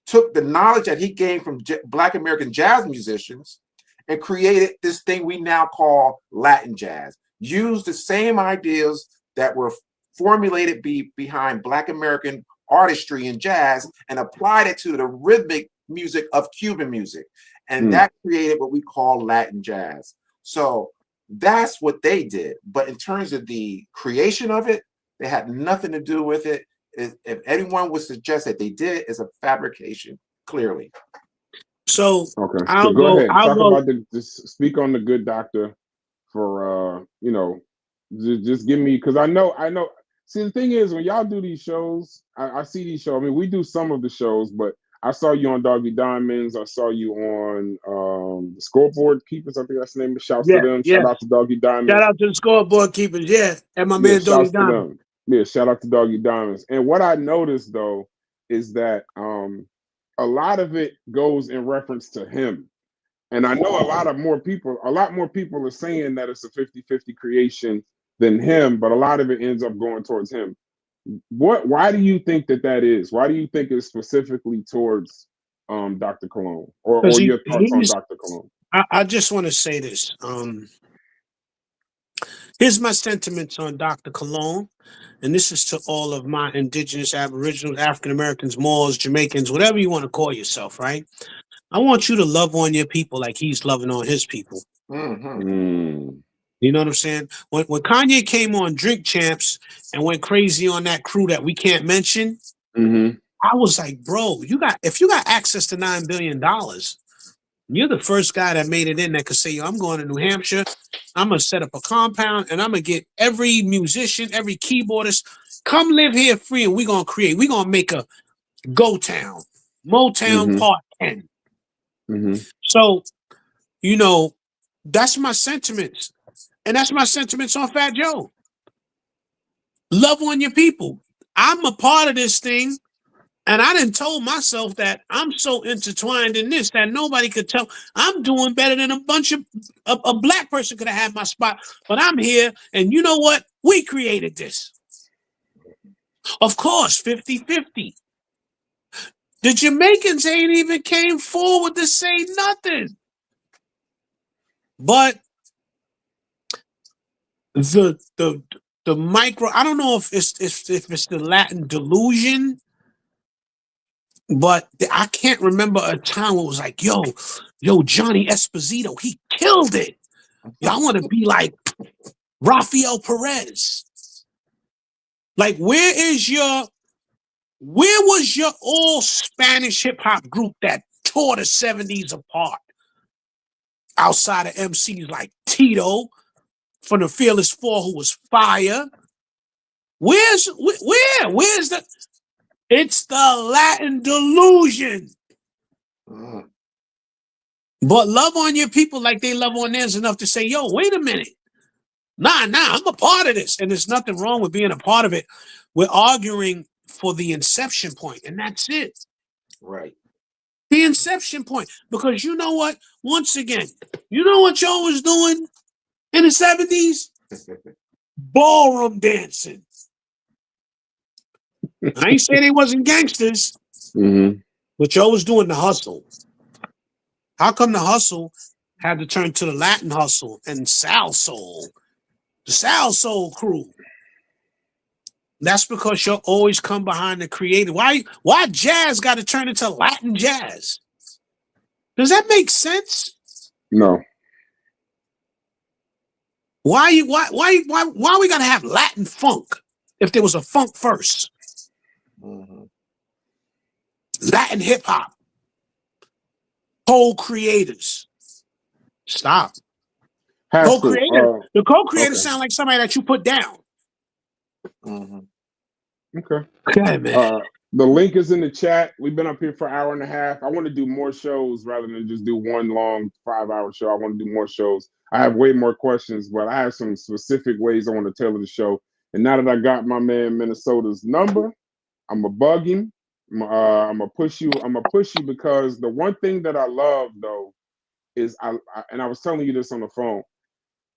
took the knowledge that he gained from Black American jazz musicians and created this thing we now call Latin jazz. Used the same ideas that were formulated behind Black American artistry and jazz and applied it to the rhythmic music of Cuban music. And that created what we call Latin jazz. So that's what they did. But in terms of the creation of it, they had nothing to do with it. If anyone would suggest that they did, it's a fabrication, clearly. So okay, so go ahead. Talk about speak on the good doctor for just give me, because I know. See, the thing is, when y'all do these shows, I see these shows. I mean, we do some of the shows, but I saw you on Doggy Diamonds. I saw you on the Scoreboard Keepers. I think that's the name. Shouts to them. Shout out to Doggy Diamonds. Shout out to the Scoreboard Keepers. Yeah, and my man Doggy Diamonds. Yeah, shout out to Doggy Diamonds. And what I noticed though is that a lot of it goes in reference to him. And I know a lot more people are saying that it's a 50-50 creation than him, but a lot of it ends up going towards him. Why do you think that is? Why do you think it's specifically towards Dr. Cologne or your thoughts on Dr. Cologne? I just want to say this. Here's my sentiments on Dr. Cologne, and this is to all of my indigenous, aboriginals, African Americans, Moors, Jamaicans, whatever you want to call yourself, right? I want you to love on your people like he's loving on his people. Mm-hmm. You know what I'm saying? When Kanye came on Drink Champs and went crazy on that crew that we can't mention, I was like, bro, if you got access to $9 billion, you're the first guy that made it in that could say, yo, I'm going to New Hampshire, I'm going to set up a compound, and I'm going to get every musician, every keyboardist, come live here free, and we're going to create. We're going to make a Go-Town, Motown Part 10. So, that's my sentiments. And that's my sentiments on Fat Joe. Love on your people. I'm a part of this thing And I done told myself that I'm so intertwined in this that nobody could tell. I'm doing better than a bunch of a black person could have had my spot. But I'm here, and you know what? We created this. Of course, 50-50. The Jamaicans ain't even came forward to say nothing. But the micro, I don't know if it's the Latin delusion, but I can't remember a time where it was like, yo, Johnny Esposito, he killed it. Yo, I want to be like Rafael Perez. Like, where was your all Spanish hip hop group that tore the 70s apart? Outside of MCs like Tito from the Fearless Four, who was fire. Where's the? It's the Latin delusion. But love on your people like they love on theirs enough to say, yo, wait a minute. Nah, I'm a part of this. And there's nothing wrong with being a part of it. We're arguing for the inception point, and that's it. Right. The inception point. Because you know what? Once again, you know what y'all was doing in the 70s? Ballroom dancing. I ain't saying they wasn't gangsters, but y'all was doing the hustle. How come the hustle had to turn to the Latin hustle and Sal Soul? The Sal Soul crew. That's because you'll always come behind the creative. Why jazz got to turn into Latin jazz? Does that make sense? No. Why we got to have Latin funk if there was a funk first? Latin hip hop. Co-creators. Stop. Co-creator. The co-creators sound like somebody that you put down. Okay. Okay, man. The link is in the chat. We've been up here for an hour and a half. I want to do more shows rather than just do one long 5-hour show. I want to do more shows. I have way more questions, but I have some specific ways I want to tailor the show. And now that I got my man Minnesota's number, I'm gonna bug him. I'm gonna push you. I'm gonna push you because the one thing that I love though is I was telling you this on the phone.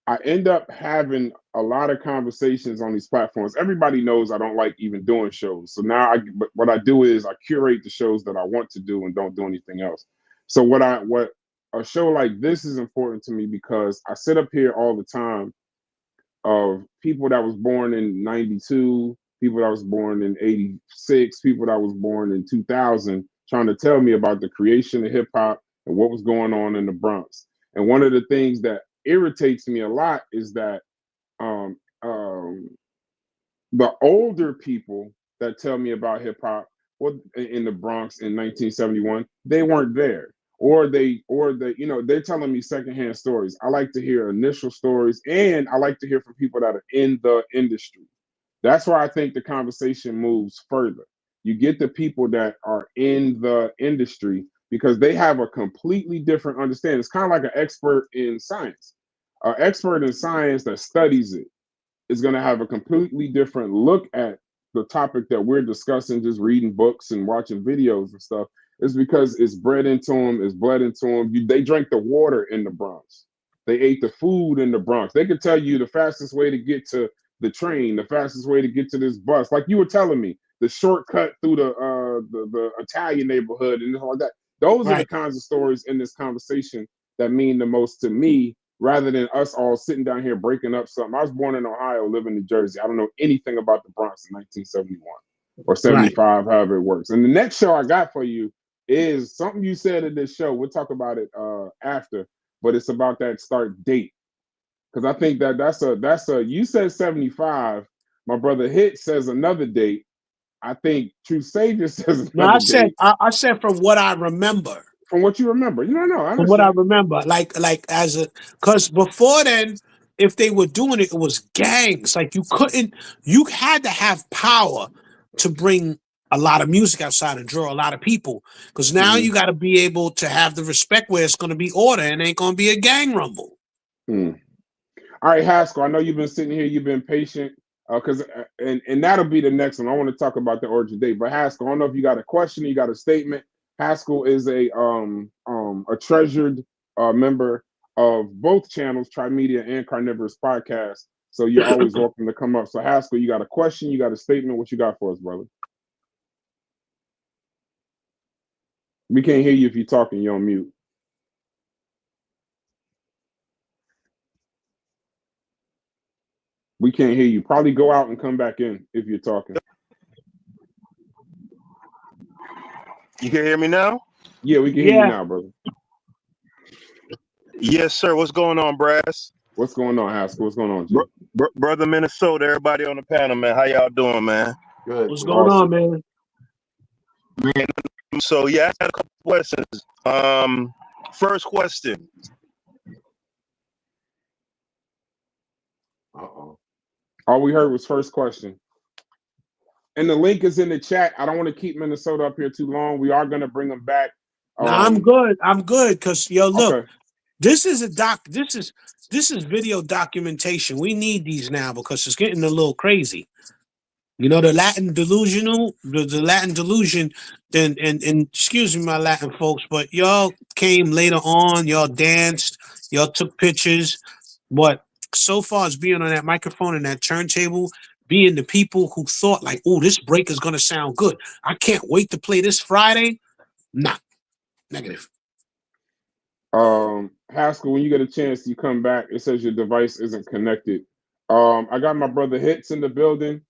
I end up having a lot of conversations on these platforms. Everybody knows I don't like even doing shows. So now what I do is I curate the shows that I want to do and don't do anything else. So what a show like this is important to me because I sit up here all the time of people that was born in 92, people that was born in 86, people that was born in 2000, trying to tell me about the creation of hip hop and what was going on in the Bronx. And one of the things that irritates me a lot is that the older people that tell me about hip hop in the Bronx in 1971, they weren't there, or they're telling me secondhand stories. I like to hear initial stories, and I like to hear from people that are in the industry. That's why I think the conversation moves further. You get the people that are in the industry because they have a completely different understanding. It's kind of like an expert in science. An expert in science that studies it is going to have a completely different look at the topic that we're discussing, just reading books and watching videos and stuff. It's because it's bred into them, it's bled into them. They drank the water in the Bronx. They ate the food in the Bronx. They could tell you the fastest way to get to the train, the fastest way to get to this bus. Like you were telling me, the shortcut through the Italian neighborhood and all that. Those are the kinds of stories in this conversation that mean the most to me, rather than us all sitting down here breaking up something. I was born in Ohio, live in New Jersey. I don't know anything about the Bronx in 1971 or 75, however it works. And the next show I got for you is something you said in this show. We'll talk about it after, but it's about that start date. Because I think that's a you said 75. My brother Hit says another date. I think True Savior says another date. I said from what I remember. From what you remember. No, I understand. From what I remember. Because before then, if they were doing it, it was gangs. Like you had to have power to bring a lot of music outside and draw a lot of people. Because now you got to be able to have the respect where it's going to be order and ain't going to be a gang rumble. All right, Haskell, I know you've been sitting here, you've been patient. Because and that'll be the next one. I want to talk about the origin date. But Haskell, I don't know if you got a question, you got a statement. Haskell is a treasured member of both channels, Trimedia and Carnivorous Podcast. So you're always welcome to come up. So Haskell, you got a question, you got a statement. What you got for us, brother? We can't hear you if you're talking. You're on mute. We can't hear you. Probably go out and come back in if you're talking. You can hear me now? Yeah, we can hear you now, brother. Yes, sir. What's going on, Brass? What's going on, Haskell? What's going on, G? Brother Minnesota, everybody on the panel, man. How y'all doing, man? Good. What's going on, man? So, yeah, I had a couple questions. First question. Uh-oh. All we heard was first question. And the link is in the chat. I don't want to keep Minnesota up here too long. We are going to bring them back. No, I'm good. Because, yo, look, okay. This is video documentation. We need these now because it's getting a little crazy. You know, the Latin delusion, and excuse me, my Latin folks, but y'all came later on, y'all danced, y'all took pictures. But so far as being on that microphone and that turntable, being the people who thought like, oh, this break is gonna sound good. I can't wait to play this Friday. Nah, negative. Haskell, when you get a chance, you come back. It says your device isn't connected. I got my brother Hits in the building.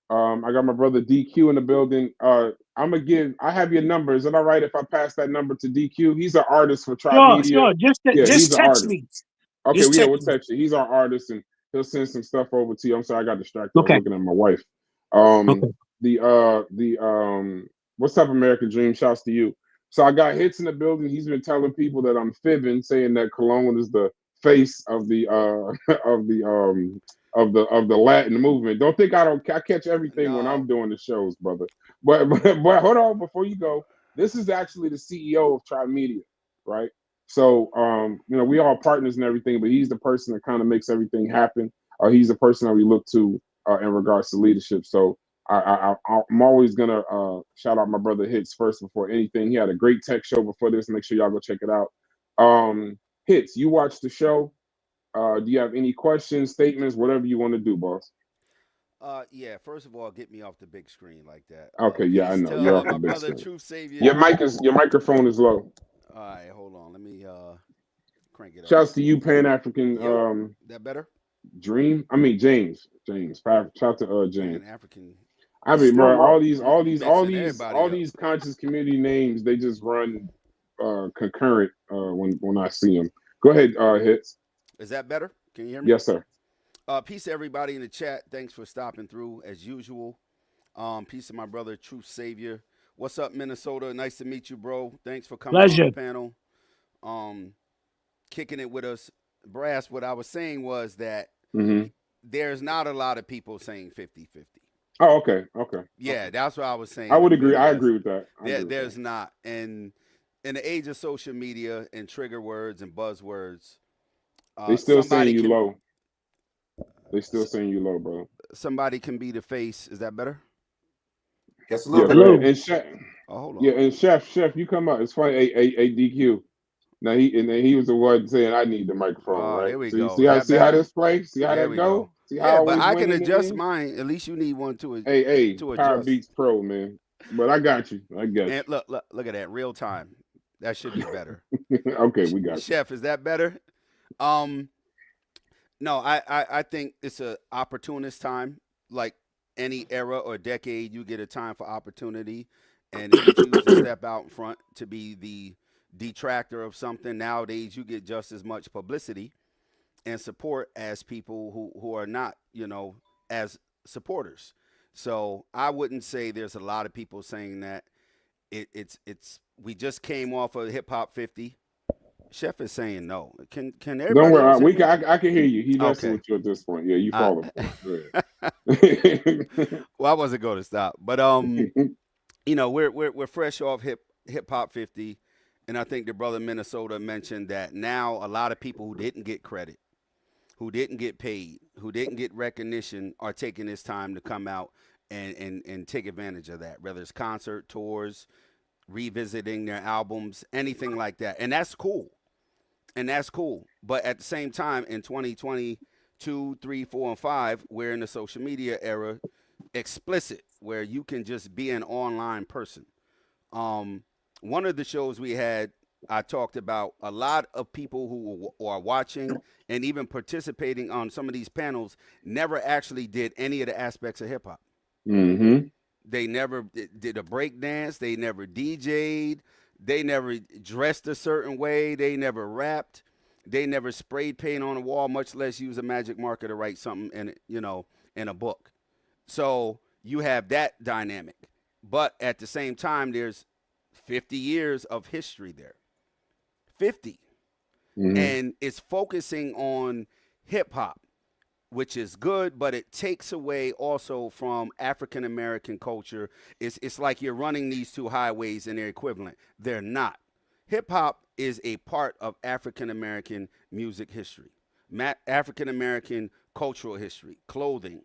I got my brother DQ in the building. I have your number. Is it all right if I pass that number to DQ? He's an artist for Tribe Media. Sure. Just text me. Okay, we'll text you. He's our artist, and he'll send some stuff over to you. I'm sorry, I got distracted. Okay. I was looking at my wife. What's up, American Dream? Shouts to you. So I got Hits in the building. He's been telling people that I'm fibbing, saying that Cologne is the face of the Latin movement. Don't think I catch everything when I'm doing the shows, brother. But hold on, before you go, this is actually the CEO of Tribe Media, right? So we all partners and everything, but he's the person that kind of makes everything happen. He's the person that we look to in regards to leadership. So I'm always gonna shout out my brother Hits first before anything. He had a great tech show before this. Make sure y'all go check it out. Hits, you watched the show. Do you have any questions, statements, whatever you want to do, boss? Yeah. First of all, get me off the big screen like that. Okay, yeah, I know. You're off the big screen. Truth Savior. Your microphone is low. All right, hold on. Let me crank it up. Shouts to you, Pan African. That better? James. Shout out to James. Pan African. I mean, bro, all these conscious community names, they just run concurrent when I see them. Go ahead, Hits. Is that better? Can you hear me? Yes, sir. Peace to everybody in the chat. Thanks for stopping through as usual. Peace to my brother, Truth Savior. What's up, Minnesota? Nice to meet you, bro. Thanks for coming on the panel. Kicking it with us. Brass, what I was saying was that there's not a lot of people saying 50-50. Oh, okay. Yeah, that's what I was saying. I would agree. I agree with that. There's not. And in the age of social media and trigger words and buzzwords, they still saying you low. They still saying you low, bro. Somebody can be the face. Is that better? Yes, a little bit. And Chef, hold on. Yeah, and Chef, you come up. It's funny. A DQ. Now he was the one saying I need the microphone, right? There we go. See how this plays? See how that go? See how but I can adjust mine. At least you need one to adjust. Hey, Power Beats Pro, man. But I got you. And look at that, real time. That should be better. Okay, we got Chef, is that better? No, I think it's a opportunist time. Like any era or decade, you get a time for opportunity. And if you choose to step out in front to be the detractor of something, nowadays you get just as much publicity and support as people who are not, as supporters. So I wouldn't say there's a lot of people saying that it's we just came off of Hip Hop 50. Chef is saying no. Can everybody? Don't worry, I can hear you. He's messing with you at this point. Yeah, you follow. Well, I wasn't going to stop, but we're fresh off Hip Hop 50, and I think the brother Minnesota mentioned that now a lot of people who didn't get credit who didn't get paid, who didn't get recognition, are taking this time to come out and take advantage of that, whether it's concert tours, revisiting their albums, anything like that. And that's cool. And that's cool. But at the same time, in 2022, 3, 4, and 5, we're in the social media era, explicit, where you can just be an online person. One of the shows we had, I talked about a lot of people who are watching and even participating on some of these panels never actually did any of the aspects of hip hop. Mm-hmm. They never did a break dance. They never DJ'd. They never dressed a certain way. They never rapped. They never sprayed paint on a wall, much less use a magic marker to write something in a book. So you have that dynamic. But at the same time, there's 50 years of history there. 50. Mm-hmm. And it's focusing on hip hop, which is good, but it takes away also from African American culture. It's like you're running these two highways and they're equivalent. They're not. Hip hop is a part of African American music history, African American cultural history, clothing,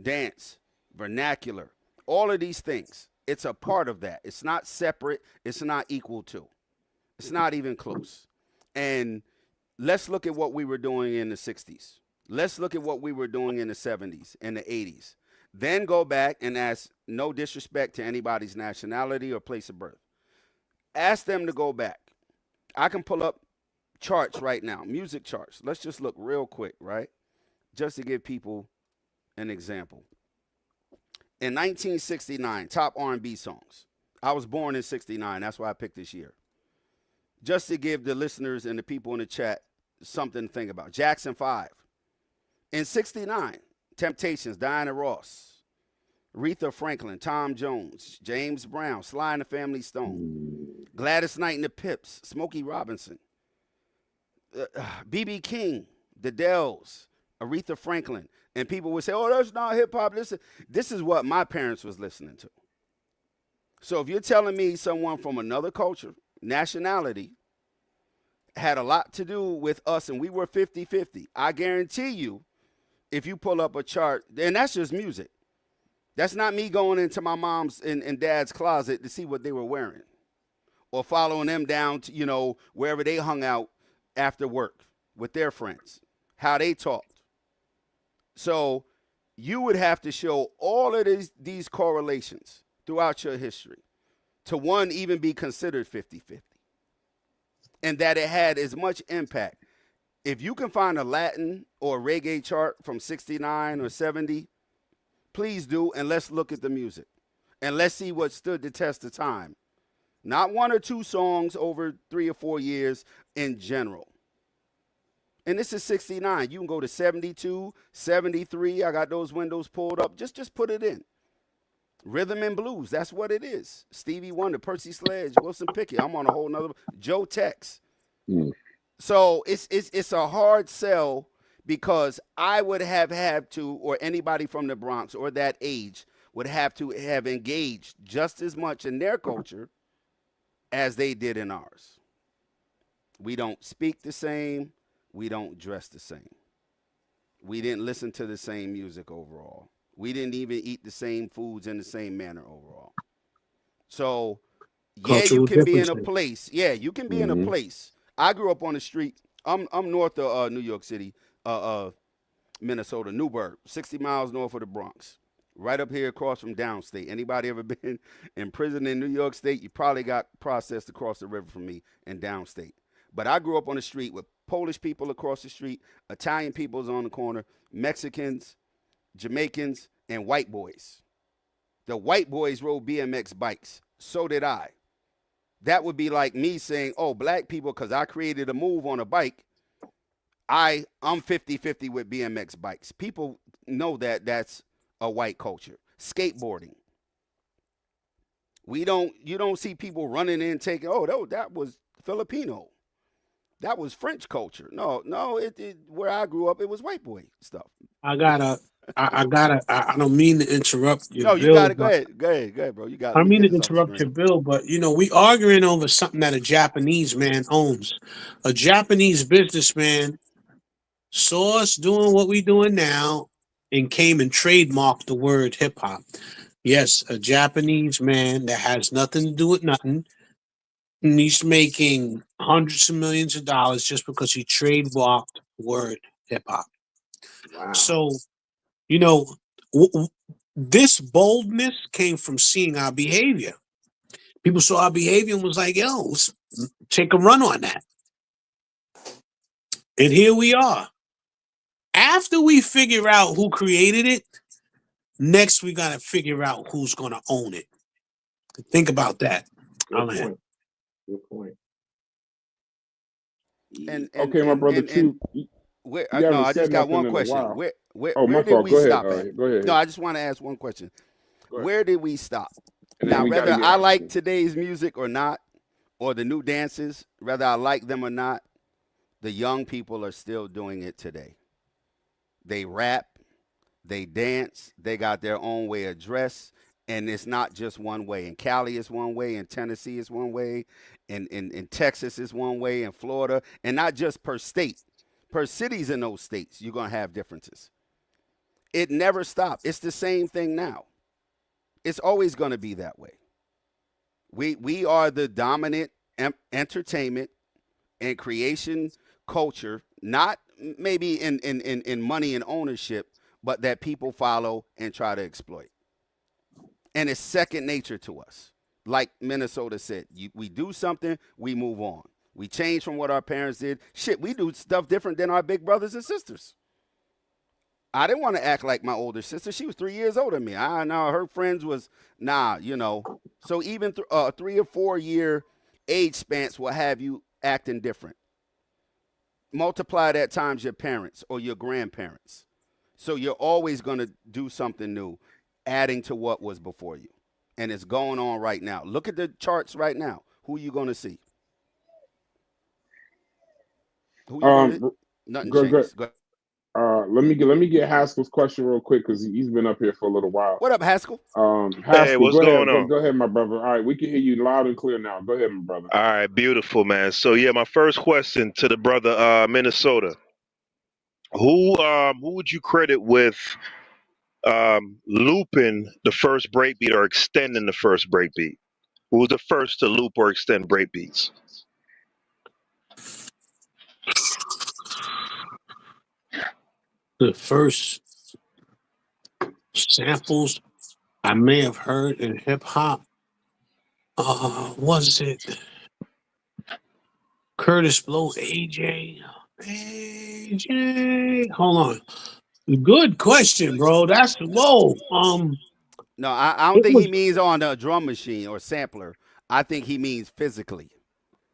dance, vernacular, all of these things. It's a part of that. It's not separate. It's not equal to. It's not even close. And let's look at what we were doing in the 60s. Let's look at what we were doing in the 70s and the 80s. Then go back and ask, no disrespect to anybody's nationality or place of birth. Ask them to go back. I can pull up charts right now, music charts. Let's just look real quick, right? Just to give people an example. In 1969, top R&B songs. I was born in 69. That's why I picked this year. Just to give the listeners and the people in the chat something to think about. Jackson 5. In 69, Temptations, Diana Ross, Aretha Franklin, Tom Jones, James Brown, Sly and the Family Stone, Gladys Knight and the Pips, Smokey Robinson, B.B. King, the Dells, Aretha Franklin. And people would say, oh, that's not hip-hop. This is what my parents was listening to. So if you're telling me someone from another culture, nationality, had a lot to do with us and we were 50-50, I guarantee you, if you pull up a chart, and that's just music. That's not me going into my mom's and dad's closet to see what they were wearing or following them down to, wherever they hung out after work with their friends, how they talked. So you would have to show all of these correlations throughout your history to one even be considered 50-50. And that it had as much impact. If you can find a Latin or reggae chart from 69 or 70, please do, and let's look at the music. And let's see what stood the test of time. Not one or two songs over 3 or 4 years in general. And this is 69. You can go to 72, 73. I got those windows pulled up. Just put it in. Rhythm and blues, that's what it is. Stevie Wonder, Percy Sledge, Wilson Pickett. I'm on a whole nother. Joe Tex. So it's a hard sell because I would have had to, or anybody from the Bronx or that age would have to have engaged just as much in their culture as they did in ours. We don't speak the same. We don't dress the same. We didn't listen to the same music overall. We didn't even eat the same foods in the same manner overall. So, yeah, you can be in a place. Yeah, you can be in a place. I grew up on the street. I'm north of New York City, Minnesota, Newburgh, 60 miles north of the Bronx. Right up here across from downstate. Anybody ever been in prison in New York State? You probably got processed across the river from me in downstate. But I grew up on the street with Polish people across the street, Italian people's on the corner, Mexicans, Jamaicans, and white boys. The white boys rode BMX bikes. So did I. That would be like me saying, oh, black people, because I created a move on a bike, I'm 50-50 with BMX bikes. People know that that's a white culture. Skateboarding. You don't see people running in taking, that was Filipino. That was French culture. No, where I grew up, it was white boy stuff. I don't mean to interrupt you. No, you got it. Go ahead, bro. You got it. I don't mean to interrupt your bill, but we arguing over something that a Japanese man owns. A Japanese businessman saw us doing what we doing now and came and trademarked the word hip hop. Yes, a Japanese man that has nothing to do with nothing. And he's making hundreds of millions of dollars just because he trademarked the word hip hop. Wow. So, you know, this boldness came from seeing our behavior. People saw our behavior and was like, yo, let's take a run on that. And here we are. After we figure out who created it, next we got to figure out who's going to own it. Think about that. Good point. Good point. And okay, my brother, True. No, I just got one question. Where did we stop at? Go ahead. No, I just want to ask one question. Where did we stop? And now, whether I like today's music or not, or the new dances, whether I like them or not, the young people are still doing it today. They rap, they dance, they got their own way of dress, and it's not just one way. In Cali is one way, in Tennessee is one way, in Texas is one way, in Florida, and not just per state. Per cities in those states, you're going to have differences. It never stopped. It's the same thing now. It's always going to be that way. We are the dominant entertainment and creation culture, not maybe in money and ownership, but that people follow and try to exploit. And it's second nature to us. Like Minnesota said, we do something, we move on. We change from what our parents did. Shit, we do stuff different than our big brothers and sisters. I didn't want to act like my older sister. She was 3 years older than me. I know her friends was, So even 3 or 4 year age spans will have you acting different. Multiply that times your parents or your grandparents. So you're always going to do something new, adding to what was before you. And it's going on right now. Look at the charts right now. Who are you going to see? Nothing changes. Go let me get Haskell's question real quick because he's been up here for a little while. What up, Haskell? Haskell, hey, what's going on? Go ahead, my brother. All right, we can hear you loud and clear now. Go ahead, my brother. All right, beautiful, man. So yeah, my first question to the brother Minnesota. Who would you credit with looping the first breakbeat or extending the first breakbeat? Who was the first to loop or extend breakbeats? The first samples I may have heard in hip hop, was it Curtis Blow, AJ? Hold on. Good question, bro. That's whoa. No, I don't think he means on a drum machine or sampler. I think he means physically.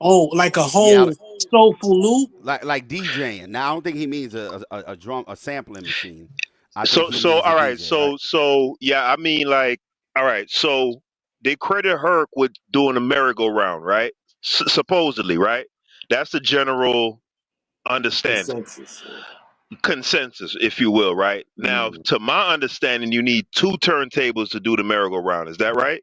Oh, like a whole soulful loop, like DJing. Now I don't think he means a sampling machine. So all right. So yeah, I mean like all right. So they credit Herc with doing a merry-go-round, right? Supposedly, right? That's the general understanding. Consensus, if you will, right? Now, to my understanding, you need 2 turntables to do the merry-go-round. Is that right?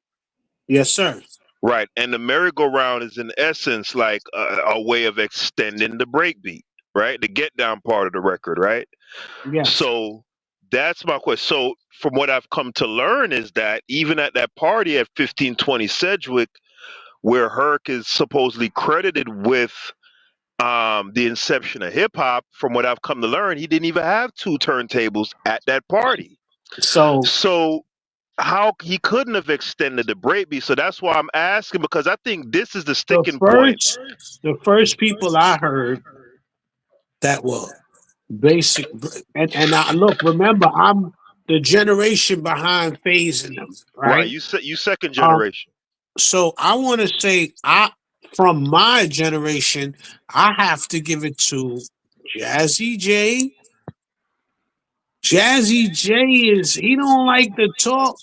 Yes, sir. Right, and the merry-go-round is in essence like a way of extending the breakbeat, right? The get down part of the record, right? Yes. So that's my question. So from what I've come to learn is that even at that party at 1520 Sedgwick, where Herc is supposedly credited with the inception of hip hop, from what I've come to learn, he didn't even have 2 turntables at that party. So how he couldn't have extended the breakbeat. So that's why I'm asking, because I think this is the sticking point. The first people I heard that were basic, and I, look, remember, I'm the generation behind phasing them, right? You second generation. So I want to say, from my generation, I have to give it to Jazzy J. Jazzy J he don't like to talk,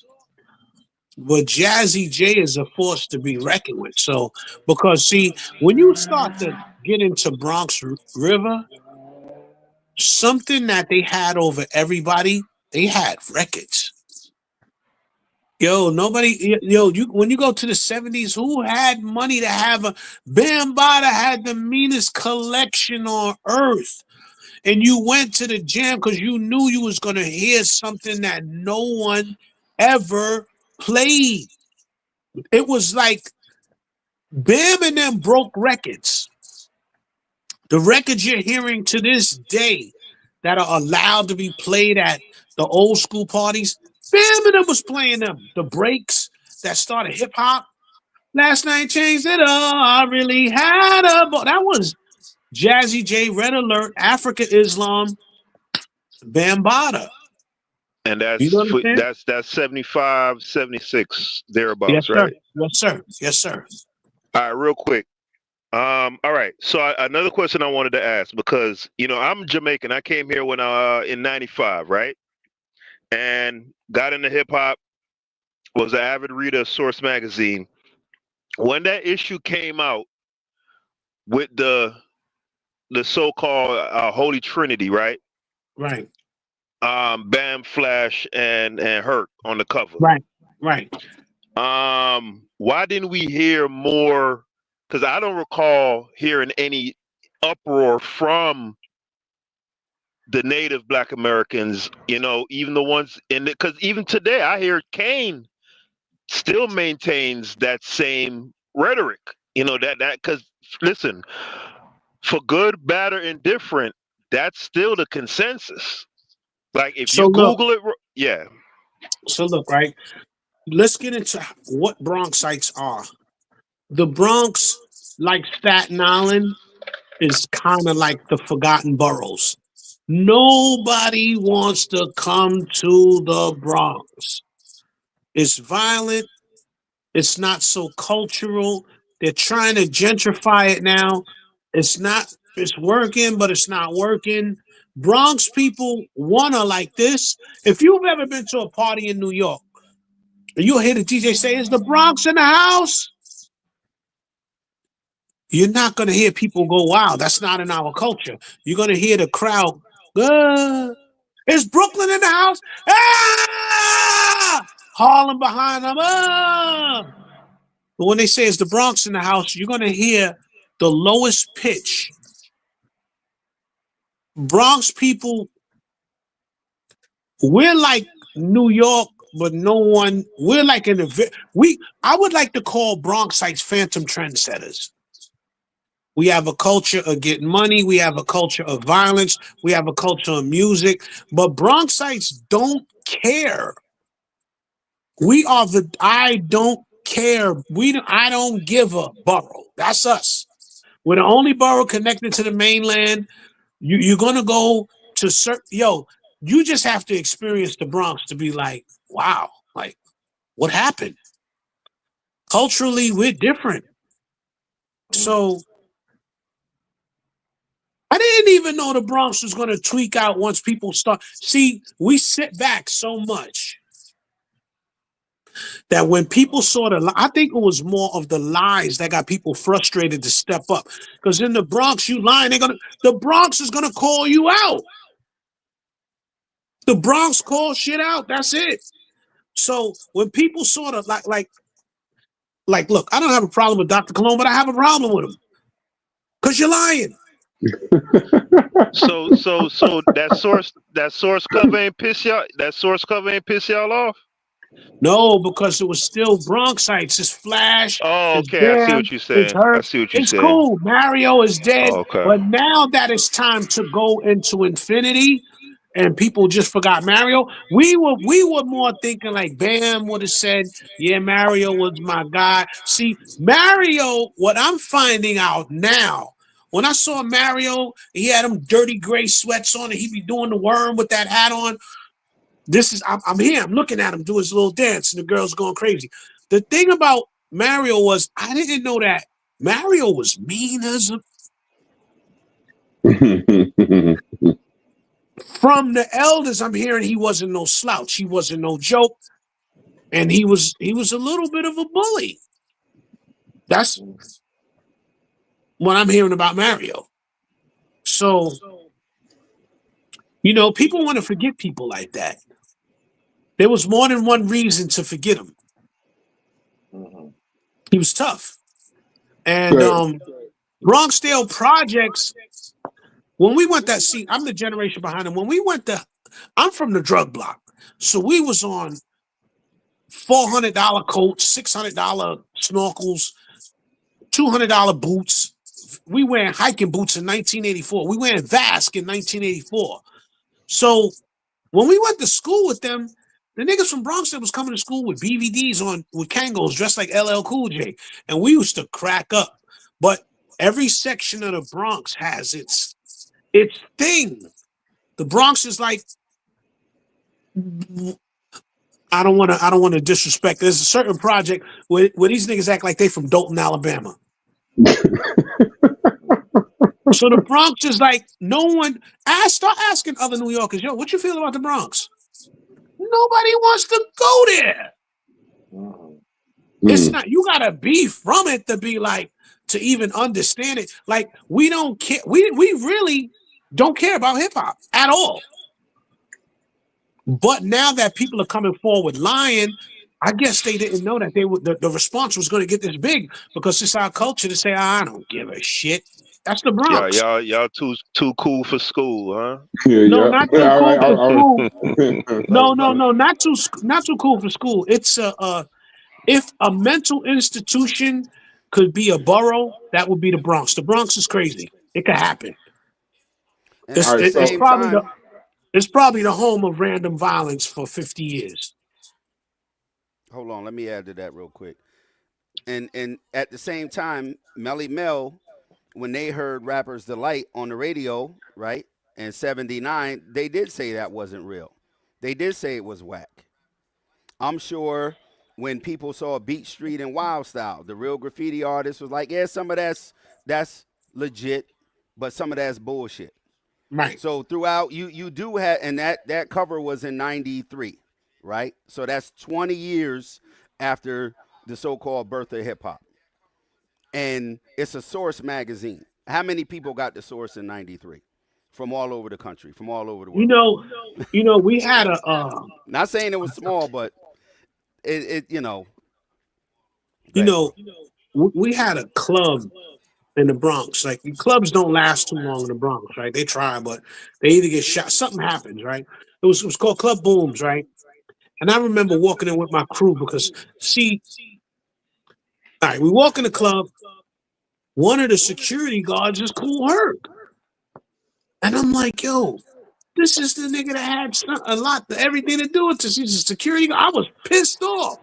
but Jazzy J is a force to be reckoned with. So, because see, when you start to get into Bronx River, something that they had over everybody, they had records. Yo, when you go to the 70s, who had money to have Bambaataa had the meanest collection on earth. and you went to the jam because you knew you was gonna hear something that no one ever played. It was like Bam and them broke records. The records you're hearing to this day that are allowed to be played at the old school parties, Bam and them was playing them. The breaks that started hip hop. Last night changed it all. I really had a that was Jazzy J, Red Alert, Africa Islam, Bambaataa. And that's You know what I'm saying? that's 75, 76, Yes, thereabouts, sir. right? Yes, sir. Yes, sir. All right, real quick. All right. So another question I wanted to ask, because I'm Jamaican. I came here when in '95, right? And got into hip hop. Was an avid reader of Source magazine. When that issue came out with the so-called Holy Trinity, right? Right. Bam, Flash, and Hurt on the cover. Right. Right. Why didn't we hear more? Because I don't recall hearing any uproar from the native Black Americans, even the ones because even today I hear Kane still maintains that same rhetoric, that because listen, for good, bad, or indifferent, that's still the consensus. Like if you Google it, yeah. So look, right? Let's get into what Bronxites are. The Bronx, like Staten Island, is kind of like the forgotten boroughs. Nobody wants to come to the Bronx. It's violent. It's not so cultural. They're trying to gentrify it now. It's working, but it's not working. Bronx people wanna like this. If you've ever been to a party in New York, you'll hear the DJ say, "Is the Bronx in the house?" You're not going to hear people go, "Wow, that's not in our culture." You're going to hear the crowd, "Is Brooklyn in the house?" Ah! Harlem behind them. Ah! But when they say, "Is the Bronx in the house?" you're going to hear the lowest pitch. Bronx people, we're like New York, but we're like I would like to call Bronxites phantom trendsetters. We have a culture of getting money. We have a culture of violence. We have a culture of music. But Bronxites don't care. We are I don't care. I don't give a borough. That's us. We're the only borough connected to the mainland. You're going to go to you just have to experience the Bronx to be like, wow, like, what happened? Culturally, we're different. So I didn't even know the Bronx was going to tweak out once people start. See, we sit back so much that when people saw I think it was more of the lies that got people frustrated to step up. Because in the Bronx, you lying, the Bronx is going to call you out. The Bronx calls shit out. That's it. So when people sort of like, look, I don't have a problem with Dr. Cologne, but I have a problem with him. Because you're lying. So that source cover ain't piss y'all off? No, because it was still Bronxites. It's Flash. Oh, it's okay. Bam, I see what you're saying. It's cool. Mario is dead. Oh, okay. But now that it's time to go into infinity and people just forgot Mario, we were more thinking like Bam would have said, yeah, Mario was my guy. See, Mario, what I'm finding out now, when I saw Mario, he had them dirty gray sweats on and he'd be doing the worm with that hat on. I'm here, I'm looking at him do his little dance and the girl's going crazy. The thing about Mario was I didn't know that Mario was mean as a... From the elders, I'm hearing he wasn't no slouch. He wasn't no joke. And he was a little bit of a bully. That's what I'm hearing about Mario. So, people want to forget people like that. There was more than one reason to forget him. He was tough. And Bronxdale Projects, When we went that, see, I'm the generation behind him. When we went I'm from the drug block. So we was on $400 coats, $600 snorkels, $200 boots. We wearing hiking boots in 1984. We wearing Vask in 1984. So when we went to school with them, the niggas from Bronx that was coming to school with BVDs on with Kangos dressed like LL Cool J, and we used to crack up. But every section of the Bronx has its thing. The Bronx is like, I don't want to disrespect. There's a certain project where these niggas act like they from Dalton, Alabama. So the Bronx is like, no one start asking other New Yorkers, yo, what you feel about the Bronx? Nobody wants to go there. It's not, you gotta be from it to be like, to even understand it. Like, we don't care. We really don't care about hip hop at all. But now that people are coming forward lying, I guess they didn't know that the response was going to get this big, because it's our culture to say, I don't give a shit. That's the Bronx. Y'all too cool for school, huh? No, not too cool for school. No, not too cool for school. It's if a mental institution could be a borough, that would be the Bronx. The Bronx is crazy. It could happen. It's probably the home of random violence for 50 years. Hold on, let me add to that real quick. And at the same time, Melly Mel, when they heard Rapper's Delight on the radio, right, in 79, they did say that wasn't real. They did say it was whack. I'm sure when people saw Beat Street and Wild Style, the real graffiti artist was like, yeah, some of that's legit, but some of that's bullshit. Right. So throughout, you do have, and that cover was in 93, right? So that's 20 years after the so-called birth of hip-hop. And it's a Source magazine. How many people got the Source in 93? From all over the country, from all over the world. You know, we had a... not saying it was small, but it you know. We had a club in the Bronx. Like, clubs don't last too long in the Bronx, right? They try, but they either get shot. Something happens, right? It was called Club Booms, right? And I remember walking in with my crew because, see, all right, we walk in the club. One of the security guards is Kool Herc. And I'm like, yo, this is the nigga that had everything to do with this. He's a security guard. I was pissed off.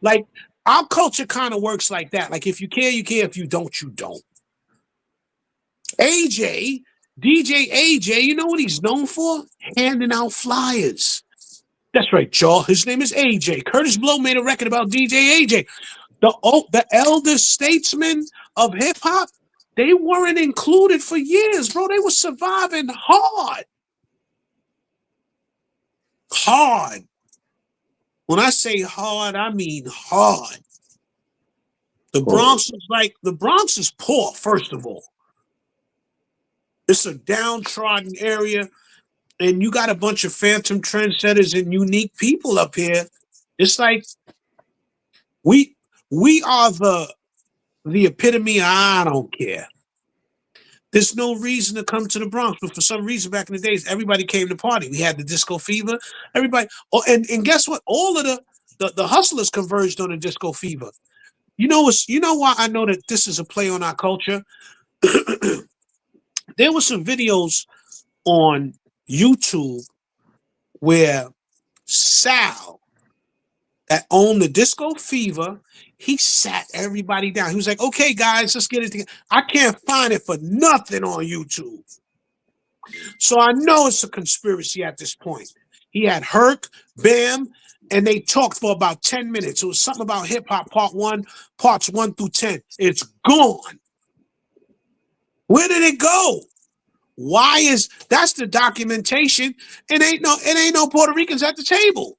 Like, our culture kind of works like that. Like, if you care, you care. If you don't, you don't. DJ AJ, you know what he's known for? Handing out flyers. That's right, y'all. His name is AJ. Curtis Blow made a record about DJ AJ. The elder statesmen of hip hop, they weren't included for years, bro. They were surviving hard. Hard. When I say hard, I mean hard. The Bronx is poor, first of all. It's a downtrodden area, and you got a bunch of phantom trendsetters and unique people up here. It's like we are the epitome of I don't care. There's no reason to come to the Bronx, but for some reason back in the days, everybody came to party. We had the disco fever. Everybody, and guess what? All of the hustlers converged on the disco fever. You know why I know that this is a play on our culture? There were some videos on YouTube where Sal, that owned the disco fever, he sat everybody down. He was like, okay, guys, let's get it together. I can't find it for nothing on YouTube. So I know it's a conspiracy at this point. He had Herc, Bam, and they talked for about 10 minutes. It was something about hip hop part 1, parts 1 through 10. It's gone. Where did it go? That's the documentation. It ain't no Puerto Ricans at the table.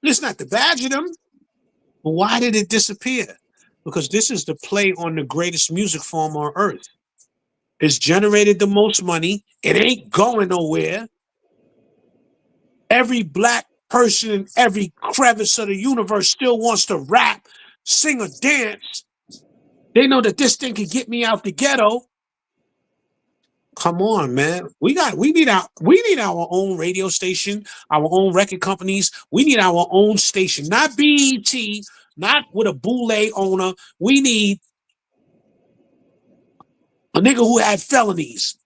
It's not to badger them. But why did it disappear? Because this is the play on the greatest music form on earth. It's generated the most money. It ain't going nowhere. Every black person in every crevice of the universe still wants to rap, sing, or dance. They know that this thing can get me out the ghetto. Come on, man. We need our own radio station, our own record companies. We need our own station, not BET, not with a boule owner. We need a nigga who had felonies.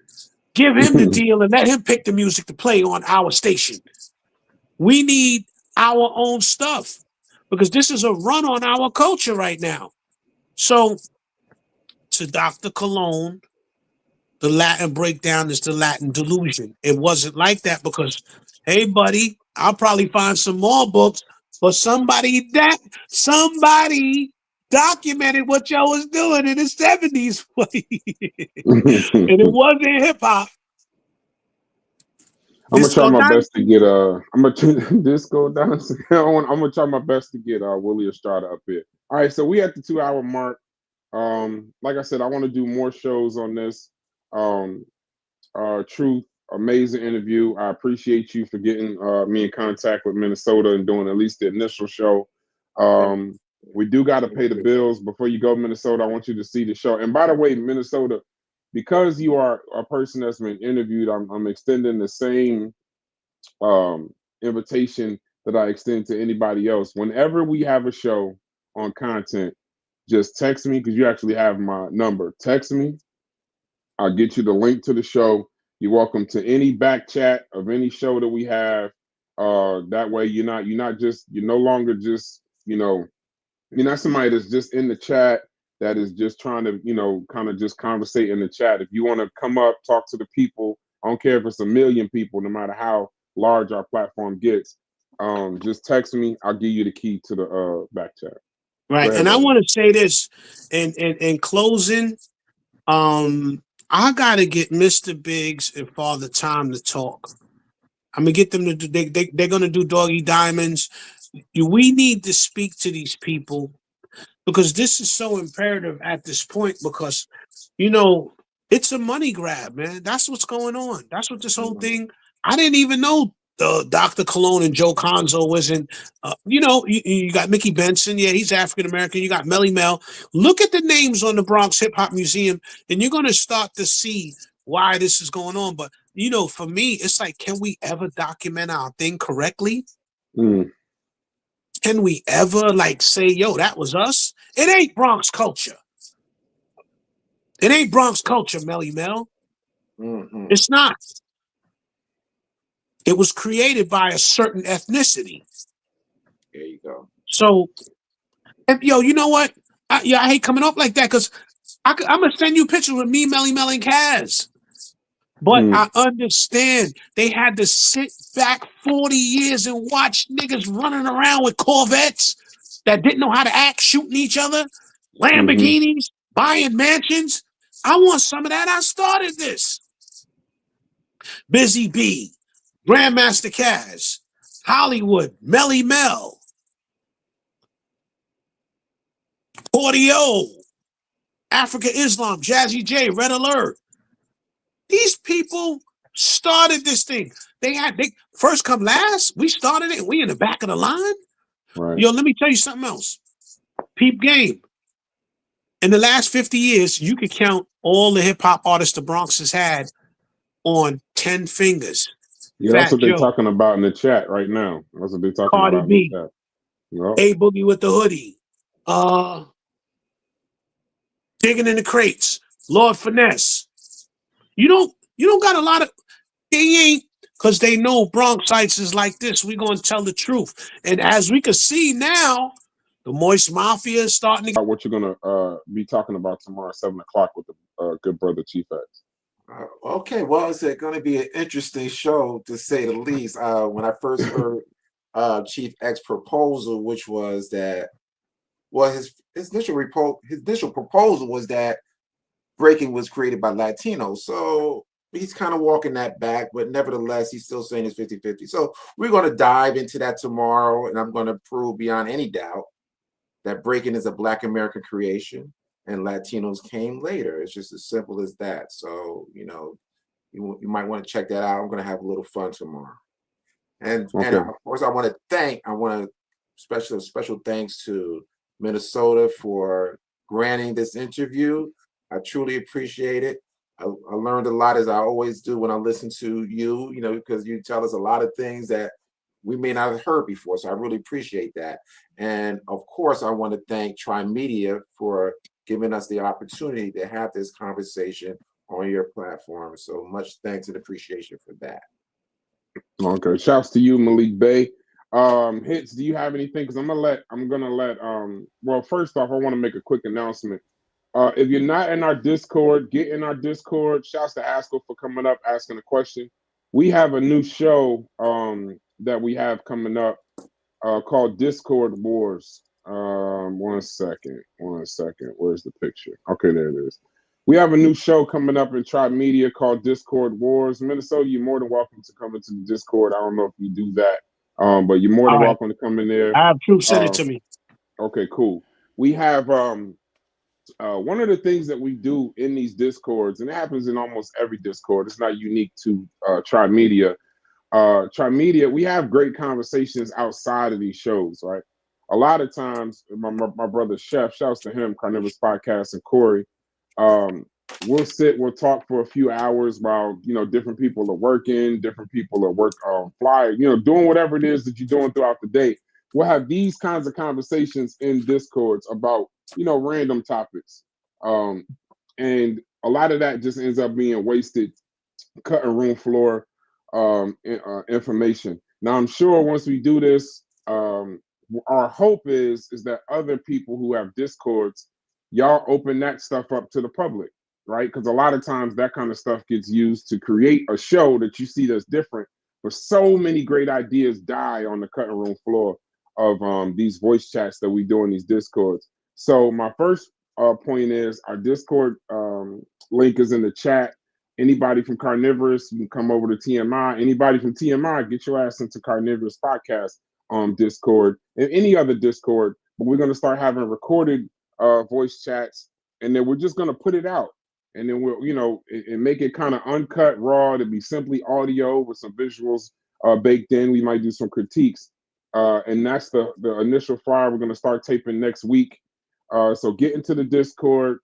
Give him the deal and let him pick the music to play on our station. We need our own stuff because this is a run on our culture right now. So, to Dr. Cologne, the Latin breakdown is the Latin delusion. It wasn't like that because, hey, buddy, I'll probably find some more books, but somebody documented what y'all was doing in the 70s. And it wasn't hip hop. I'm gonna try my best to get I'm gonna disco dance. I'm gonna try my best to get Willie Estrada up here. All right, so we at the 2-hour mark. Like I said, I want to do more shows on this. Truth, amazing interview. I appreciate you for getting me in contact with Minnesota and doing at least the initial show. We do got to pay the bills before you go, Minnesota. I want you to see the show. And by the way, Minnesota, because you are a person that's been interviewed, I'm extending the same invitation that I extend to anybody else. Whenever we have a show on content, just text me because you actually have my number. Text me. I'll get you the link to the show. You're welcome to any back chat of any show that we have. That way you're no longer just, you're not somebody that's just in the chat that is just trying to, kind of just conversate in the chat. If you want to come up, talk to the people, I don't care if it's 1 million people, no matter how large our platform gets, just text me. I'll give you the key to the back chat. Right. Ahead, and brother. I want to say this in closing. I got to get Mr. Biggs and Father Time to talk. I'm going to get them to do, they're going to do Doggy Diamonds. We need to speak to these people because this is so imperative at this point because, it's a money grab, man. That's what's going on. That's what this whole thing, I didn't even know Dr. Cologne and Joe Conzo was in, you got Mickey Benson. Yeah, he's African-American. You got Melly Mel. Look at the names on the Bronx Hip Hop Museum and you're going to start to see why this is going on. But, for me, it's like, can we ever document our thing correctly? Can we ever say, yo, that was us? It ain't Bronx culture. It ain't Bronx culture, Melly Mel. It's not. It was created by a certain ethnicity. There you go. So, you know what? I hate coming up like that because I'm going to send you pictures with me, Melly Mel, and Kaz. But I understand they had to sit back 40 years and watch niggas running around with Corvettes that didn't know how to act, shooting each other, Lamborghinis, buying mansions. I want some of that. I started this. Busy B, Grandmaster Kaz, Hollywood, Melly Mel, Audio, Africa Islam, Jazzy J, Red Alert. These people started this thing. They first come last. We started it. We in the back of the line. Right. Yo, let me tell you something else. Peep game. In the last 50 years, you could count all the hip hop artists the Bronx has had on 10 fingers. Yeah, that's what they're talking about in the chat right now. That's what they're talking Cardi about B, in the chat. Yep. A Boogie with the Hoodie, Digging in the Crates, Lord Finesse. You don't got a lot of, they ain't, because they know Bronxites is like this. We're going to tell the truth. And as we can see now, the Moist Mafia is starting to. What you're going to be talking about tomorrow at 7 o'clock with the good brother Chief X. Okay, well, it's going to be an interesting show, to say the least. When I first heard Chief X proposal, which was that, well, his initial proposal was that breaking was created by Latinos. So he's kind of walking that back, but nevertheless, he's still saying it's 50-50. So we're going to dive into that tomorrow, and I'm going to prove beyond any doubt that breaking is a Black American creation and Latinos came later. It's just as simple as that. So, you might want to check that out. I'm going to have a little fun tomorrow. And of course, I want special thanks to Minnesota for granting this interview. I truly appreciate it. I learned a lot, as I always do when I listen to you, because you tell us a lot of things that we may not have heard before. So I really appreciate that. And of course, I want to thank Tri-Media for giving us the opportunity to have this conversation on your platform. So much thanks and appreciation for that. Okay, shouts to you, Malik Bey. Hits, do you have anything? Because well, first off, I want to make a quick announcement. If you're not in our Discord, get in our Discord. Shouts to Asko for coming up, asking a question. We have a new show that we have coming up called Discord Wars. One second. Where's the picture? Okay, there it is. We have a new show coming up in Tri-Media called Discord Wars. Minnesota, you're more than welcome to come into the Discord. I don't know if you do that, but you're more than welcome to come in there. I have Truth send it to me. Okay, cool. We have one of the things that we do in these Discords, and it happens in almost every Discord, it's not unique to Tri-Media. Tri-Media, we have great conversations outside of these shows, right? A lot of times, my brother Chef, shouts to him, Carnivorous Podcast, and Corey, we'll talk for a few hours while, different people are working, different people are flying, doing whatever it is that you're doing throughout the day. We'll have these kinds of conversations in Discords about, random topics. And a lot of that just ends up being wasted cutting room floor information. Now, I'm sure once we do this, our hope is that other people who have Discords, y'all open that stuff up to the public, right? Because a lot of times that kind of stuff gets used to create a show that you see that's different, but so many great ideas die on the cutting room floor of these voice chats that we do in these Discords. So my first point is our Discord link is in the chat. Anybody from Carnivorous, you can come over to TMI. Anybody from TMI, get your ass into Carnivorous Podcast Discord and any other Discord. But we're going to start having recorded voice chats, and then we're just going to put it out. And then we'll, and make it kind of uncut, raw, to be simply audio with some visuals baked in. We might do some critiques. And that's the initial flyer we're going to start taping next week. So get into the Discord,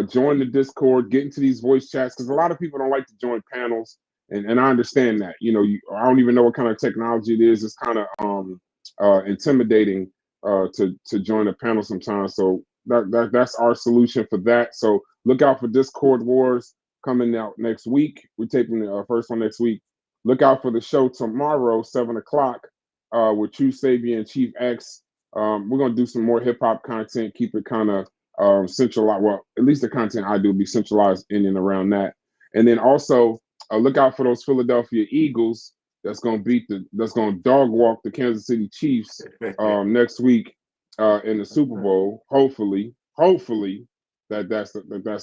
join the Discord, get into these voice chats, because a lot of people don't like to join panels, and I understand that. I don't even know what kind of technology it is. It's kind of intimidating to join a panel sometimes. So that's our solution for that. So look out for Discord Wars coming out next week. We're taping the first one next week. Look out for the show tomorrow, 7:00, with True Saviour and Chief X. We're going to do some more hip hop content, keep it kind of centralized. Well, at least the content I do will be centralized in and around that. And then also look out for those Philadelphia Eagles that's going to dog walk the Kansas City Chiefs next week in the Super Bowl. Hopefully that's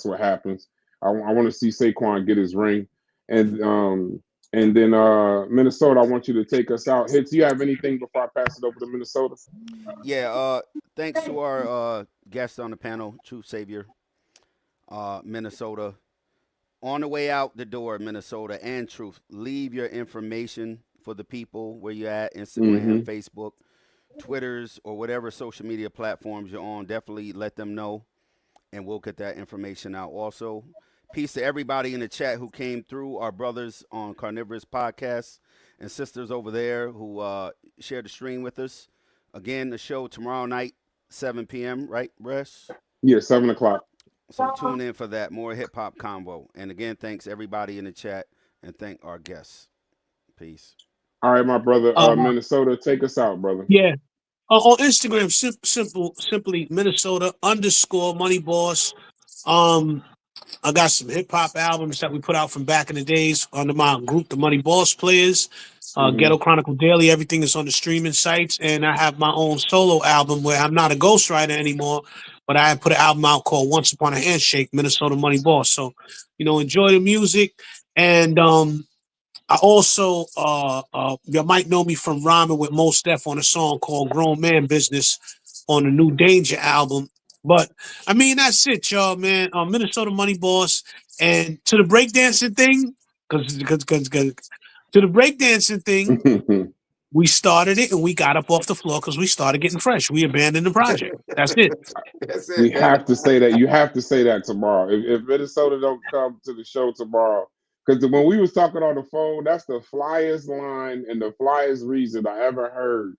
what happens. I want to see Saquon get his ring. And then Minnesota, I want you to take us out. Hits, do you have anything before I pass it over to Minnesota? Yeah, thanks to our guest on the panel, Truth Saviour, Minnesota. On the way out the door, Minnesota and Truth, leave your information for the people where you're at, Instagram, Facebook, Twitters, or whatever social media platforms you're on. Definitely let them know, and we'll get that information out also. Peace to everybody in the chat who came through, our brothers on Carnivorous Podcast and sisters over there who shared the stream with us. Again, the show tomorrow night, 7 p.m., right, Bress? Yeah, 7:00. So tune in for that, more hip-hop convo. And again, thanks everybody in the chat, and thank our guests. Peace. All right, my brother, Minnesota, take us out, brother. Yeah. On Instagram, simply Minnesota _Money Boss. I got some hip hop albums that we put out from back in the days under my group, the Money Boss Players. Ghetto Chronicle Daily, everything is on the streaming sites. And I have my own solo album where I'm not a ghostwriter anymore, but I put an album out called Once Upon a Handshake, Minnesota Money Boss. So, enjoy the music. And I also, you might know me from rhyming with Mos Def on a song called Grown Man Business on the new Danger album. But, that's it, y'all, man. Minnesota Money Boss. And to the breakdancing thing, because to the breakdancing thing, We started it and we got up off the floor because we started getting fresh. We abandoned the project. That's it. That's it. We have to say that. You have to say that tomorrow. If Minnesota don't come to the show tomorrow, because when we was talking on the phone, that's the flyest line and the flyest reason I ever heard.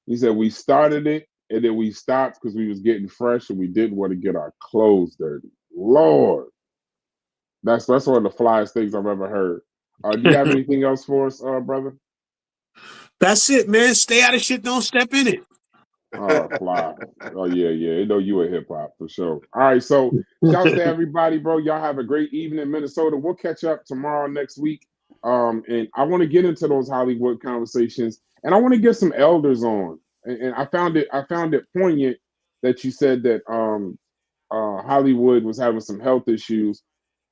He said we started it and then we stopped because we was getting fresh and we didn't want to get our clothes dirty. Lord, that's one of the flyest things I've ever heard. Do you have anything else for us, brother? That's it, man. Stay out of shit. Don't step in it. Fly. Oh yeah. You know you a hip hop for sure. All right, so shouts to everybody, bro. Y'all have a great evening in Minnesota. We'll catch up tomorrow next week. And I want to get into those Hollywood conversations, and I want to get some elders on. And I found it poignant that you said that Hollywood was having some health issues.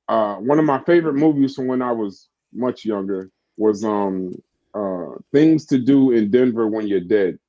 One of my favorite movies from when I was much younger was Things to Do in Denver When You're Dead.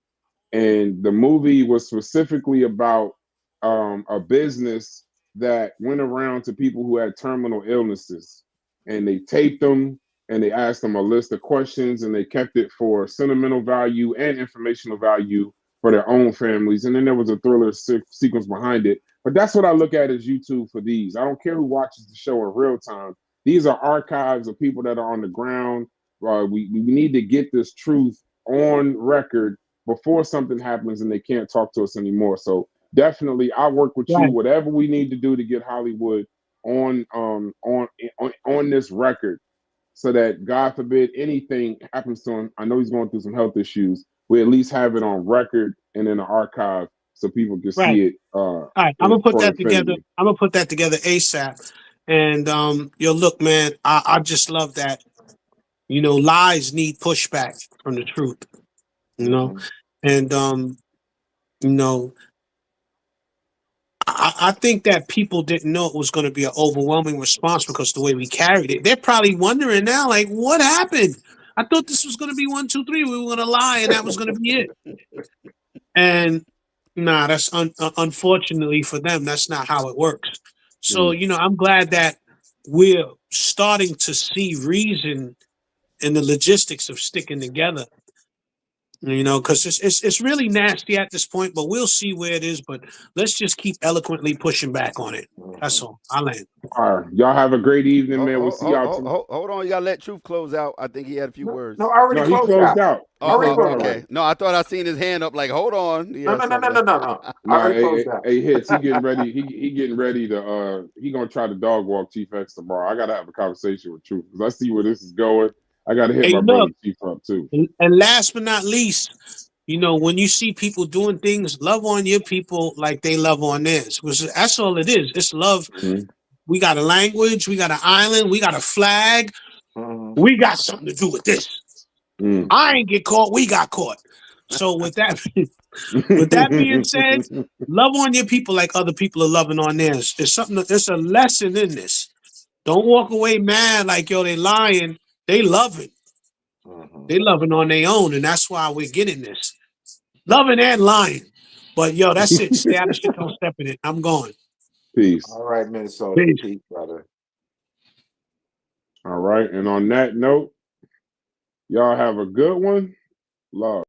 And the movie was specifically about a business that went around to people who had terminal illnesses, and they taped them and they asked them a list of questions, and they kept it for sentimental value and informational value for their own families. And then there was a thriller sequence behind it. But that's what I look at as YouTube for these. I don't care who watches the show in real time. These are archives of people that are on the ground. We need to get this truth on record before something happens and they can't talk to us anymore. So definitely, I work with you. Whatever we need to do to get Hollywood on this record, so that God forbid anything happens to him. I know he's going through some health issues. We at least have it on record and in the archive so people can see it. All right, I'm gonna put that together. I'm gonna put that together ASAP. And look, man, I just love that. Lies need pushback from the truth. And I think that people didn't know it was going to be an overwhelming response because the way we carried it. They're probably wondering now, like, what happened? I thought this was going to be 1, 2, 3. We were going to lie, and that was going to be it. And that's unfortunately for them. That's not how it works. So I'm glad that we're starting to see reason in the logistics of sticking together. Because it's really nasty at this point, but we'll see where it is. But let's just keep eloquently pushing back on it. That's all. I land. All right, y'all have a great evening, man. We'll see y'all tomorrow. Hold on, you gotta let Truth close out. I think he had a few words. No, I already closed out. Okay. No, I thought I seen his hand up. Like, hold on. No. Hey, Hits. He getting ready. He getting ready to. He gonna try to dog walk Chief X tomorrow. I gotta have a conversation with Truth because I see where this is going. I got to hit my brother Chief up too. And last but not least, when you see people doing things, love on your people like they love on theirs. That's all it is. It's love. Mm-hmm. We got a language. We got an island. We got a flag. Mm-hmm. We got something to do with this. Mm. I ain't get caught. We got caught. So with that being said, love on your people like other people are loving on theirs. There's a lesson in this. Don't walk away mad like, they lying. They loving. Mm-hmm. They loving on their own, and that's why we're getting this. Loving and lying. But, that's it. Stay out of shit, don't step in it. I'm going. Peace. All right, Minnesota. Peace, brother. All right, and on that note, y'all have a good one. Love.